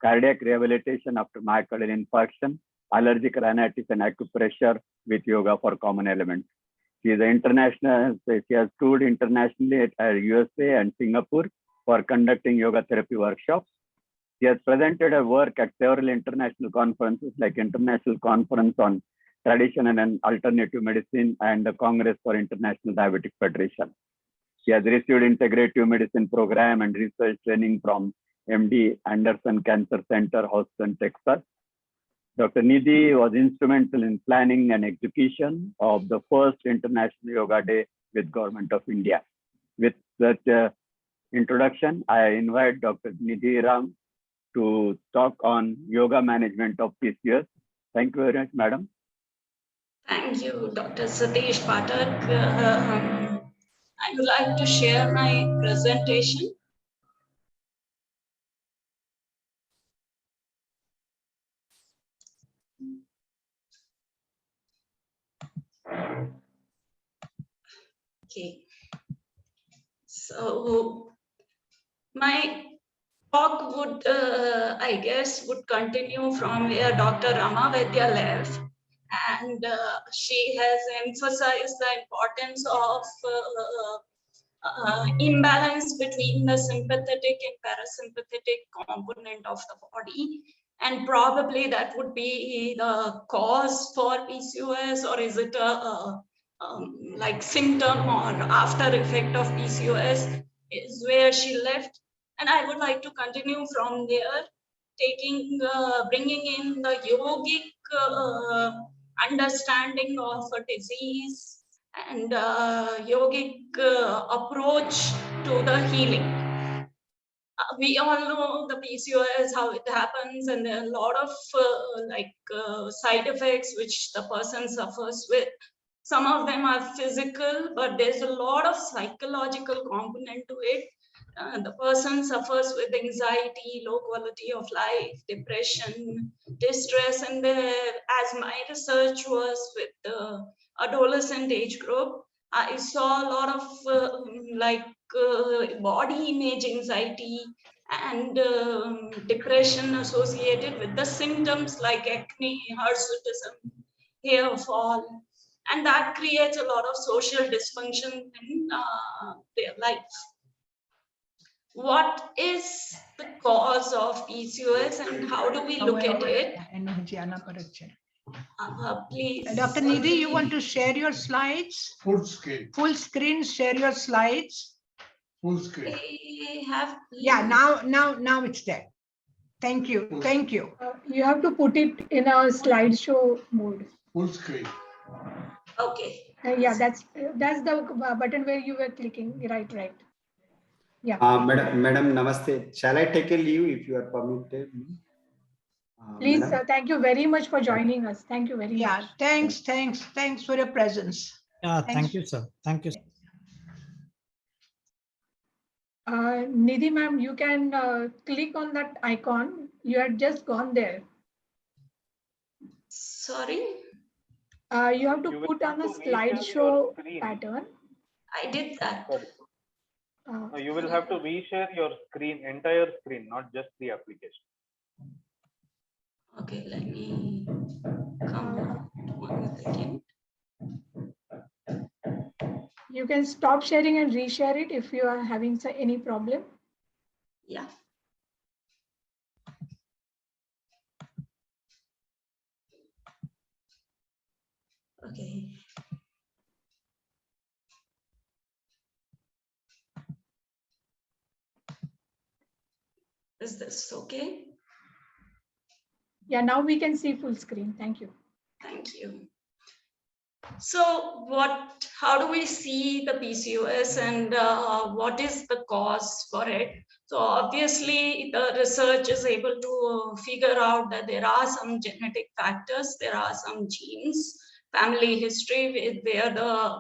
cardiac rehabilitation after myocardial infarction, allergic rhinitis, and acupressure with yoga for common elements. She is international. She has toured internationally at USA and Singapore for conducting yoga therapy workshops. She has presented her work at several international conferences like International Conference on Traditional and Alternative Medicine and the Congress for International Diabetic Federation. She has received integrative medicine program and research training from MD Anderson Cancer Center, Houston, Texas. Dr. Nidhi was instrumental in planning and execution of the first International Yoga Day with Government of India. With that introduction, I invite Dr. Nidhi Ram to talk on yoga management of PCOS. Thank you very much, madam. Thank you, Dr. Satish Pathak. I would like to share my presentation. Okay. So my talk would, I guess, would continue from where Dr. Rama Vaidya left. And she has emphasized the importance of imbalance between the sympathetic and parasympathetic component of the body. And probably that would be the cause for PCOS, or is it a like symptom or after effect of PCOS, is where she left. And I would like to continue from there, bringing in the yogic understanding of a disease and yogic approach to the healing. We all know the PCOS, how it happens, and there are a lot of side effects which the person suffers with. Some of them are physical, but there's a lot of psychological component to it. The person suffers with anxiety, low quality of life, depression, distress, and as my research was with the adolescent age group, I saw a lot of body image anxiety and depression associated with the symptoms like acne, hirsutism, hair fall, and that creates a lot of social dysfunction in their life. What is the cause of PCOS and how do we look at it? Please. Dr. Nidhi, you want to share your slides? Full screen. Full screen, share your slides. Full screen. Yeah, now it's there. Thank you. Thank you. You have to put it in a slideshow mode. Full screen. Okay. Yeah, that's the button where you were clicking. Right. Yeah. Madam, namaste. Shall I take a leave if you are permitted? Please, Madam? thank you very much for joining us. Thank you very much. Yeah, thanks for your presence. Thank you, sir. Thank you. Nidhi ma'am, you can click on that icon. You had just gone there. Sorry? You have to put on a slideshow pattern. I did that. No, you will have to reshare your screen, entire screen, not just the application. Okay, let me come 1 second. You can stop sharing and reshare it if you are having any problem. Yeah. Okay. Is this okay? Yeah, now we can see full screen. Thank you. Thank you. So how do we see the PCOS and what is the cause for it? So obviously the research is able to figure out that there are some genetic factors, there are some genes, family history where the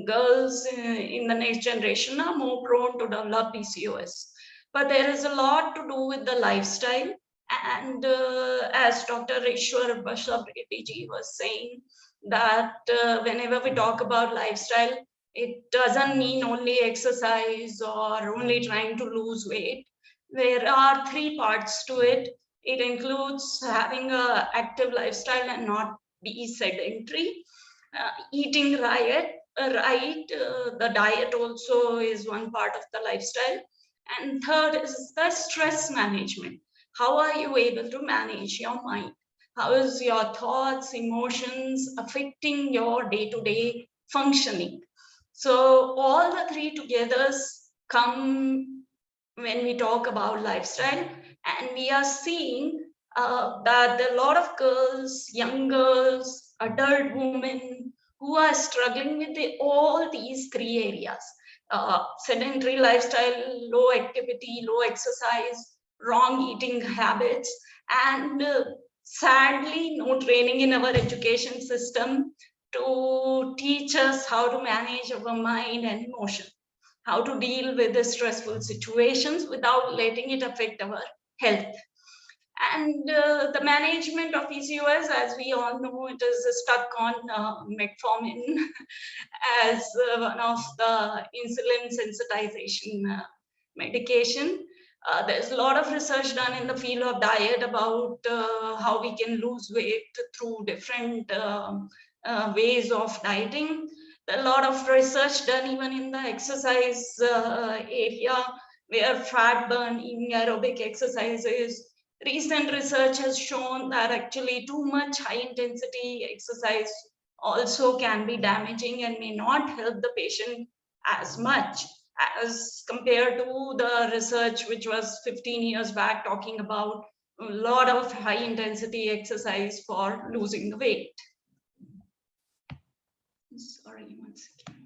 girls in the next generation are more prone to develop PCOS. But there is a lot to do with the lifestyle. And as Dr. Ishwar Bashabreddy was saying, that whenever we talk about lifestyle, it doesn't mean only exercise or only trying to lose weight. There are 3 parts to it. It includes having an active lifestyle and not be sedentary, eating right. The diet also is one part of the lifestyle. And third is the stress management. How are you able to manage your mind? How is your thoughts, emotions affecting your day-to-day functioning? So all the 3 together come when we talk about lifestyle, and we are seeing that there are a lot of girls, young girls, adult women who are struggling with all these 3 areas. Sedentary lifestyle, low activity, low exercise, wrong eating habits, and sadly, no training in our education system to teach us how to manage our mind and emotion, how to deal with the stressful situations without letting it affect our health. And the management of PCOS, as we all know, it is stuck on metformin as one of the insulin sensitization medication. There's a lot of research done in the field of diet about how we can lose weight through different ways of dieting. A lot of research done even in the exercise area, where fat burning aerobic exercises. Recent research has shown that actually too much high intensity exercise also can be damaging and may not help the patient as much as compared to the research which was 15 years back talking about a lot of high intensity exercise for losing the weight. Sorry, one second.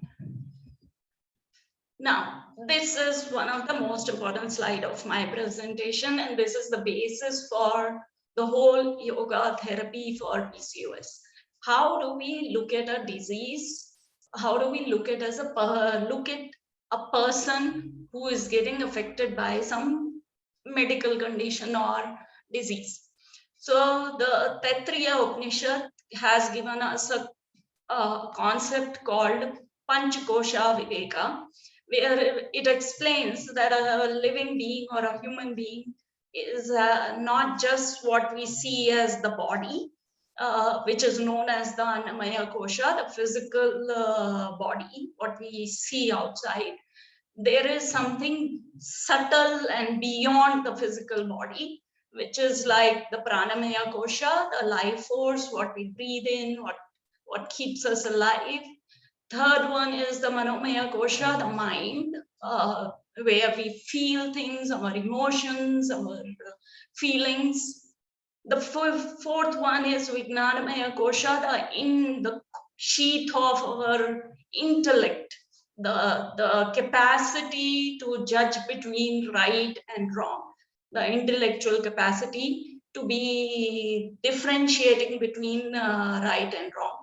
Now, this is one of the most important slide of my presentation, and this is the basis for the whole yoga therapy for PCOS. How do we look at a disease? How do we look at a person who is getting affected by some medical condition or disease? So the Taittiriya Upanishad has given us a concept called Panchakosha Viveka, where it explains that a living being or a human being is not just what we see as the body, which is known as the Annamaya Kosha, the physical body, what we see outside. There is something subtle and beyond the physical body, which is like the Pranamaya Kosha, the life force, what we breathe in, what keeps us alive. Third one is the Manomaya Kosha, the mind, where we feel things, our emotions, our feelings. The fourth one is Vijnanamaya Kosha, in the sheath of our intellect, the capacity to judge between right and wrong, the intellectual capacity to be differentiating between right and wrong.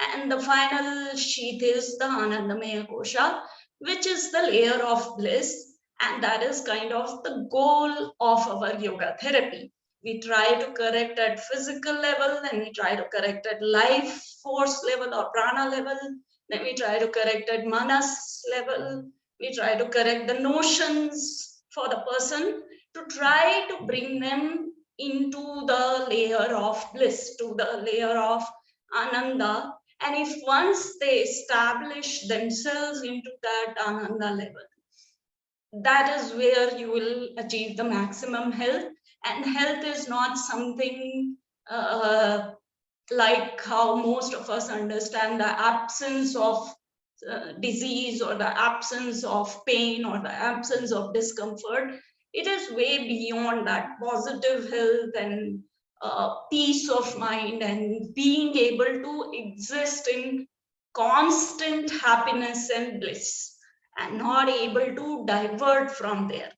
And the final sheath is the Anandamaya Kosha, which is the layer of bliss. And that is kind of the goal of our yoga therapy. We try to correct at physical level, then we try to correct at life force level or prana level, then we try to correct at manas level, we try to correct the notions for the person to try to bring them into the layer of bliss, to the layer of ananda. And if once they establish themselves into that ananda level, that is where you will achieve the maximum health. And health is not something like how most of us understand the absence of disease or the absence of pain or the absence of discomfort. It is way beyond that. Positive health and peace of mind and being able to exist in constant happiness and bliss and not able to divert from there.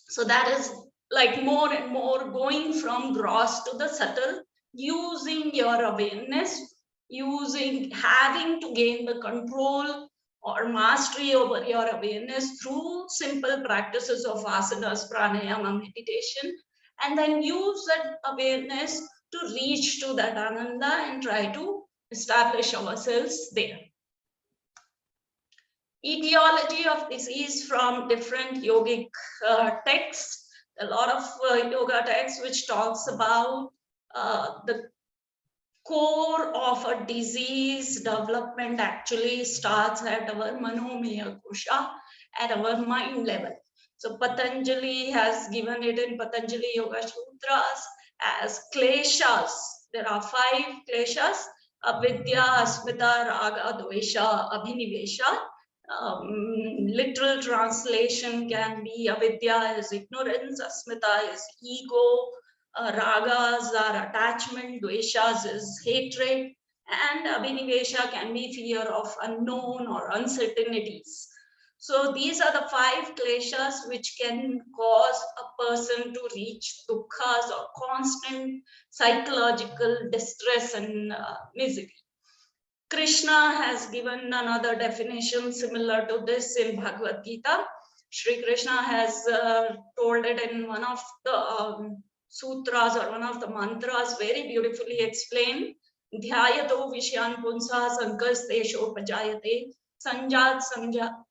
So that is like more and more going from gross to the subtle, using your awareness, having to gain the control or mastery over your awareness through simple practices of asanas, pranayama, meditation, and then use that awareness to reach to that ananda and try to establish ourselves there. Etiology of disease from different yogic texts. A lot of yoga texts which talks about the core of a disease development actually starts at our manomaya kosha, at our mind level. So Patanjali has given it in Patanjali Yoga Sutras as kleshas. There are 5 kleshas: avidya, asmita, raga, dvesha, abhinivesha. Literal translation can be avidya is ignorance, asmita is ego, ragas are attachment, dveshas is hatred, and abhinivesha can be fear of unknown or uncertainties. So these are the 5 kleshas which can cause a person to reach dukkhas or constant psychological distress and misery. Krishna has given another definition similar to this in Bhagavad Gita. Shri Krishna has told it in one of the sutras or one of the mantras very beautifully explained. Dhyayato Vishyan Punsa Sankastesho Pajayate Sanjat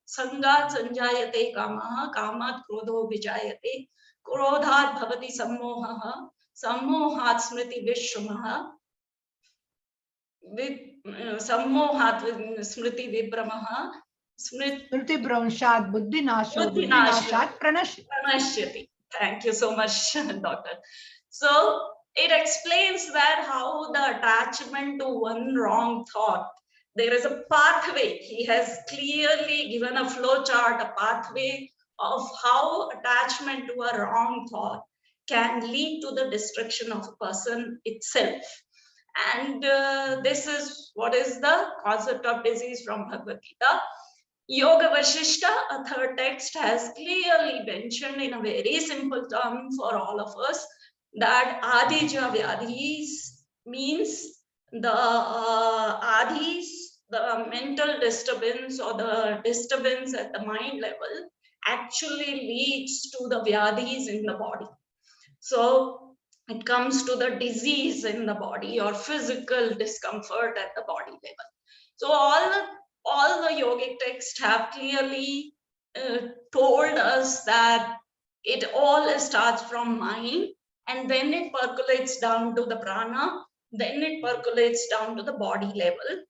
Sanjayate Kamaha Kamat Krodho Vijayate Krodhat Bhavati Sammohaha Sammohat Smriti Vishwamaha Sammohat Smriti Vibramaha Smriti Bhramshat Buddhi Nasho Buddhi Nashat Pranashyati. Thank you so much, Doctor. So it explains that how the attachment to one wrong thought, there is a pathway. He has clearly given a flow chart, a pathway of how attachment to a wrong thought can lead to the destruction of a person itself. And this is what is the concept of disease from Bhagavad Gita. Yoga Vashishta, a third text, has clearly mentioned in a very simple term for all of us that Adija Vyadhis means the Adhis, the mental disturbance or the disturbance at the mind level actually leads to the Vyadhis in the body. So it comes to the disease in the body or physical discomfort at the body level. So all the yogic texts have clearly told us that it all starts from mind and then it percolates down to the prana, then it percolates down to the body level.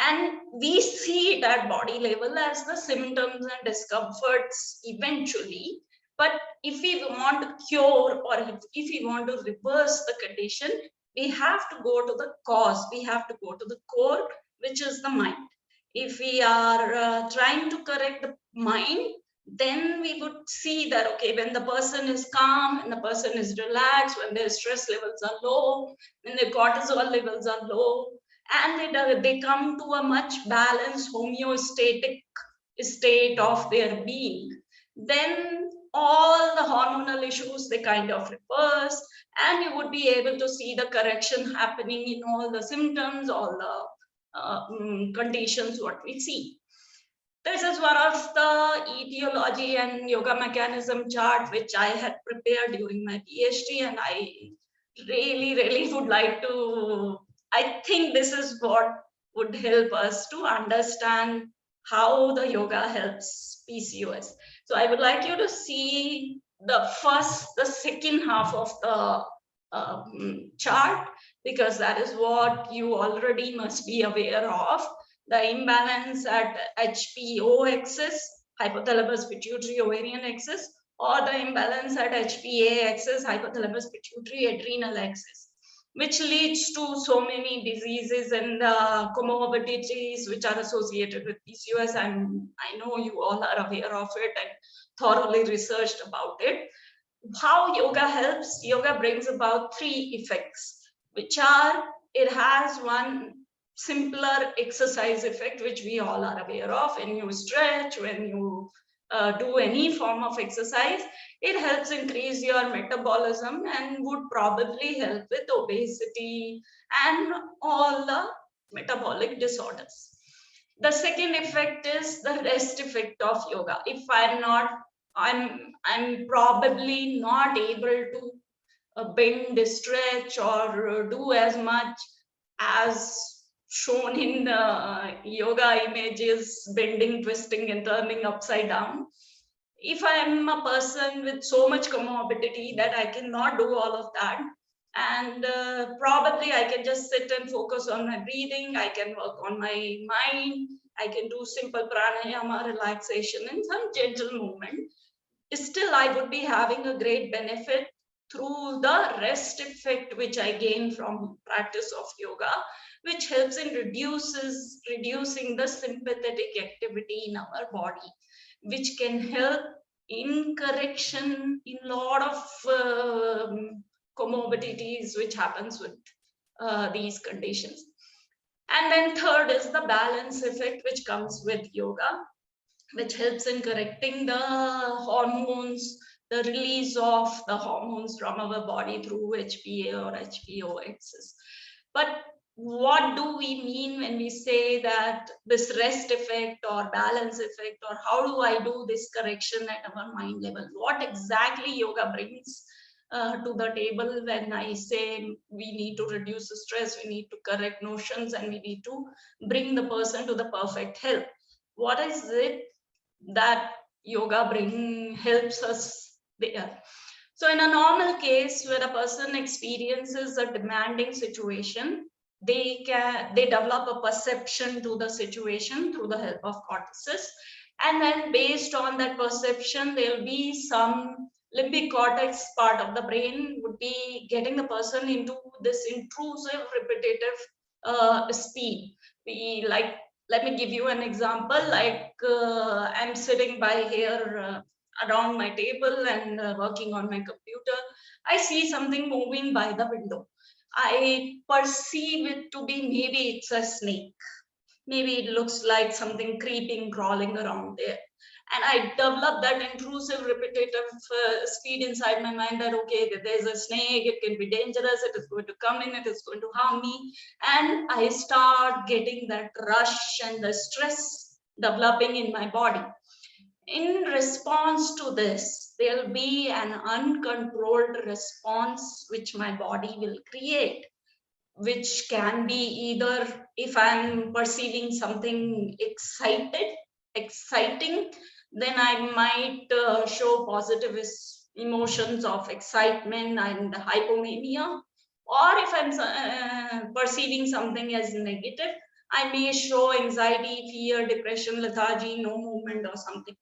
And we see it at body level as the symptoms and discomforts eventually. But if we want to cure or if we want to reverse the condition, we have to go to the cause, we have to go to the core, which is the mind. If we are trying to correct the mind, then we would see that, okay, when the person is calm, when the person is relaxed, when their stress levels are low, when their cortisol levels are low, and they come to a much balanced homeostatic state of their being, then all the hormonal issues, they kind of reverse, and you would be able to see the correction happening in all the symptoms, all the conditions what we see. This is one of the etiology and yoga mechanism chart which I had prepared during my PhD, and I really would like to, I think this is what would help us to understand how the yoga helps PCOS. So I would like you to see the second half of the chart, because that is what you already must be aware of. The imbalance at HPO axis, hypothalamus pituitary ovarian axis, or the imbalance at HPA axis, hypothalamus pituitary adrenal axis, which leads to so many diseases and comorbidities which are associated with PCOS. And I know you all are aware of it and thoroughly researched about it. How yoga helps? Yoga brings about 3 effects, which are, it has one simpler exercise effect, which we all are aware of. When you stretch, when you do any form of exercise, it helps increase your metabolism and would probably help with obesity and all the metabolic disorders. The second effect is the rest effect of yoga. If I'm probably not able to bend, stretch, or do as much as shown in the yoga images, bending, twisting, and turning upside down. If I'm a person with so much comorbidity that I cannot do all of that, and probably I can just sit and focus on my breathing, I can work on my mind, I can do simple pranayama, relaxation, and some gentle movement, still I would be having a great benefit through the rest effect which I gain from practice of yoga, which helps in reducing the sympathetic activity in our body, which can help in correction in a lot of comorbidities which happens with these conditions. And then third is the balance effect which comes with yoga, which helps in correcting the hormones, the release of the hormones from our body through HPA or HPO axis. But what do we mean when we say that this rest effect or balance effect, or how do I do this correction at our mind level? What exactly yoga brings to the table when I say we need to reduce the stress, we need to correct notions, and we need to bring the person to the perfect health. What is it that yoga helps us there? So in a normal case where a person experiences a demanding situation, they develop a perception to the situation through the help of cortices. And then based on that perception, there'll be some limbic cortex part of the brain would be getting the person into this intrusive, repetitive speed. Let me give you an example. I'm sitting by here around my table and working on my computer. I see something moving by the window. I perceive it to be maybe it's a snake. Maybe it looks like something creeping, crawling around there. And I develop that intrusive, repetitive speed inside my mind that, okay, there's a snake, it can be dangerous, it is going to come in, it is going to harm me. And I start getting that rush and the stress developing in my body. In response to this, there'll be an uncontrolled response which my body will create, which can be either if I'm perceiving something exciting, then I might show positive emotions of excitement and hypomania. Or if I'm perceiving something as negative, I may show anxiety, fear, depression, lethargy, no movement or something.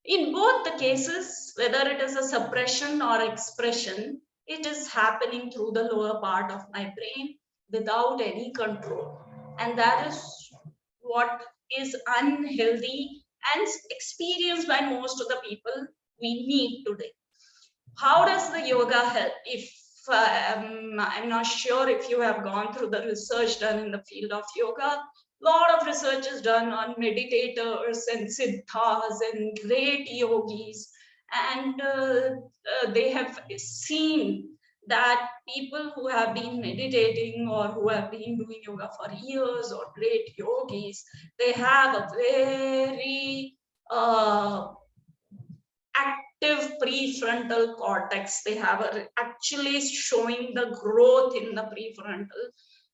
In both the cases, whether it is a suppression or expression, it is happening through the lower part of my brain without any control. And that is what is unhealthy and experienced by most of the people we meet today. How does the yoga help? If I'm not sure if you have gone through the research done in the field of yoga. A lot of research is done on meditators and siddhas and great yogis, and they have seen that people who have been meditating or who have been doing yoga for years, or great yogis, they have a very active prefrontal cortex. They have actually showing the growth in the prefrontal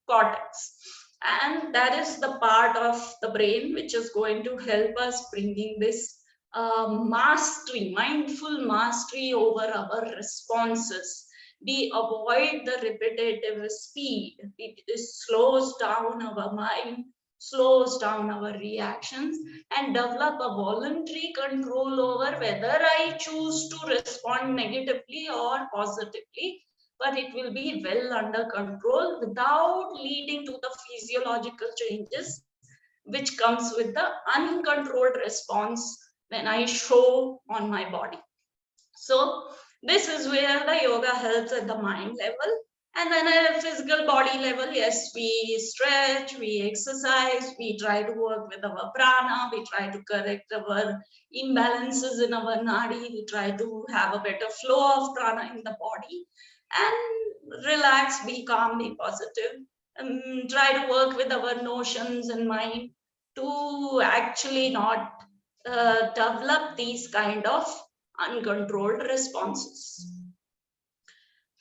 cortex. And that is the part of the brain which is going to help us bringing this mastery, mindful mastery over our responses. We avoid the repetitive speed. It slows down our mind, slows down our reactions, and develop a voluntary control over whether I choose to respond negatively or positively. But it will be well under control without leading to the physiological changes which comes with the uncontrolled response when I show on my body. So this is where the yoga helps at the mind level. And then at a physical body level, yes, we stretch, we exercise, we try to work with our prana, we try to correct our imbalances in our nadi, we try to have a better flow of prana in the body, and relax, be calm, be positive, and try to work with our notions and mind to actually not develop these kind of uncontrolled responses.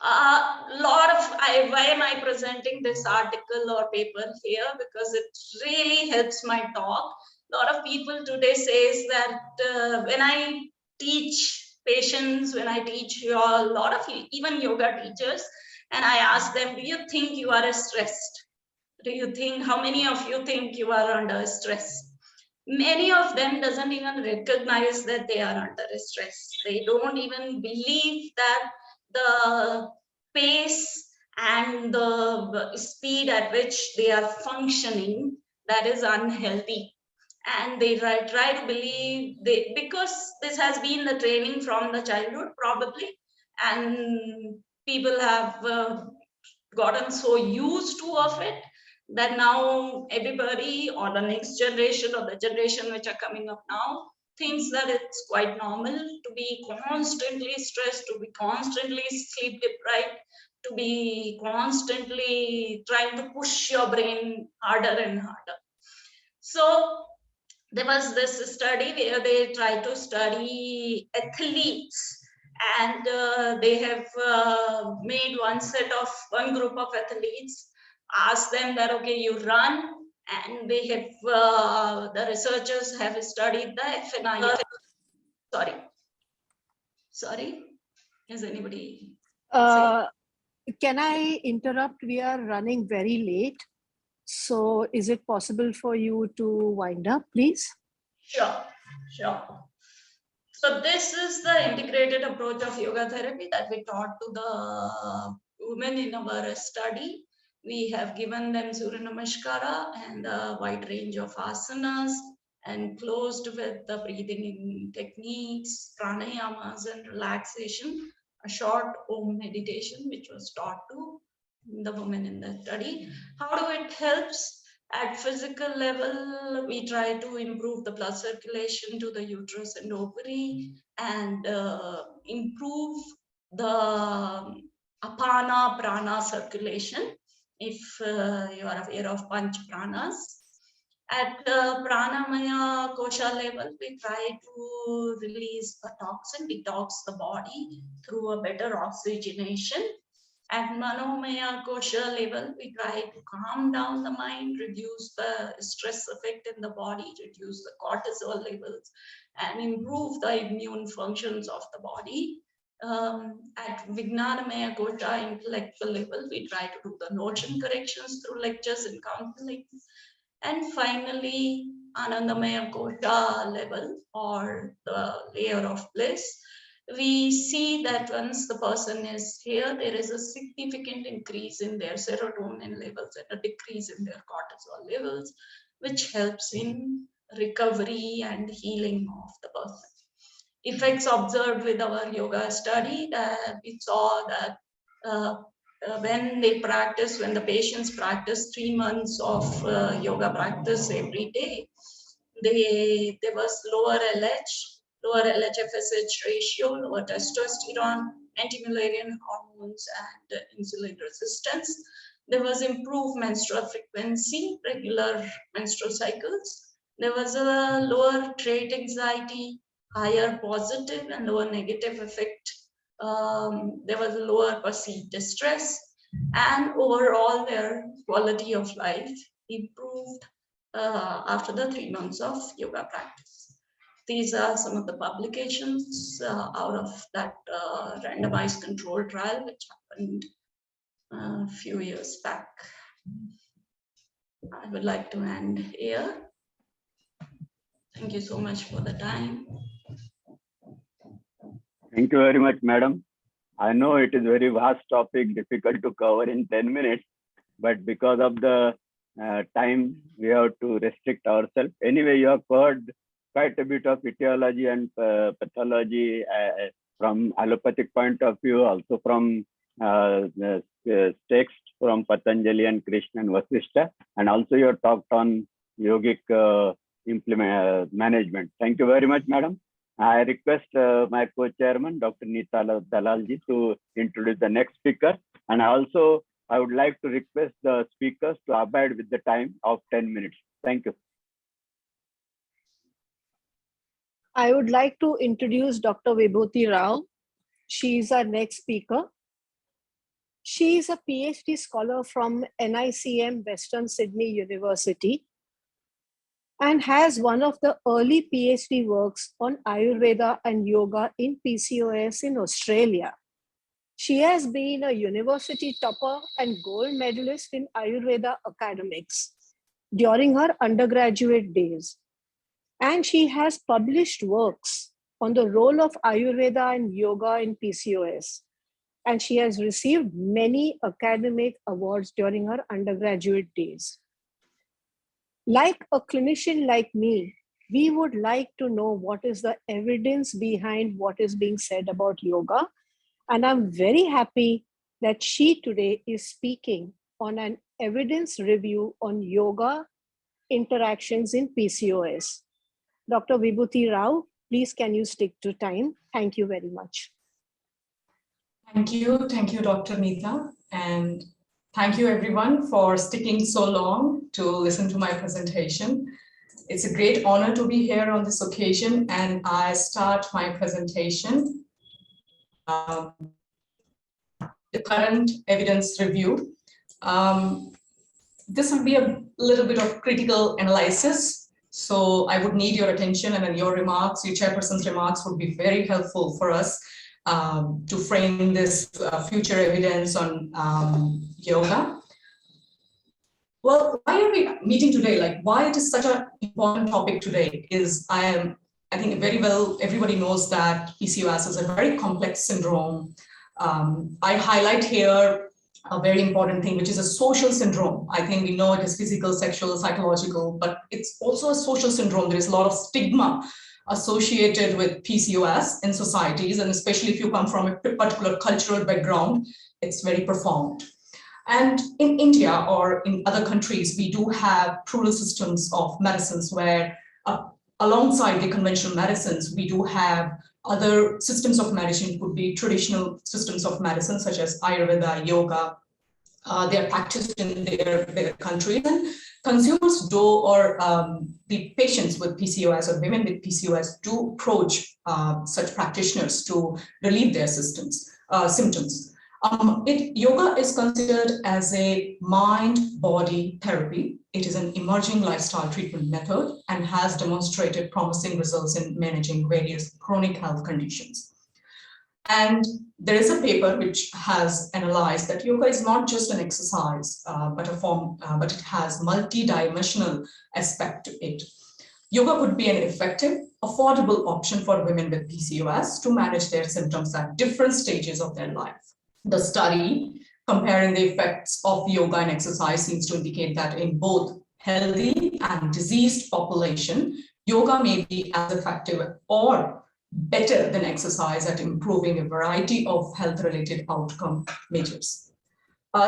Why am I presenting this article or paper here? Because it really helps my talk. A lot of people today says that when I teach patients, when I teach a lot of even yoga teachers, and I ask them, do you think you are stressed? How many of you think you are under stress? Many of them doesn't even recognize that they are under stress. They don't even believe that the pace and the speed at which they are functioning, that is unhealthy. And they try to believe, because this has been the training from the childhood probably, and people have gotten so used to of it, that now everybody or the next generation or the generation which are coming up now thinks that it's quite normal to be constantly stressed, to be constantly sleep deprived, to be constantly trying to push your brain harder and harder. So there was this study where they tried to study athletes, and they have made one group of athletes, ask them that, okay, you run, and they have, the researchers have studied the FNI. Sorry, is anybody? Can I interrupt? We are running very late. So is it possible for you to wind up, please? Sure. So this is the integrated approach of yoga therapy that we taught to the women in our study. We have given them Surya Namaskara and a wide range of asanas, and closed with the breathing in techniques, pranayamas, and relaxation, a short Om meditation, which was taught to the women in the study. How do it helps? At physical level, we try to improve the blood circulation to the uterus and ovary, and improve the apana prana circulation. If you are aware of Panch Pranas, at pranamaya kosha level, we try to release the toxin, detox the body through a better oxygenation. At manomaya kosha level, we try to calm down the mind, reduce the stress effect in the body, reduce the cortisol levels, and improve the immune functions of the body. At Vijnanamaya kosha intellectual level, we try to do the notion corrections through lectures and counseling. And finally, Anandamaya kosha level, or the layer of bliss, we see that once the person is here, there is a significant increase in their serotonin levels and a decrease in their cortisol levels, which helps in recovery and healing of the person. Effects observed with our yoga study, that we saw that when the patients practice 3 months of yoga practice every day, there was lower LH-FSH ratio, lower testosterone, anti-Mullerian hormones, and insulin resistance. There was improved menstrual frequency, regular menstrual cycles. There was a lower trait anxiety, higher positive and lower negative effect. There was a lower perceived distress, and overall their quality of life improved after the 3 months of yoga practice. These are some of the publications out of that randomized control trial, which happened a few years back. I would like to end here. Thank you so much for the time. Thank you very much, madam. I know it is a very vast topic, difficult to cover in 10 minutes, but because of the time, we have to restrict ourselves. Anyway, you have heard quite a bit of etiology and pathology from allopathic point of view, also from text from Patanjali and Krishna and Vasishtha, and also you have talked on yogic management. Thank you very much, madam. I request my co-chairman, Dr. Neeta Dalalji, to introduce the next speaker. And also, I would like to request the speakers to abide with the time of 10 minutes. Thank you. I would like to introduce Dr. Vibhuti Rao. She is our next speaker. She is a PhD scholar from NICM, Western Sydney University, and has one of the early PhD works on Ayurveda and yoga in PCOS in Australia. She has been a university topper and gold medalist in Ayurveda academics during her undergraduate days. And she has published works on the role of Ayurveda and yoga in PCOS. And she has received many academic awards during her undergraduate days. Like a clinician like me, we would like to know what is the evidence behind what is being said about yoga. And I'm very happy that she today is speaking on an evidence review on yoga interactions in PCOS. Dr. Vibhuti Rao, please can you stick to time? Thank you very much. Thank you, Dr. Neeta. And thank you everyone for sticking so long to listen to my presentation. It's a great honor to be here on this occasion, and I start my presentation the current evidence review. This will be a little bit of critical analysis. So I would need your attention, and then your remarks, your chairperson's remarks would be very helpful for us to frame this future evidence on yoga. Well, why are we meeting today? Like, why it is such an important topic today is I think very well everybody knows that PCOS is a very complex syndrome. I highlight here a very important thing, which is a social syndrome. I think we know it is physical, sexual, psychological, but it's also a social syndrome. There is a lot of stigma associated with PCOS in societies, and especially if you come from a particular cultural background, it's very profound. And in India or in other countries, we do have plural systems of medicines where alongside the conventional medicines, we do have other systems of medicine. Could be traditional systems of medicine such as Ayurveda, yoga. They are practiced in their countries, and consumers do, or the patients with PCOS or women with PCOS do approach such practitioners to relieve their symptoms. Yoga is considered as a mind-body therapy. It is an emerging lifestyle treatment method and has demonstrated promising results in managing various chronic health conditions. And there is a paper which has analyzed that yoga is not just an exercise, but it has multi-dimensional aspect to it. Yoga could be an effective, affordable option for women with PCOS to manage their symptoms at different stages of their life. The study comparing the effects of yoga and exercise seems to indicate that in both healthy and diseased population, yoga may be as effective or better than exercise at improving a variety of health-related outcome measures.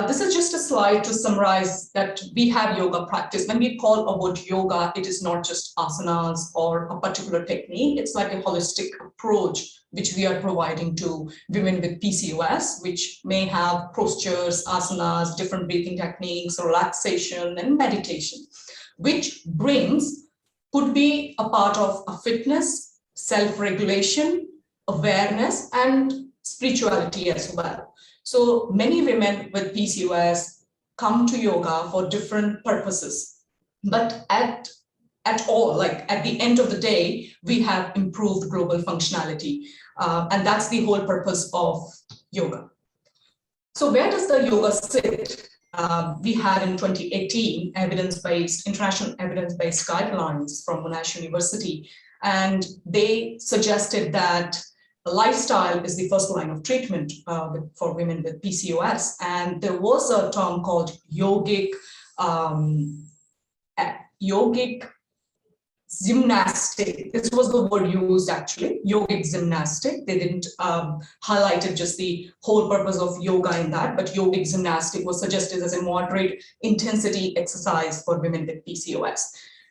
This is just a slide to summarize that we have yoga practice. When we call about yoga, it is not just asanas or a particular technique. It's like a holistic approach which we are providing to women with PCOS, which may have postures, asanas, different breathing techniques, relaxation, and meditation, which could be a part of a fitness, self-regulation, awareness, and spirituality as well. So many women with PCOS come to yoga for different purposes, but at the end of the day, we have improved global functionality. And that's the whole purpose of yoga. So where does the yoga sit? We had in 2018 international evidence-based guidelines from Monash University, and they suggested that lifestyle is the first line of treatment for women with PCOS. And there was a term called yogic gymnastic. This was the word used actually, yogic gymnastic. They didn't highlight it just the whole purpose of yoga in that, but yogic gymnastic was suggested as a moderate intensity exercise for women with PCOS.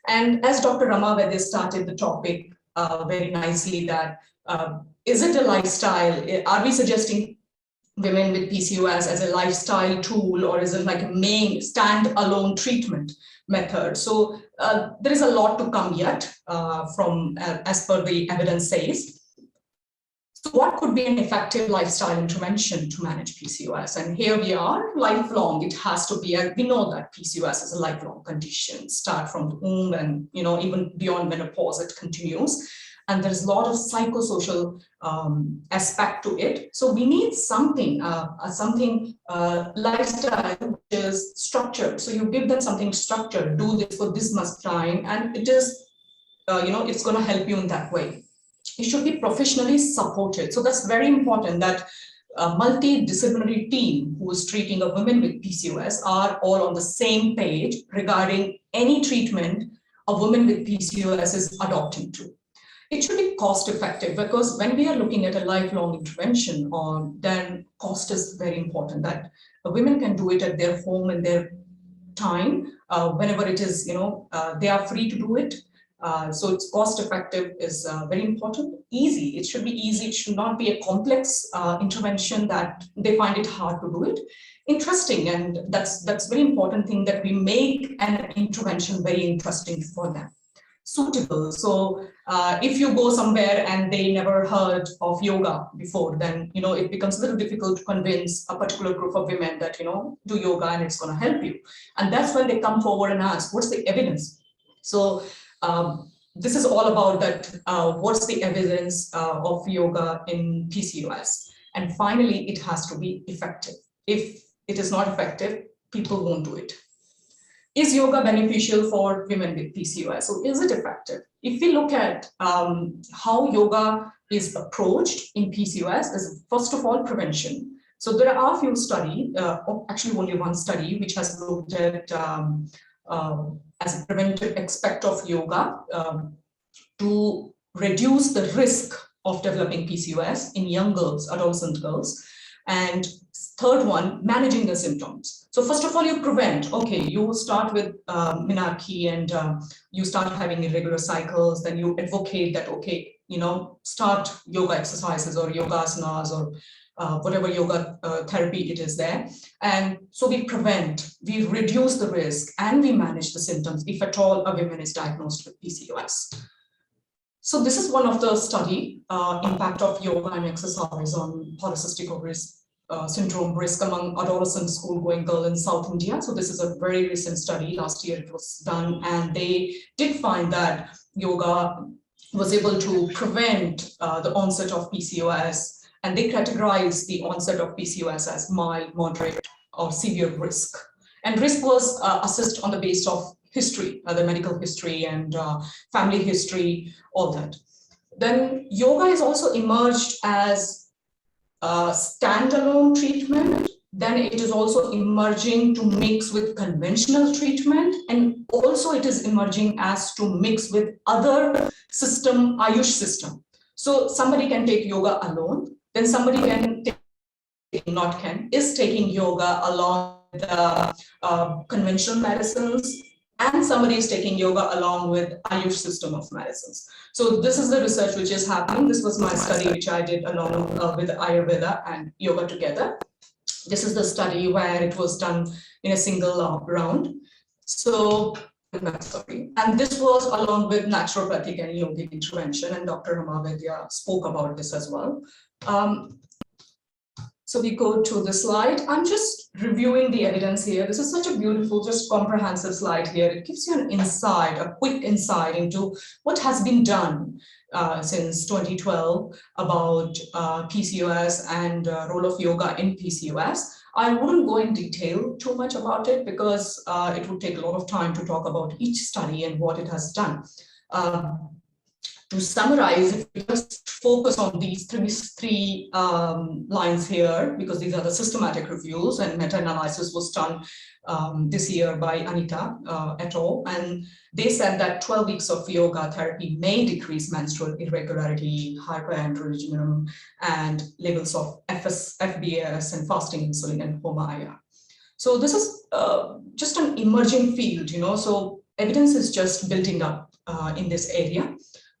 And as Dr. Rama Vaidya started the topic very nicely, that is it a lifestyle? Are we suggesting women with PCOS as a lifestyle tool, or is it like a main stand-alone treatment method? So there is a lot to come yet from as per the evidence says. So what could be an effective lifestyle intervention to manage PCOS? And here we are, lifelong. It has to be, we know that PCOS is a lifelong condition, start from the womb and even beyond menopause, it continues. And there's a lot of psychosocial aspect to it. So we need something lifestyle which is structured. So you give them something structured, do this for this much time, and it is, it's going to help you in that way. It should be professionally supported. So that's very important that a multidisciplinary team who is treating a woman with PCOS are all on the same page regarding any treatment a woman with PCOS is adopting to. It should be cost effective, because when we are looking at a lifelong intervention, then cost is very important, that women can do it at their home and their time, whenever it is, they are free to do it. So it's cost effective is very important. Easy, it should be easy. It should not be a complex intervention that they find it hard to do it. Interesting, and that's very important thing, that we make an intervention very interesting for them. suitable. So if you go somewhere and they never heard of yoga before, then it becomes a little difficult to convince a particular group of women that do yoga and it's going to help you. And that's when they come forward and ask, what's the evidence? So this is all about that. What's the evidence of yoga in PCOS? And finally, it has to be effective. If it is not effective, people won't do it. Is yoga beneficial for women with PCOS? So is it effective? If we look at how yoga is approached in PCOS, is first of all prevention. So there are a few studies, actually only one study, which has looked at as a preventive aspect of yoga to reduce the risk of developing PCOS in young girls, adolescent girls. And third one, managing the symptoms. So first of all, you prevent. Okay, you start with menarche and you start having irregular cycles. Then you advocate that, okay, start yoga exercises or yoga asanas or whatever yoga therapy it is there. And so we prevent, we reduce the risk, and we manage the symptoms if at all a woman is diagnosed with PCOS. So this is one of the study, impact of yoga and exercise on polycystic ovary syndrome risk among adolescent school-going girls in South India. So this is a very recent study. Last year it was done, and they did find that yoga was able to prevent the onset of PCOS, and they categorized the onset of PCOS as mild, moderate, or severe risk. And risk was assessed on the basis of history, the medical history and family history, all that. Then yoga has also emerged as a standalone treatment. Then it is also emerging to mix with conventional treatment, and also it is emerging as to mix with other system, Ayush system. So somebody can take yoga alone, then somebody is taking yoga along with conventional medicines, and somebody is taking yoga along with Ayush system of medicines. So this is the research which is happening. This was my study which I did along with Ayurveda and yoga together. This is the study where it was done in a single round. So, sorry. And this was along with naturopathic and yogic intervention, and Dr. Ramavedya spoke about this as well. So we go to the slide. I'm just reviewing the evidence here. This is such a beautiful, just comprehensive slide here. It gives you an insight, a quick insight into what has been done since 2012 about PCOS and role of yoga in PCOS. I wouldn't go in detail too much about it because it would take a lot of time to talk about each study and what it has done. To summarize, if we just focus on these three lines here, because these are the systematic reviews, and meta-analysis was done this year by Anita et al. And they said that 12 weeks of yoga therapy may decrease menstrual irregularity, hyperandrogenism, and levels of FBS and fasting insulin and HOMA-IR. So this is just an emerging field, so evidence is just building up in this area.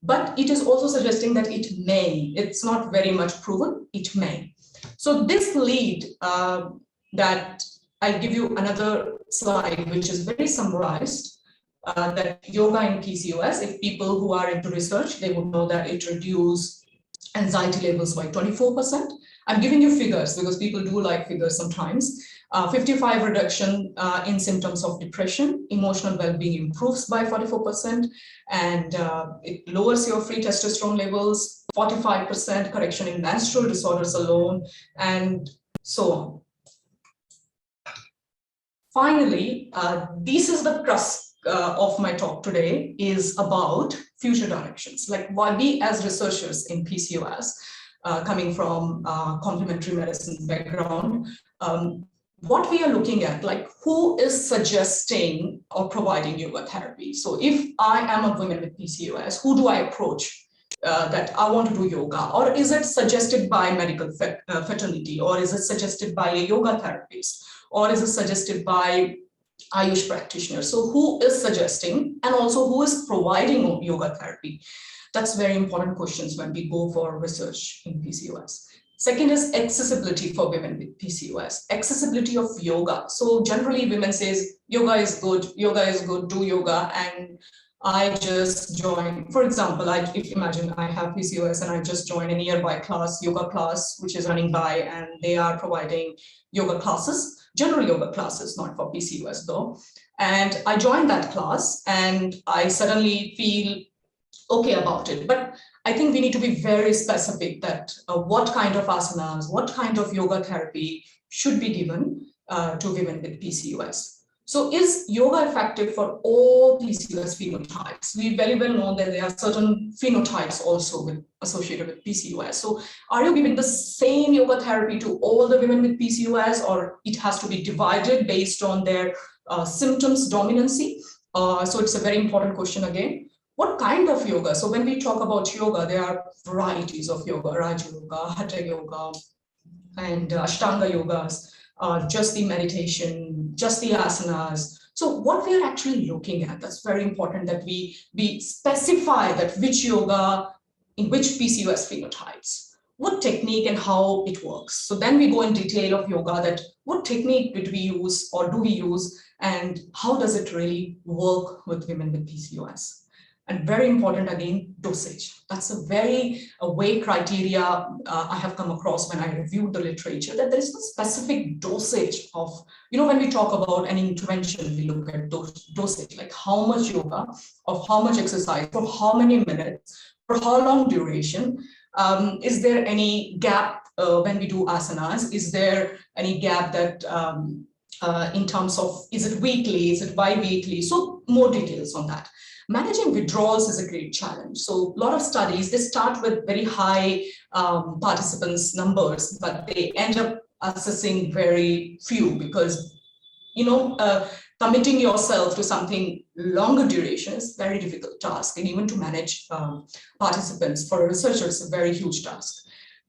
But it is also suggesting that it may, it's not very much proven, it may. So this lead that I'll give you another slide, which is very summarized, that yoga in PCOS, if people who are into research, they would know that it reduces anxiety levels by 24%. I'm giving you figures because people do like figures sometimes. 55 reduction in symptoms of depression, emotional well-being improves by 44%, and it lowers your free testosterone levels, 45% correction in menstrual disorders alone, and so on. Finally, this is the crux of my talk today, is about future directions. Like why we as researchers in PCOS, coming from complementary medicine background, what we are looking at, like who is suggesting or providing yoga therapy. So if I am a woman with PCOS, who do I approach that I want to do yoga? Or is it suggested by medical fraternity? Or is it suggested by a yoga therapist? Or is it suggested by Ayush practitioners? So who is suggesting, and also who is providing yoga therapy? That's very important questions when we go for research in PCOS. Second is accessibility for women with PCOS, accessibility of yoga. So generally women says, yoga is good, do yoga. And I just join, for example, if imagine I have PCOS and I just join a nearby class, yoga class, which is running by, and they are providing yoga classes, general yoga classes, not for PCOS though. And I join that class and I suddenly feel okay about it. But I think we need to be very specific that what kind of asanas, what kind of yoga therapy should be given to women with PCOS. So is yoga effective for all PCOS phenotypes? We very well know that there are certain phenotypes also associated with PCOS. So are you giving the same yoga therapy to all the women with PCOS, or it has to be divided based on their symptoms dominancy? So it's a very important question again. What kind of yoga? So when we talk about yoga, there are varieties of yoga, Raja Yoga, Hatha Yoga, and Ashtanga Yogas. Just the meditation, just the asanas. So what we are actually looking at, that's very important that we specify that which yoga in which PCOS phenotypes, what technique and how it works. So then we go in detail of yoga, that what technique did we use or do we use, and how does it really work with women with PCOS? And very important again, dosage. That's a very vague criteria I have come across when I reviewed the literature, that there is no specific dosage of, when we talk about an intervention, we look at dosage, like how much yoga, of how much exercise, for how many minutes, for how long duration. Is there any gap when we do asanas? Is there any gap that in terms of, is it weekly, is it bi-weekly? So more details on that. Managing withdrawals is a great challenge. So a lot of studies, they start with very high participants numbers, but they end up assessing very few because, committing yourself to something longer duration is a very difficult task. And even to manage participants for a researcher is a very huge task.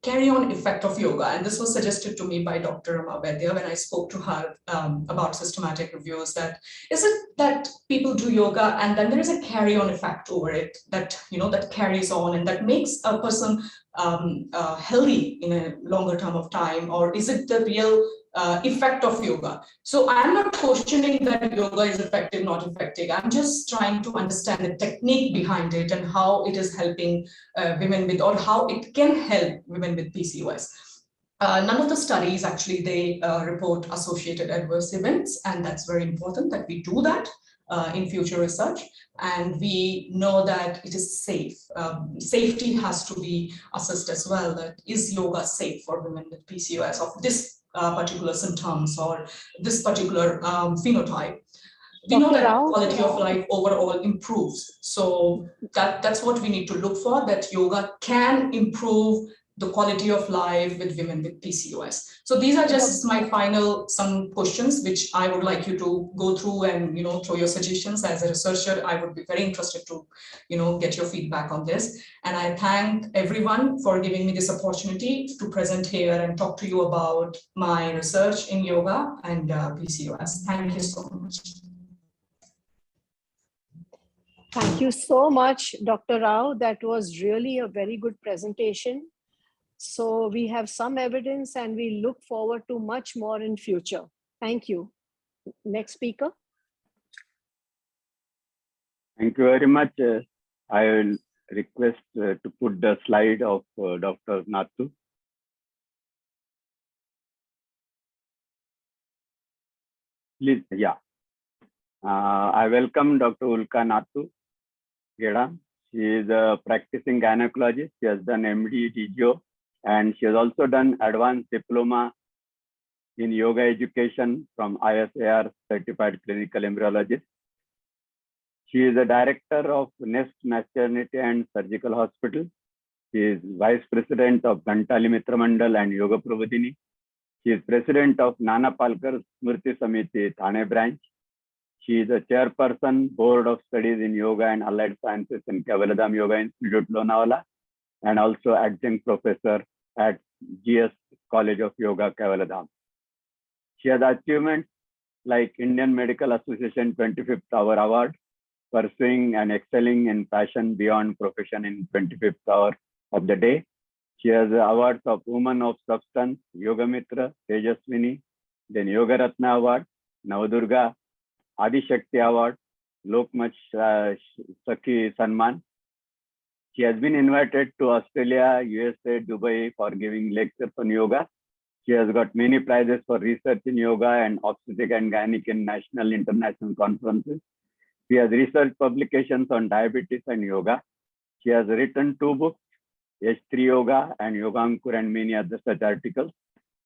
Carry-on effect of yoga, and this was suggested to me by Dr. Rama Vaidya when I spoke to her about systematic reviews, that is it that people do yoga and then there is a carry-on effect over it that, that carries on and that makes a person healthy in a longer term of time, or is it the real effect of yoga? So I'm not questioning that yoga is effective, not effective. I'm just trying to understand the technique behind it and how it is helping women with, or how it can help women with PCOS. None of the studies actually, they report associated adverse events, and that's very important that we do that in future research. And we know that it is safe. Safety has to be assessed as well, that is yoga safe for women with PCOS of this particular symptoms or this particular phenotype. We know that quality of life overall improves. So that's what we need to look for, that yoga can improve the quality of life with women with PCOS. So these are just my final some questions which I would like you to go through and throw your suggestions. As a researcher, I would be very interested to get your feedback on this. And I thank everyone for giving me this opportunity to present here and talk to you about my research in yoga and PCOS. Thank you so much. Thank you so much, Dr. Rao. That was really a very good presentation. So we have some evidence and we look forward to much more in future. Thank you. Next speaker. Thank you very much. I will request to put the slide of Dr. Nathu. Please, yeah. I welcome Dr. Ulka Nathu Geda. She is a practicing gynecologist. She has done MD, DGO, and she has also done advanced diploma in yoga education from ISAR certified clinical embryologist. She is a director of Nest Maternity and Surgical Hospital. She is vice president of Gantali Mitra Mandal and Yoga Prabodhini. She is president of Nana Palkar Smriti Samiti, Thane branch. She is a chairperson, Board of Studies in Yoga and Allied Sciences in Kavaladam Yoga Institute, Lonavala, and also adjunct professor at GS College of Yoga, Kavaladam. She has achievements like Indian Medical Association 25th Hour Award, pursuing and excelling in passion beyond profession in 25th hour of the day. She has awards of Woman of Substance, Yoga Mitra, Tejaswini, then Yoga Ratna Award, Navadurga, Adi Shakti Award, Lokmach Sakhi Sanman. She has been invited to Australia, USA, Dubai for giving lectures on yoga. She has got many prizes for research in yoga and obstetric and gynec in national international conferences. She has research publications on diabetes and yoga. She has written 2 books, H3 Yoga and Yoga Ankur, and many other such articles.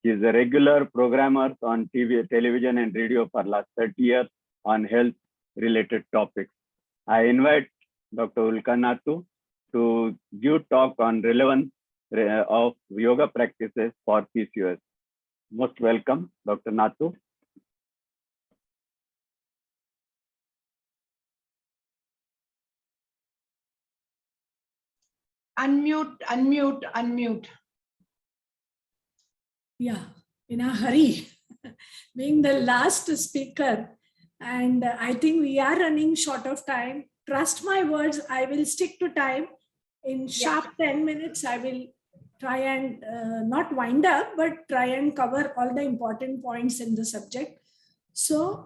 She is a regular programmer on TV, television and radio for last 30 years on health related topics. I invite Dr. Ulka Nathu to give talk on relevance of yoga practices for PCOS. Most welcome, Dr. Nathu. Unmute. Yeah, in a hurry, being the last speaker, and I think we are running short of time. Trust my words, I will stick to time. In sharp 10 minutes, I will try and not wind up, but try and cover all the important points in the subject. So,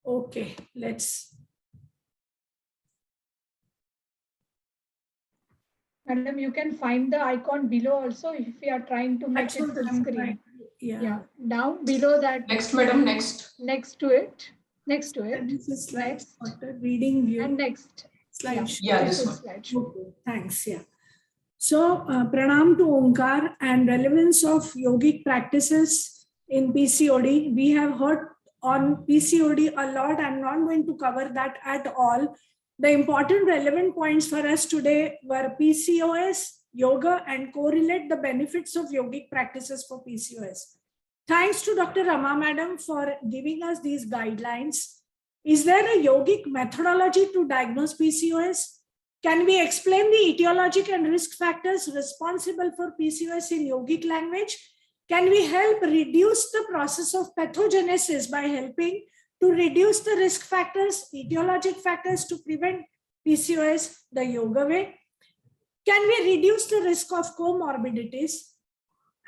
okay, let's. Madam, you can find the icon below also if we are trying to make it full screen. Yeah. Down below that. Next, madam, next. Next to it. Next to it. And this is slides, reading view. And next. Slideshow. Yeah, this one. Slideshow. Okay, thanks. Yeah. So, pranam to Omkar and relevance of yogic practices in PCOD. We have heard on PCOD a lot. I'm not going to cover that at all. The important relevant points for us today were PCOS, yoga, and correlate the benefits of yogic practices for PCOS. Thanks to Dr. Rama Madam for giving us these guidelines. Is there a yogic methodology to diagnose PCOS? Can we explain the etiologic and risk factors responsible for PCOS in yogic language? Can we help reduce the process of pathogenesis by helping to reduce the risk factors, etiologic factors to prevent PCOS the yoga way? Can we reduce the risk of comorbidities?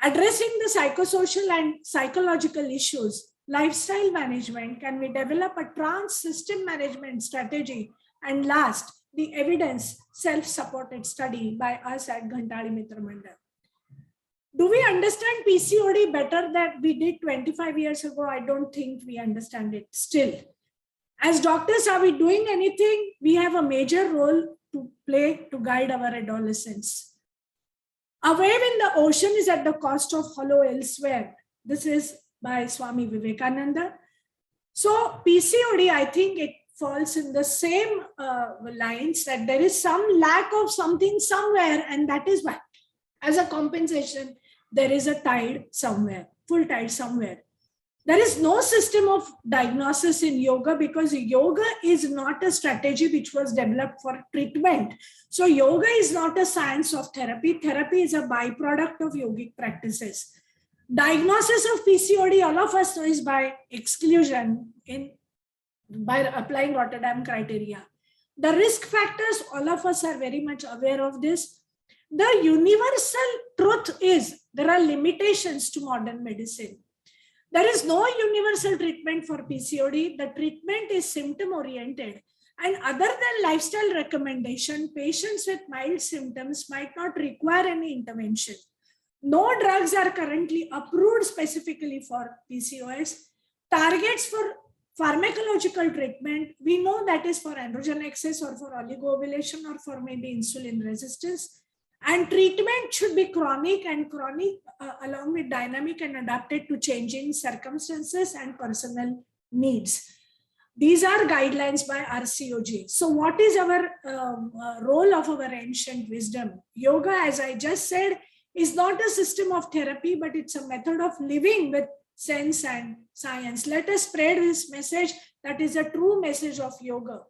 Addressing the psychosocial and psychological issues, lifestyle management, can we develop a trans system management strategy? And last, the evidence self-supported study by us at Ghantali Mitra Mandal. Do we understand PCOD better than we did 25 years ago? I don't think we understand it still. As doctors, are we doing anything? We have a major role to play to guide our adolescents. A wave in the ocean is at the cost of hollow elsewhere. This is by Swami Vivekananda. So PCOD, I think it falls in the same lines that there is some lack of something somewhere, and that is why, as a compensation, there is a tide somewhere, full tide somewhere. There is no system of diagnosis in yoga because yoga is not a strategy which was developed for treatment. So yoga is not a science of therapy. Therapy is a byproduct of yogic practices. Diagnosis of PCOD, all of us know, is by exclusion by applying Rotterdam criteria. The risk factors, all of us are very much aware of this. The universal truth is there are limitations to modern medicine. There is no universal treatment for PCOD. The treatment is symptom oriented. And other than lifestyle recommendation, patients with mild symptoms might not require any intervention. No drugs are currently approved specifically for PCOS. Targets for pharmacological treatment, we know that is for androgen excess or for oligoovulation or for maybe insulin resistance. And treatment should be chronic along with dynamic and adapted to changing circumstances and personal needs. These are guidelines by RCOG. So what is our role of our ancient wisdom? Yoga, as I just said, is not a system of therapy, but it's a method of living with sense and science. Let us spread this message that is a true message of yoga.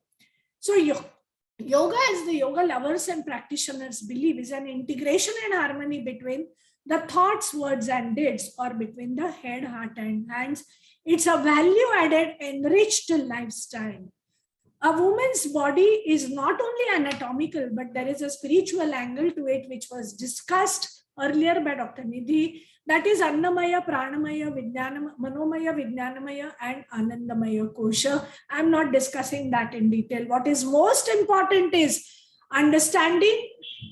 So yoga, as the yoga lovers and practitioners believe, is an integration and harmony between the thoughts, words, and deeds, or between the head, heart, and hands. It's a value-added, enriched lifestyle. a woman's body is not only anatomical, but there is a spiritual angle to it, which was discussed earlier by Dr. Nidhi. That is Annamaya, Pranamaya, Manomaya, Vijnanamaya, and Anandamaya Kosha. I'm not discussing that in detail. What is most important is understanding,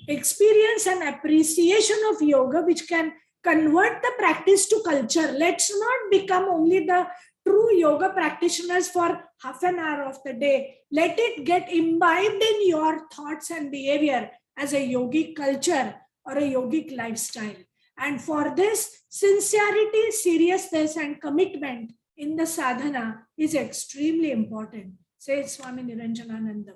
experience, and appreciation of yoga, which can convert the practice to culture. Let's not become only the true yoga practitioners for half an hour of the day. Let it get imbibed in your thoughts and behavior as a yogic culture or a yogic lifestyle. And for this, sincerity, seriousness, and commitment in the sadhana is extremely important, says Swami Niranjanananda.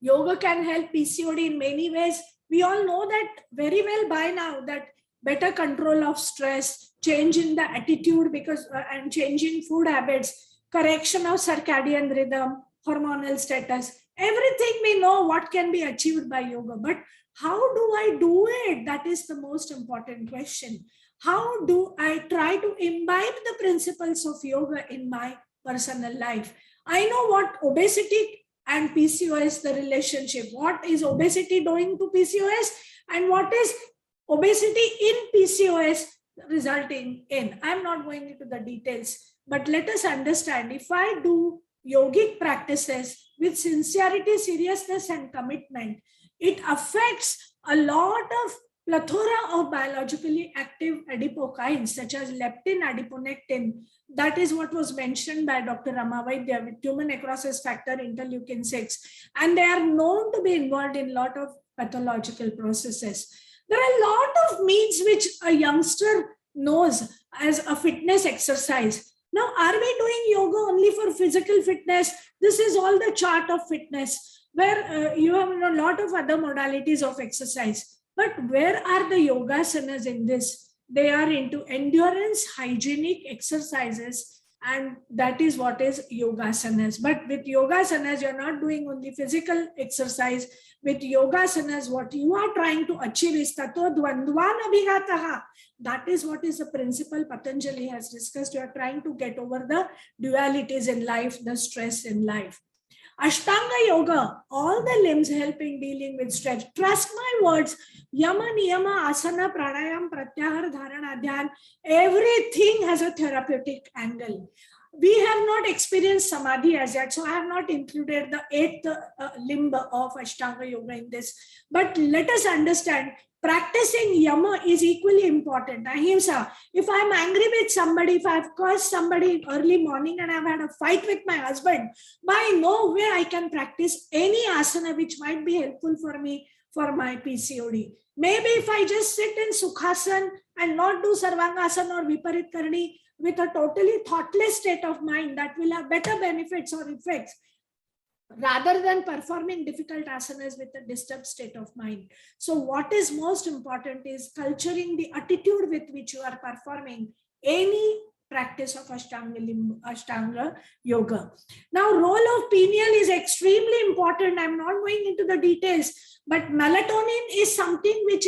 Yoga can help PCOD in many ways. We all know that very well by now, that better control of stress, change in the attitude and change in food habits, correction of circadian rhythm, hormonal status, everything we know what can be achieved by yoga. But how do I do it? That is the most important question. How do I try to imbibe the principles of yoga in my personal life? I know what obesity and PCOS, the relationship. What is obesity doing to PCOS and what is obesity in PCOS resulting in? I'm not going into the details, but let us understand, if I do yogic practices with sincerity, seriousness, and commitment, it affects a lot of plethora of biologically active adipokines such as leptin, adiponectin. That is what was mentioned by Dr. Ramavaidya with tumor necrosis factor, interleukin 6. And they are known to be involved in a lot of pathological processes. There are a lot of means which a youngster knows as a fitness exercise. Now, are we doing yoga only for physical fitness? This is all the chart of fitness, where you have a lot of other modalities of exercise. But where are the yogasanas in this? They are into endurance, hygienic exercises, and that is what is yogasanas. But with yogasanas, you're not doing only physical exercise. With yogasanas, what you are trying to achieve is tato dvandvan abhigataha. That is what is the principle Patanjali has discussed. You are trying to get over the dualities in life, the stress in life. Ashtanga yoga, all the limbs helping dealing with stress. Trust my words. Yama, niyama, asana, pranayam, pratyahar, dharana, dhyan. Everything has a therapeutic angle. We have not experienced samadhi as yet, so I have not included the 8th limb of Ashtanga yoga in this. But let us understand, practicing yama is equally important. Ahimsa. If I'm angry with somebody, if I've cursed somebody early morning and I've had a fight with my husband, by no way I can practice any asana which might be helpful for me for my PCOD. Maybe if I just sit in Sukhasan and not do Sarvangasana or Viparit Karni with a totally thoughtless state of mind, that will have better benefits or effects, rather than performing difficult asanas with a disturbed state of mind. So what is most important is culturing the attitude with which you are performing any practice of Ashtanga yoga. Now, role of pineal is extremely important. I'm not going into the details, but melatonin is something which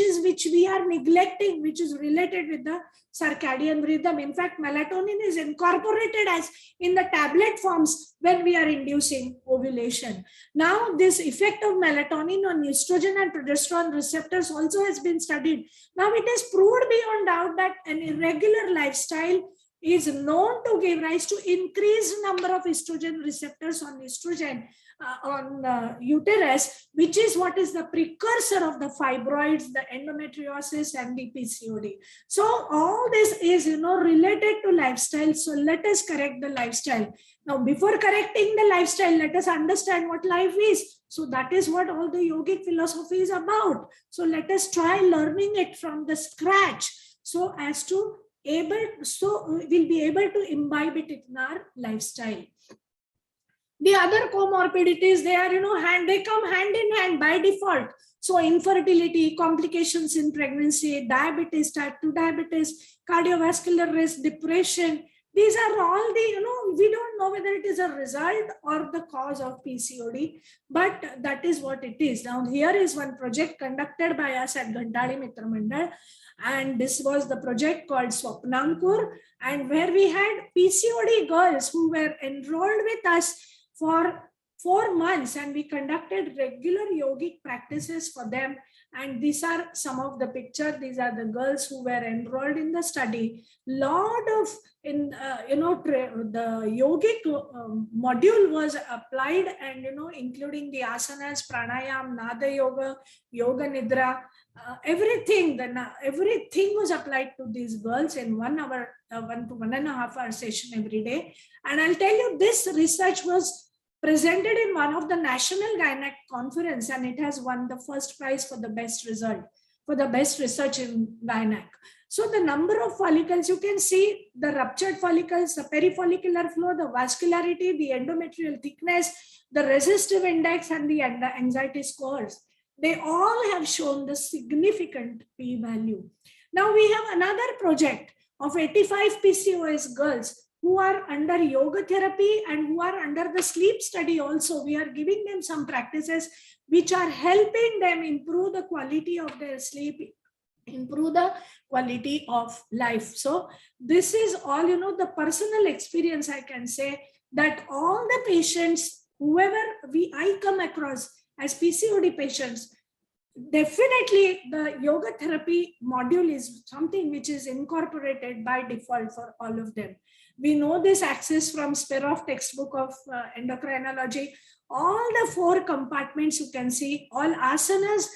we are neglecting, which is related with the circadian rhythm. In fact, melatonin is incorporated as in the tablet forms when we are inducing ovulation. Now, this effect of melatonin on estrogen and progesterone receptors also has been studied. Now, it is proved beyond doubt that an irregular lifestyle is known to give rise to increased number of estrogen receptors on estrogen uterus, which is what is the precursor of the fibroids, the endometriosis, and the PCOD. So all this is related to lifestyle. So let us correct the lifestyle. Now, before correcting the lifestyle, let us understand what life is. So that is what all the yogic philosophy is about. So let us try learning it from the scratch, so as to we'll be able to imbibe it in our lifestyle. The other comorbidities, they come hand in hand by default. So infertility, complications in pregnancy, diabetes, type 2 diabetes, cardiovascular risk, depression. These are all the, we don't know whether it is a result or the cause of PCOD, but that is what it is. Now, here is one project conducted by us at Gandhari Mitra Mandal, and this was the project called Swapnankur, and where we had PCOD girls who were enrolled with us for 4 months, and we conducted regular yogic practices for them. And these are some of the pictures. These are the girls who were enrolled in the study. Lot of the yogic module was applied, and including the asanas, pranayam, nada yoga, yoga nidra, everything was applied to these girls in 1 hour, 1 to 1.5 hour session every day. And I'll tell you, this research was presented in one of the national gynec conference, and it has won the first prize for the best result, for the best research in gynec. So the number of follicles, you can see the ruptured follicles, the perifollicular flow, the vascularity, the endometrial thickness, the resistive index, and the anxiety scores. They all have shown the significant p-value. Now we have another project of 85 PCOS girls who are under yoga therapy and who are under the sleep study also. We are giving them some practices which are helping them improve the quality of their sleep, improve the quality of life. So this is all, the personal experience. I can say that all the patients, whoever I come across as PCOD patients, definitely the yoga therapy module is something which is incorporated by default for all of them. We know this access from Speroff textbook of endocrinology. All the 4 compartments you can see, all asanas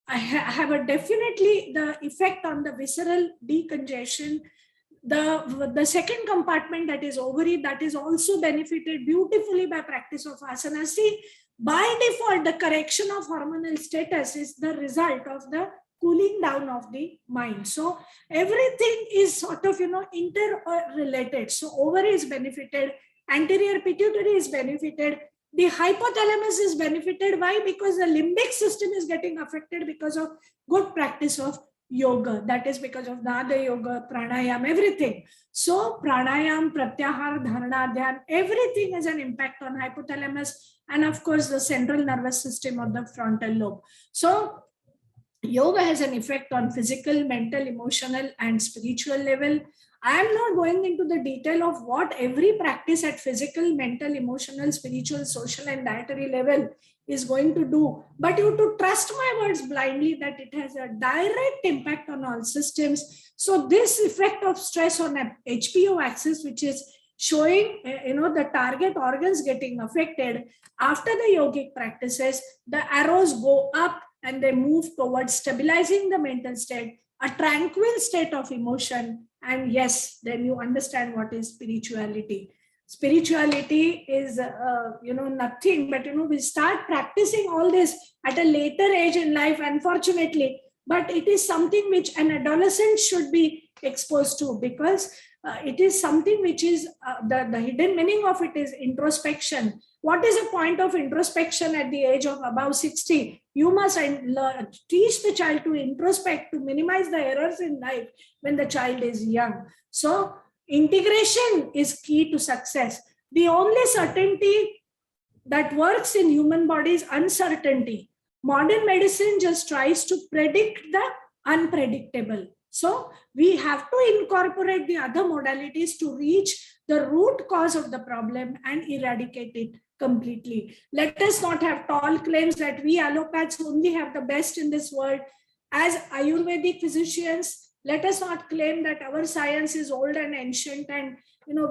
have a definitely the effect on the visceral decongestion. The second compartment, that is ovary, that is also benefited beautifully by practice of asana. See, by default, the correction of hormonal status is the result of the cooling down of the mind. So everything is sort of, interrelated. So ovary is benefited, anterior pituitary is benefited, the hypothalamus is benefited. Why? Because the limbic system is getting affected because of good practice of yoga. That is because of nada yoga, pranayam, everything. So pranayam, pratyahar, dharana, dhyan, everything has an impact on hypothalamus, and of course the central nervous system or the frontal lobe. So yoga has an effect on physical, mental, emotional, and spiritual level. I am not going into the detail of what every practice at physical, mental, emotional, spiritual, social, and dietary level is going to do, but you have to trust my words blindly that it has a direct impact on all systems. So this effect of stress on HPO axis, which is showing the target organs getting affected, after the yogic practices, the arrows go up and they move towards stabilizing the mental state, a tranquil state of emotion. And yes, then you understand what is spirituality. Spirituality is, nothing, but, we start practicing all this at a later age in life, unfortunately, but it is something which an adolescent should be exposed to, because it is something which is, the hidden meaning of it is introspection. What is the point of introspection at the age of above 60? You must teach the child to introspect, to minimize the errors in life when the child is young. So integration is key to success. The only certainty that works in human body is uncertainty. Modern medicine just tries to predict the unpredictable. So we have to incorporate the other modalities to reach the root cause of the problem and eradicate it completely. Let us not have tall claims that we allopathics only have the best in this world. As Ayurvedic physicians, let us not claim that our science is old and ancient and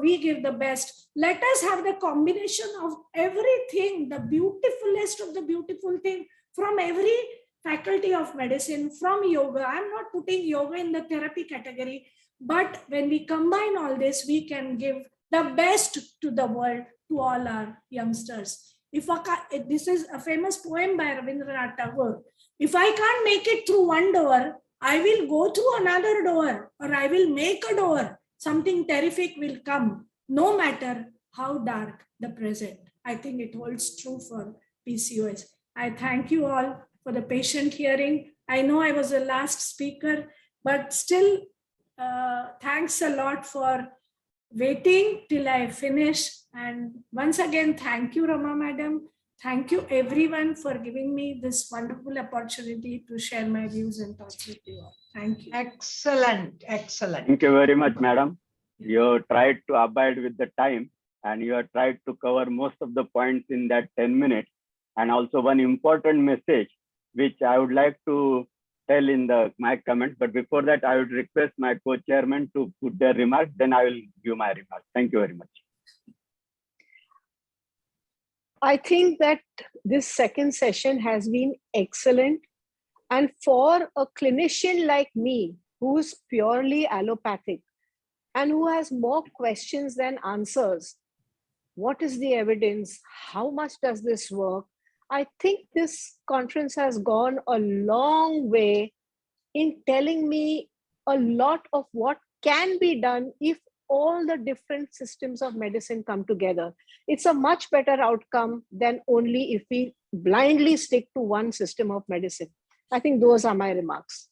we give the best. Let us have the combination of everything, the beautifulest of the beautiful thing from every faculty of medicine, from yoga. I'm not putting yoga in the therapy category, but when we combine all this, we can give the best to the world, to all our youngsters. This is a famous poem by Rabindranath Tagore. If I can't make it through one door, I will go through another door, or I will make a door. Something terrific will come, no matter how dark the present. I think it holds true for PCOS. I thank you all for the patient hearing. I know I was the last speaker, but still, thanks a lot for waiting till I finish. And once again, thank you, Rama Madam. Thank you everyone for giving me this wonderful opportunity to share my views and thoughts with you all. Thank you. Excellent, excellent. Thank you very much, Madam. You tried to abide with the time. and you have tried to cover most of the points in that 10 minutes. And also one important message, which I would like to tell in my comments. But before that, I would request my co-chairman to put their remarks, then I will give my remarks. Thank you very much. I think that this second session has been excellent. And for a clinician like me, who's purely allopathic and who has more questions than answers, what is the evidence? How much does this work? I think this conference has gone a long way in telling me a lot of what can be done if all the different systems of medicine come together. It's a much better outcome than only if we blindly stick to one system of medicine. I think those are my remarks.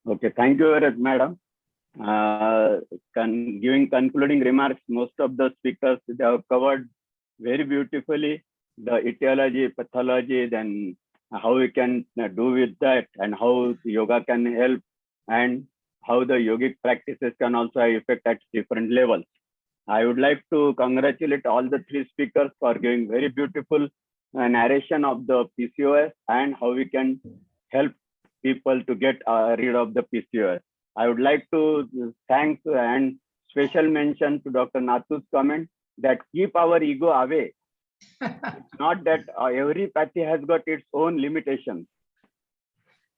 Okay, thank you very much, madam. Giving concluding remarks, most of the speakers, they have covered very beautifully the etiology, pathology, then how we can do with that, and how yoga can help, and how the yogic practices can also have effect at different levels. I would like to congratulate all the three speakers for giving very beautiful narration of the PCOS and how we can help people to get rid of the PCOS. I would like to thank and special mention to Dr. Nathu's comment that keep our ego away. It's not that every pathy has got its own limitations,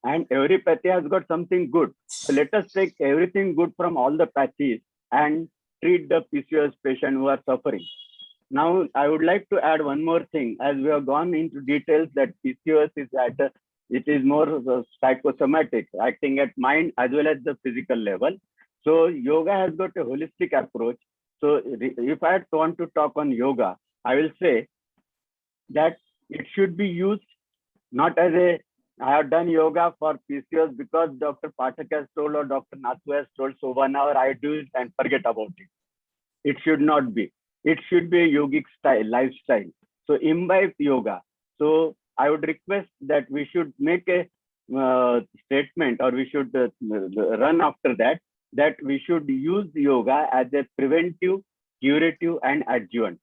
and every pathy has got something good. So let us take everything good from all the pathies and treat the PCOS patient who are suffering. Now, I would like to add one more thing. As we have gone into details that PCOS is it is more psychosomatic, acting at mind as well as the physical level. So yoga has got a holistic approach. So if I want to talk on yoga, I will say that it should be used not as a, I have done yoga for PCOS because Dr. Pathak has told or Dr. Nathu has told, so 1 hour I do it and forget about it. It should not be. It should be a yogic style, lifestyle. So imbibe yoga. So I would request that we should make a statement, or we should run after that, that we should use yoga as a preventive, curative, and adjuvant.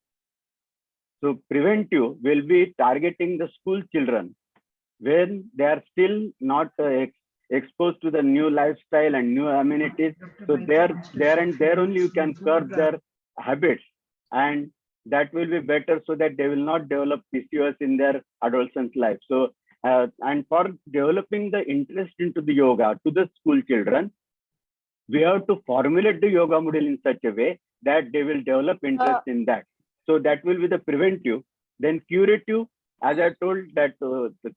So preventive will be targeting the school children when they are still not exposed to the new lifestyle and new amenities. So there and there only you can curb their habits, and that will be better so that they will not develop PCOS in their adolescent life. So, and for developing the interest into the yoga to the school children, we have to formulate the yoga model in such a way that they will develop interest in that. So that will be the preventive. Then curative, as I told that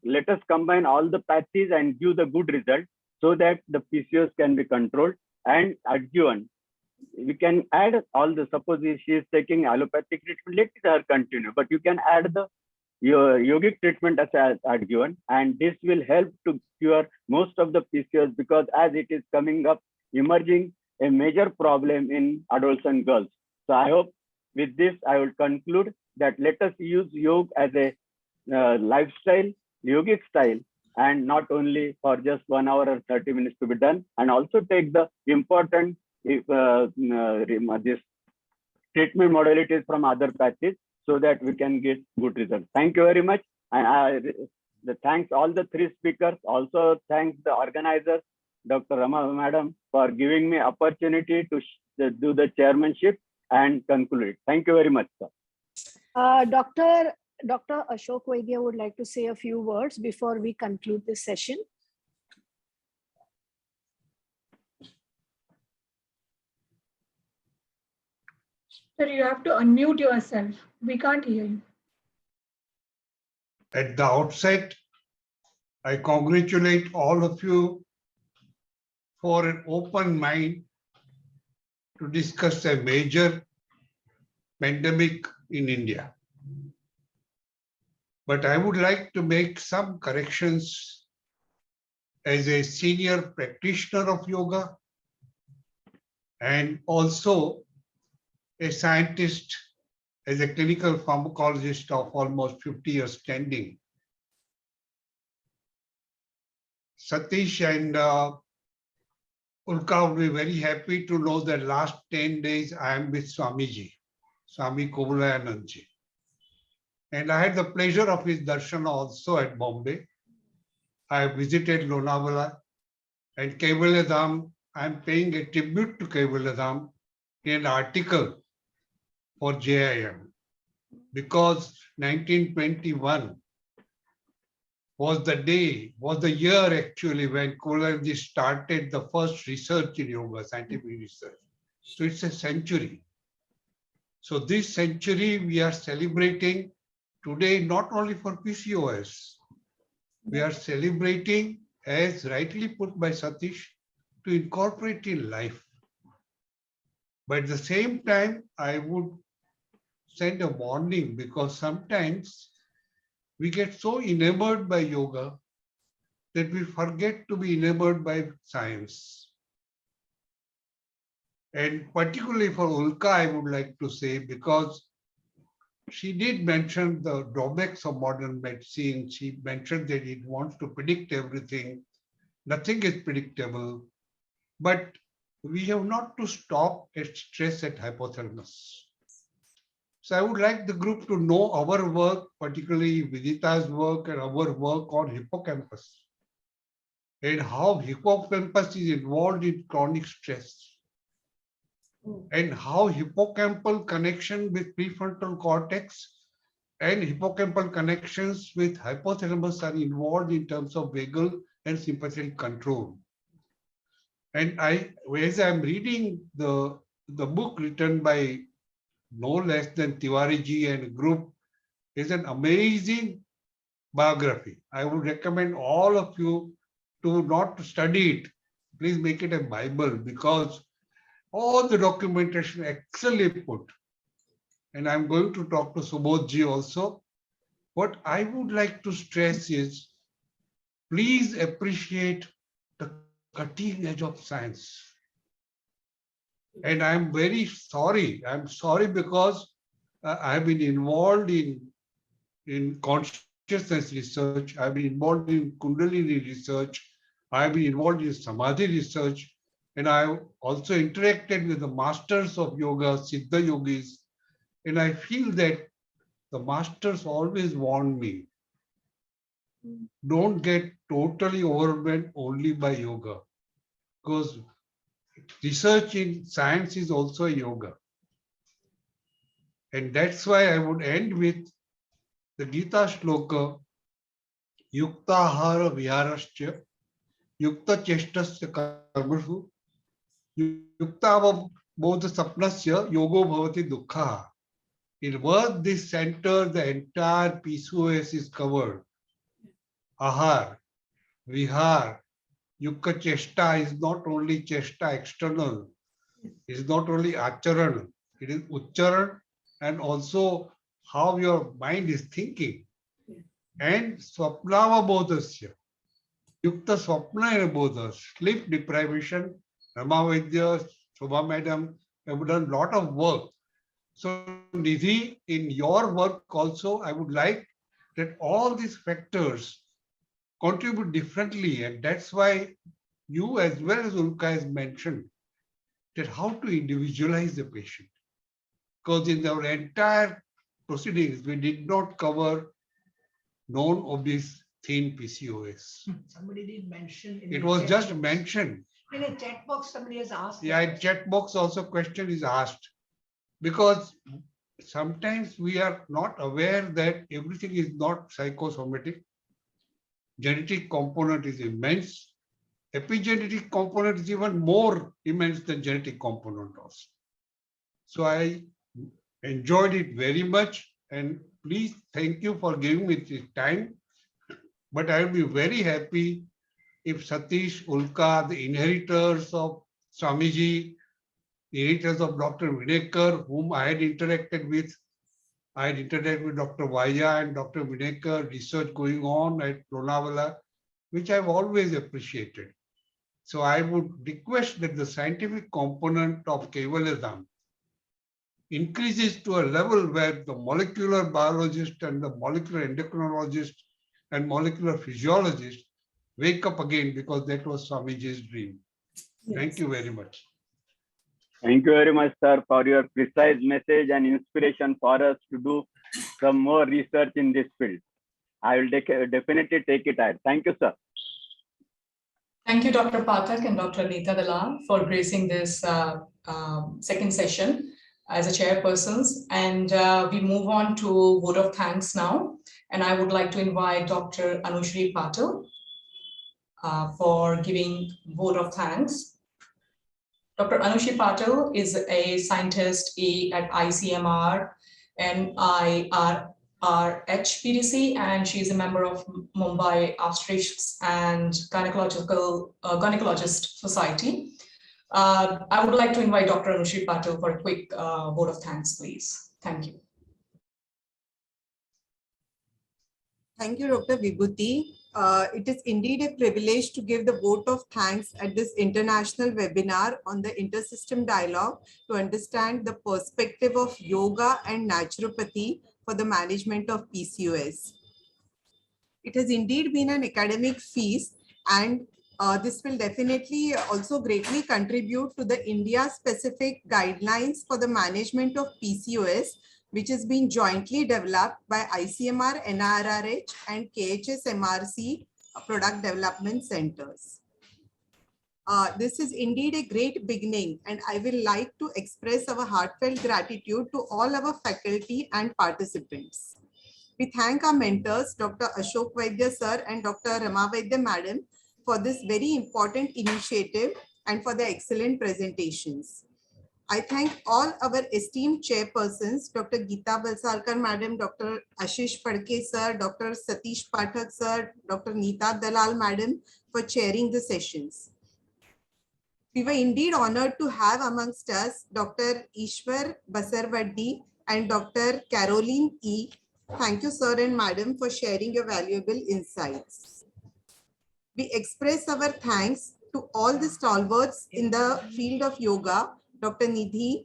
let us combine all the patches and give the good result so that the PCOS can be controlled. And adjuvant, we can add all the, suppose if she is taking allopathic treatment, let her continue, but you can add the yogic treatment as adjuvant, and this will help to cure most of the PCOS, because as it is coming up, emerging a major problem in adolescent girls. So I hope with this, I will conclude that let us use yoga as a lifestyle, yogic style, and not only for just 1 hour or 30 minutes to be done, and also take the important this treatment modalities from other patches so that we can get good results. Thank you very much. And thanks all the three speakers. Also thanks the organizers, Dr. Rama Madam, for giving me opportunity to do the chairmanship and conclude it. Thank you very much, sir. Dr. Ashok Vaidya would like to say a few words before we conclude this session. Sir, you have to unmute yourself. We can't hear you. At the outset, I congratulate all of you for an open mind to discuss a major pandemic in India. But I would like to make some corrections as a senior practitioner of yoga and also a scientist, as a clinical pharmacologist of almost 50 years standing. Satish and Ulka will be very happy to know that last 10 days I am with Swamiji. Swami Kobulayanandji. And I had the pleasure of his darshan also at Bombay. I visited Lonavala and Kaivalya Dham. I am paying a tribute to Kaivalya Dham in an article for JIM, because 1921 was the year actually when Kobulayanandji started the first research in yoga, scientific research. So it's a century. So this century we are celebrating today, not only for PCOS, we are celebrating, as rightly put by Satish, to incorporate in life. But at the same time, I would send a warning, because sometimes we get so enamored by yoga that we forget to be enamored by science. And particularly for Ulka, I would like to say, because she did mention the drawbacks of modern medicine. She mentioned that it wants to predict everything. Nothing is predictable. But we have not to stop at stress at hypothalamus. So I would like the group to know our work, particularly Vidita's work and our work on hippocampus, and how hippocampus is involved in chronic stress, and how hippocampal connection with prefrontal cortex and hippocampal connections with hypothalamus are involved in terms of vagal and sympathetic control. And as I'm reading the book written by no less than Tiwari ji and a group, is an amazing biography. I would recommend all of you to not study it. Please make it a Bible, because all the documentation excellently put. And I'm going to talk to Subodh ji also. What I would like to stress is, please appreciate the cutting edge of science. And I'm very sorry. I'm sorry because I've been involved in consciousness research. I've been involved in Kundalini research. I've been involved in Samadhi research. And I've also interacted with the masters of yoga, Siddha yogis. And I feel that the masters always warn me, don't get totally overwhelmed only by yoga, because research in science is also a yoga. And that's why I would end with the Gita shloka, Yuktahara viharascha, Yukta cheshtasya karmashu, Yukta bodha sapnasya yogo bhavati dukkha. In words, this center, the entire PCOS is covered. Ahar, vihar, Yukta chesta is not only chesta external, it is not only acharan, it is ucharan, and also how your mind is thinking. And swapnava bodhasya, Yukta swapna bodha, sleep deprivation. Rama Vaidya, Shobha Madam have done a lot of work. So Nidhi, in your work also, I would like that all these factors contribute differently. And that's why you, as well as Ulka, has mentioned that how to individualize the patient. Because in our entire proceedings, we did not cover non-obese thin PCOS. Somebody did mention. It was just mentioned. In a chat box, somebody has asked. Yeah, in chat box also question is asked. Because sometimes we are not aware that everything is not psychosomatic. Genetic component is immense. Epigenetic component is even more immense than genetic component also. So I enjoyed it very much, and please thank you for giving me this time. But I will be very happy if Satish, Ulka, the inheritors of Swamiji, the inheritors of Dr. Vinekar, whom I had interacted with. I had interacted with Dr. Vaya and Dr. Vinekar, research going on at Lonavala, which I've always appreciated. So I would request that the scientific component of Kaivalya Dham increases to a level where the molecular biologist and the molecular endocrinologist and molecular physiologist wake up again, because that was Swamiji's dream. Yes. Thank you very much. Thank you very much, sir, for your precise message and inspiration for us to do some more research in this field. I will definitely take it ahead. Thank you, sir. Thank you, Dr. Pathak and Dr. Neeta Dalal for gracing this second session as a chairpersons. And we move on to vote of thanks now. And I would like to invite Dr. Anushri Patil for giving vote of thanks. Dr. Anushri Patil is a scientist at ICMR and IRRH-PDC, and she is a member of Mumbai Obstetrics and Gynecologist Society. I would like to invite Dr. Anushri Patil for a quick vote of thanks, please. Thank you. Thank you, Dr. Vibhuti. It is indeed a privilege to give the vote of thanks at this international webinar on the intersystem dialogue to understand the perspective of yoga and naturopathy for the management of PCOS. It has indeed been an academic feast, and this will definitely also greatly contribute to the India-specific guidelines for the management of PCOS, which has been jointly developed by ICMR, NIRRH, and KHS-MRC product development centers. This is indeed a great beginning, and I will like to express our heartfelt gratitude to all our faculty and participants. We thank our mentors, Dr. Ashok Vaidya sir and Dr. Rama Vaidya madam, for this very important initiative and for the excellent presentations. I thank all our esteemed chairpersons, Dr. Geeta Balsalkar madam, Dr. Ashish Phadke sir, Dr. Satish Pathak sir, Dr. Neeta Dalal madam for chairing the sessions. We were indeed honored to have amongst us Dr. Ishwar Basarvadi and Dr. Caroline E. Thank you, sir and madam, for sharing your valuable insights. We express our thanks to all the stalwarts in the field of yoga, Dr. Nidhi,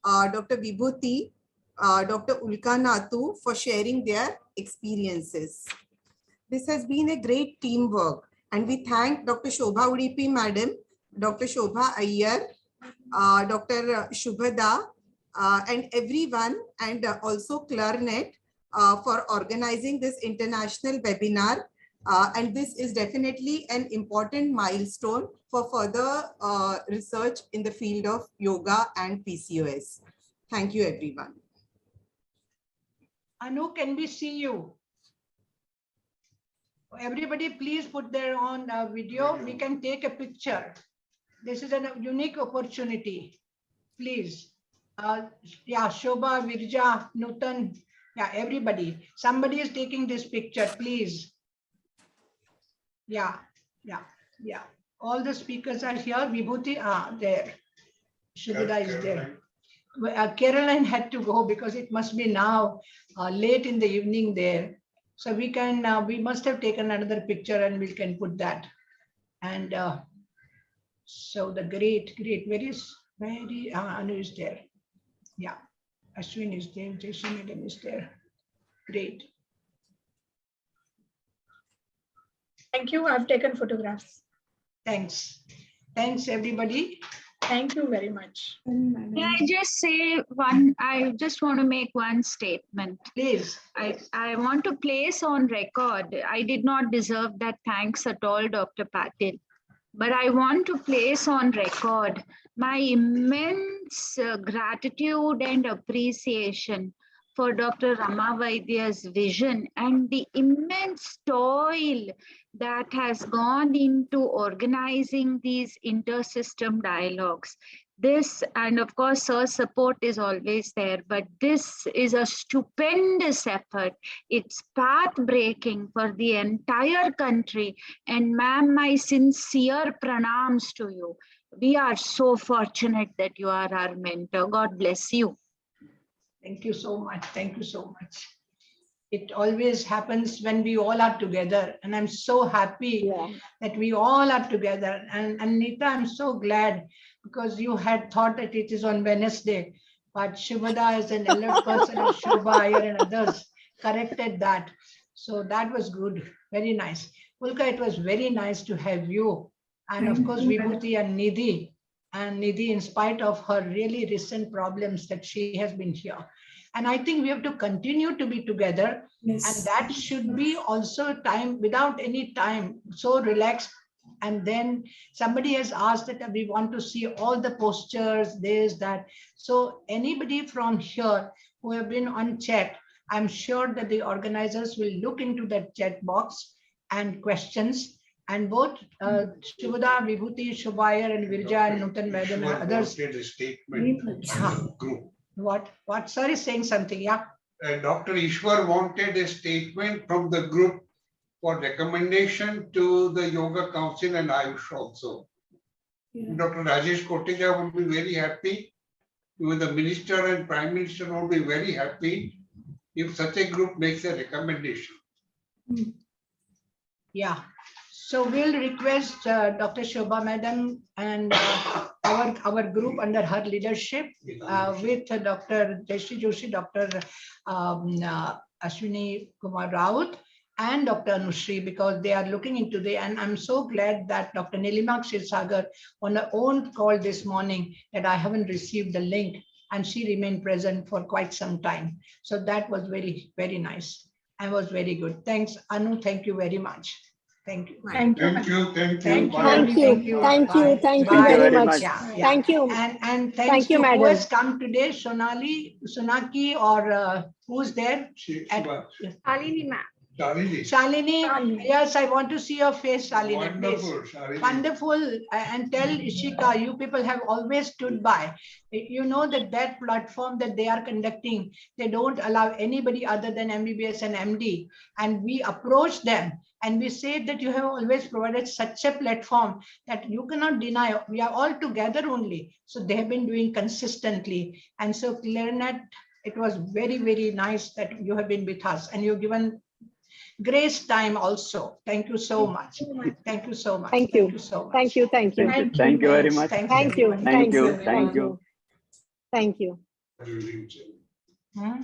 Dr. Vibhuti, Dr. Ulka Nathu for sharing their experiences. This has been a great teamwork, and we thank Dr. Shobha Udipi madam, Dr. Shobha Iyer, Dr. Shubhada, and everyone, and also Clarnet for organizing this international webinar. And this is definitely an important milestone for further research in the field of yoga and PCOS. Thank you, everyone. Anu, can we see you? Everybody, please put their own video. We can take a picture. This is a unique opportunity. Please. Yeah, Shobha, Virja, Nutan, yeah, everybody. Somebody is taking this picture, please. Yeah. All the speakers are here. Vibhuti, there. Shubhada is there. Caroline had to go because it must be now late in the evening there. So we can, we must have taken another picture and we can put that. And so the great, where is Anu is there. Yeah, Ashwin is there, Jason Madam is there. Great. Thank you. I've taken photographs. Thanks. Thanks, everybody. Thank you very much. May I just say one, I just want to make one statement. Please. I want to place on record, I did not deserve that thanks at all, Dr. Patil. But I want to place on record my immense gratitude and appreciation for Dr. Rama Vaidya's vision and the immense toil that has gone into organizing these intersystem dialogues. This, and of course, sir's support is always there, but this is a stupendous effort. It's path-breaking for the entire country. And ma'am, my sincere pranams to you. We are so fortunate that you are our mentor. God bless you. Thank you so much. Thank you so much. It always happens when we all are together. And I'm so happy that we all are together. And Neeta, I'm so glad because you had thought that it is on Wednesday, but Shubhada is an alert person of Shobha Iyer and others corrected that. So that was good. Very nice. Ulka, it was very nice to have you. And of course, Vibhuti and Nidhi and Nidhi, in spite of her really recent problems, that she has been here. And I think we have to continue to be together. Yes. And that should be also time, without any time, so relaxed. And then somebody has asked that we want to see all the postures, this, that. So anybody from here who have been on chat, I'm sure that the organizers will look into that chat box and questions. And both Shubhada, Vibhuti, Shubhayar, and Virja, and Nutan Madam, and others. A statement from the group. What? Sir is saying something, yeah. Dr. Ishwar wanted a statement from the group for recommendation to the Yoga Council and Ayush also. Yeah. Dr. Rajesh Kotecha would be very happy. Even the Minister and Prime Minister would be very happy if such a group makes a recommendation. Yeah. So we'll request Dr. Shobha Madam and our group under her leadership with Dr. Jayashree Joshi, Dr. Ashwini Kumar Raut, and Dr. Anushri, because they are looking into the, and I'm so glad that Dr. Nilima Kshirsagar on her own call this morning that I haven't received the link, and she remained present for quite some time. So that was very, very nice and was very good. Thanks, Anu. Thank you very much. Thank you. Thank you. Thank you. Thank you. Thank you. Thank you. Thank you. Thank you Bye. very much. Yeah. Thank you. And thanks Thank you, to who madam. has come today, Sonali, Sunaki, or who's there? Shalini ma'am. Shalini, yes, I want to see your face, Shalini. Wonderful, Please. Shalini. Wonderful. And tell Ishika, you people have always stood by. You know that platform that they are conducting, they don't allow anybody other than MBBS and MD. And we approach them and we say that you have always provided such a platform that you cannot deny. We are all together only. So they have been doing consistently. And so Clarinet, it was very, very nice that you have been with us and you've given grace time also. Thank you so much. Thank you so much. Thank you. Thank you so much. Thank you. Thank you. Thank you very much. Thank you. everybody. Thank you. Thank you. Thank you. Hmm?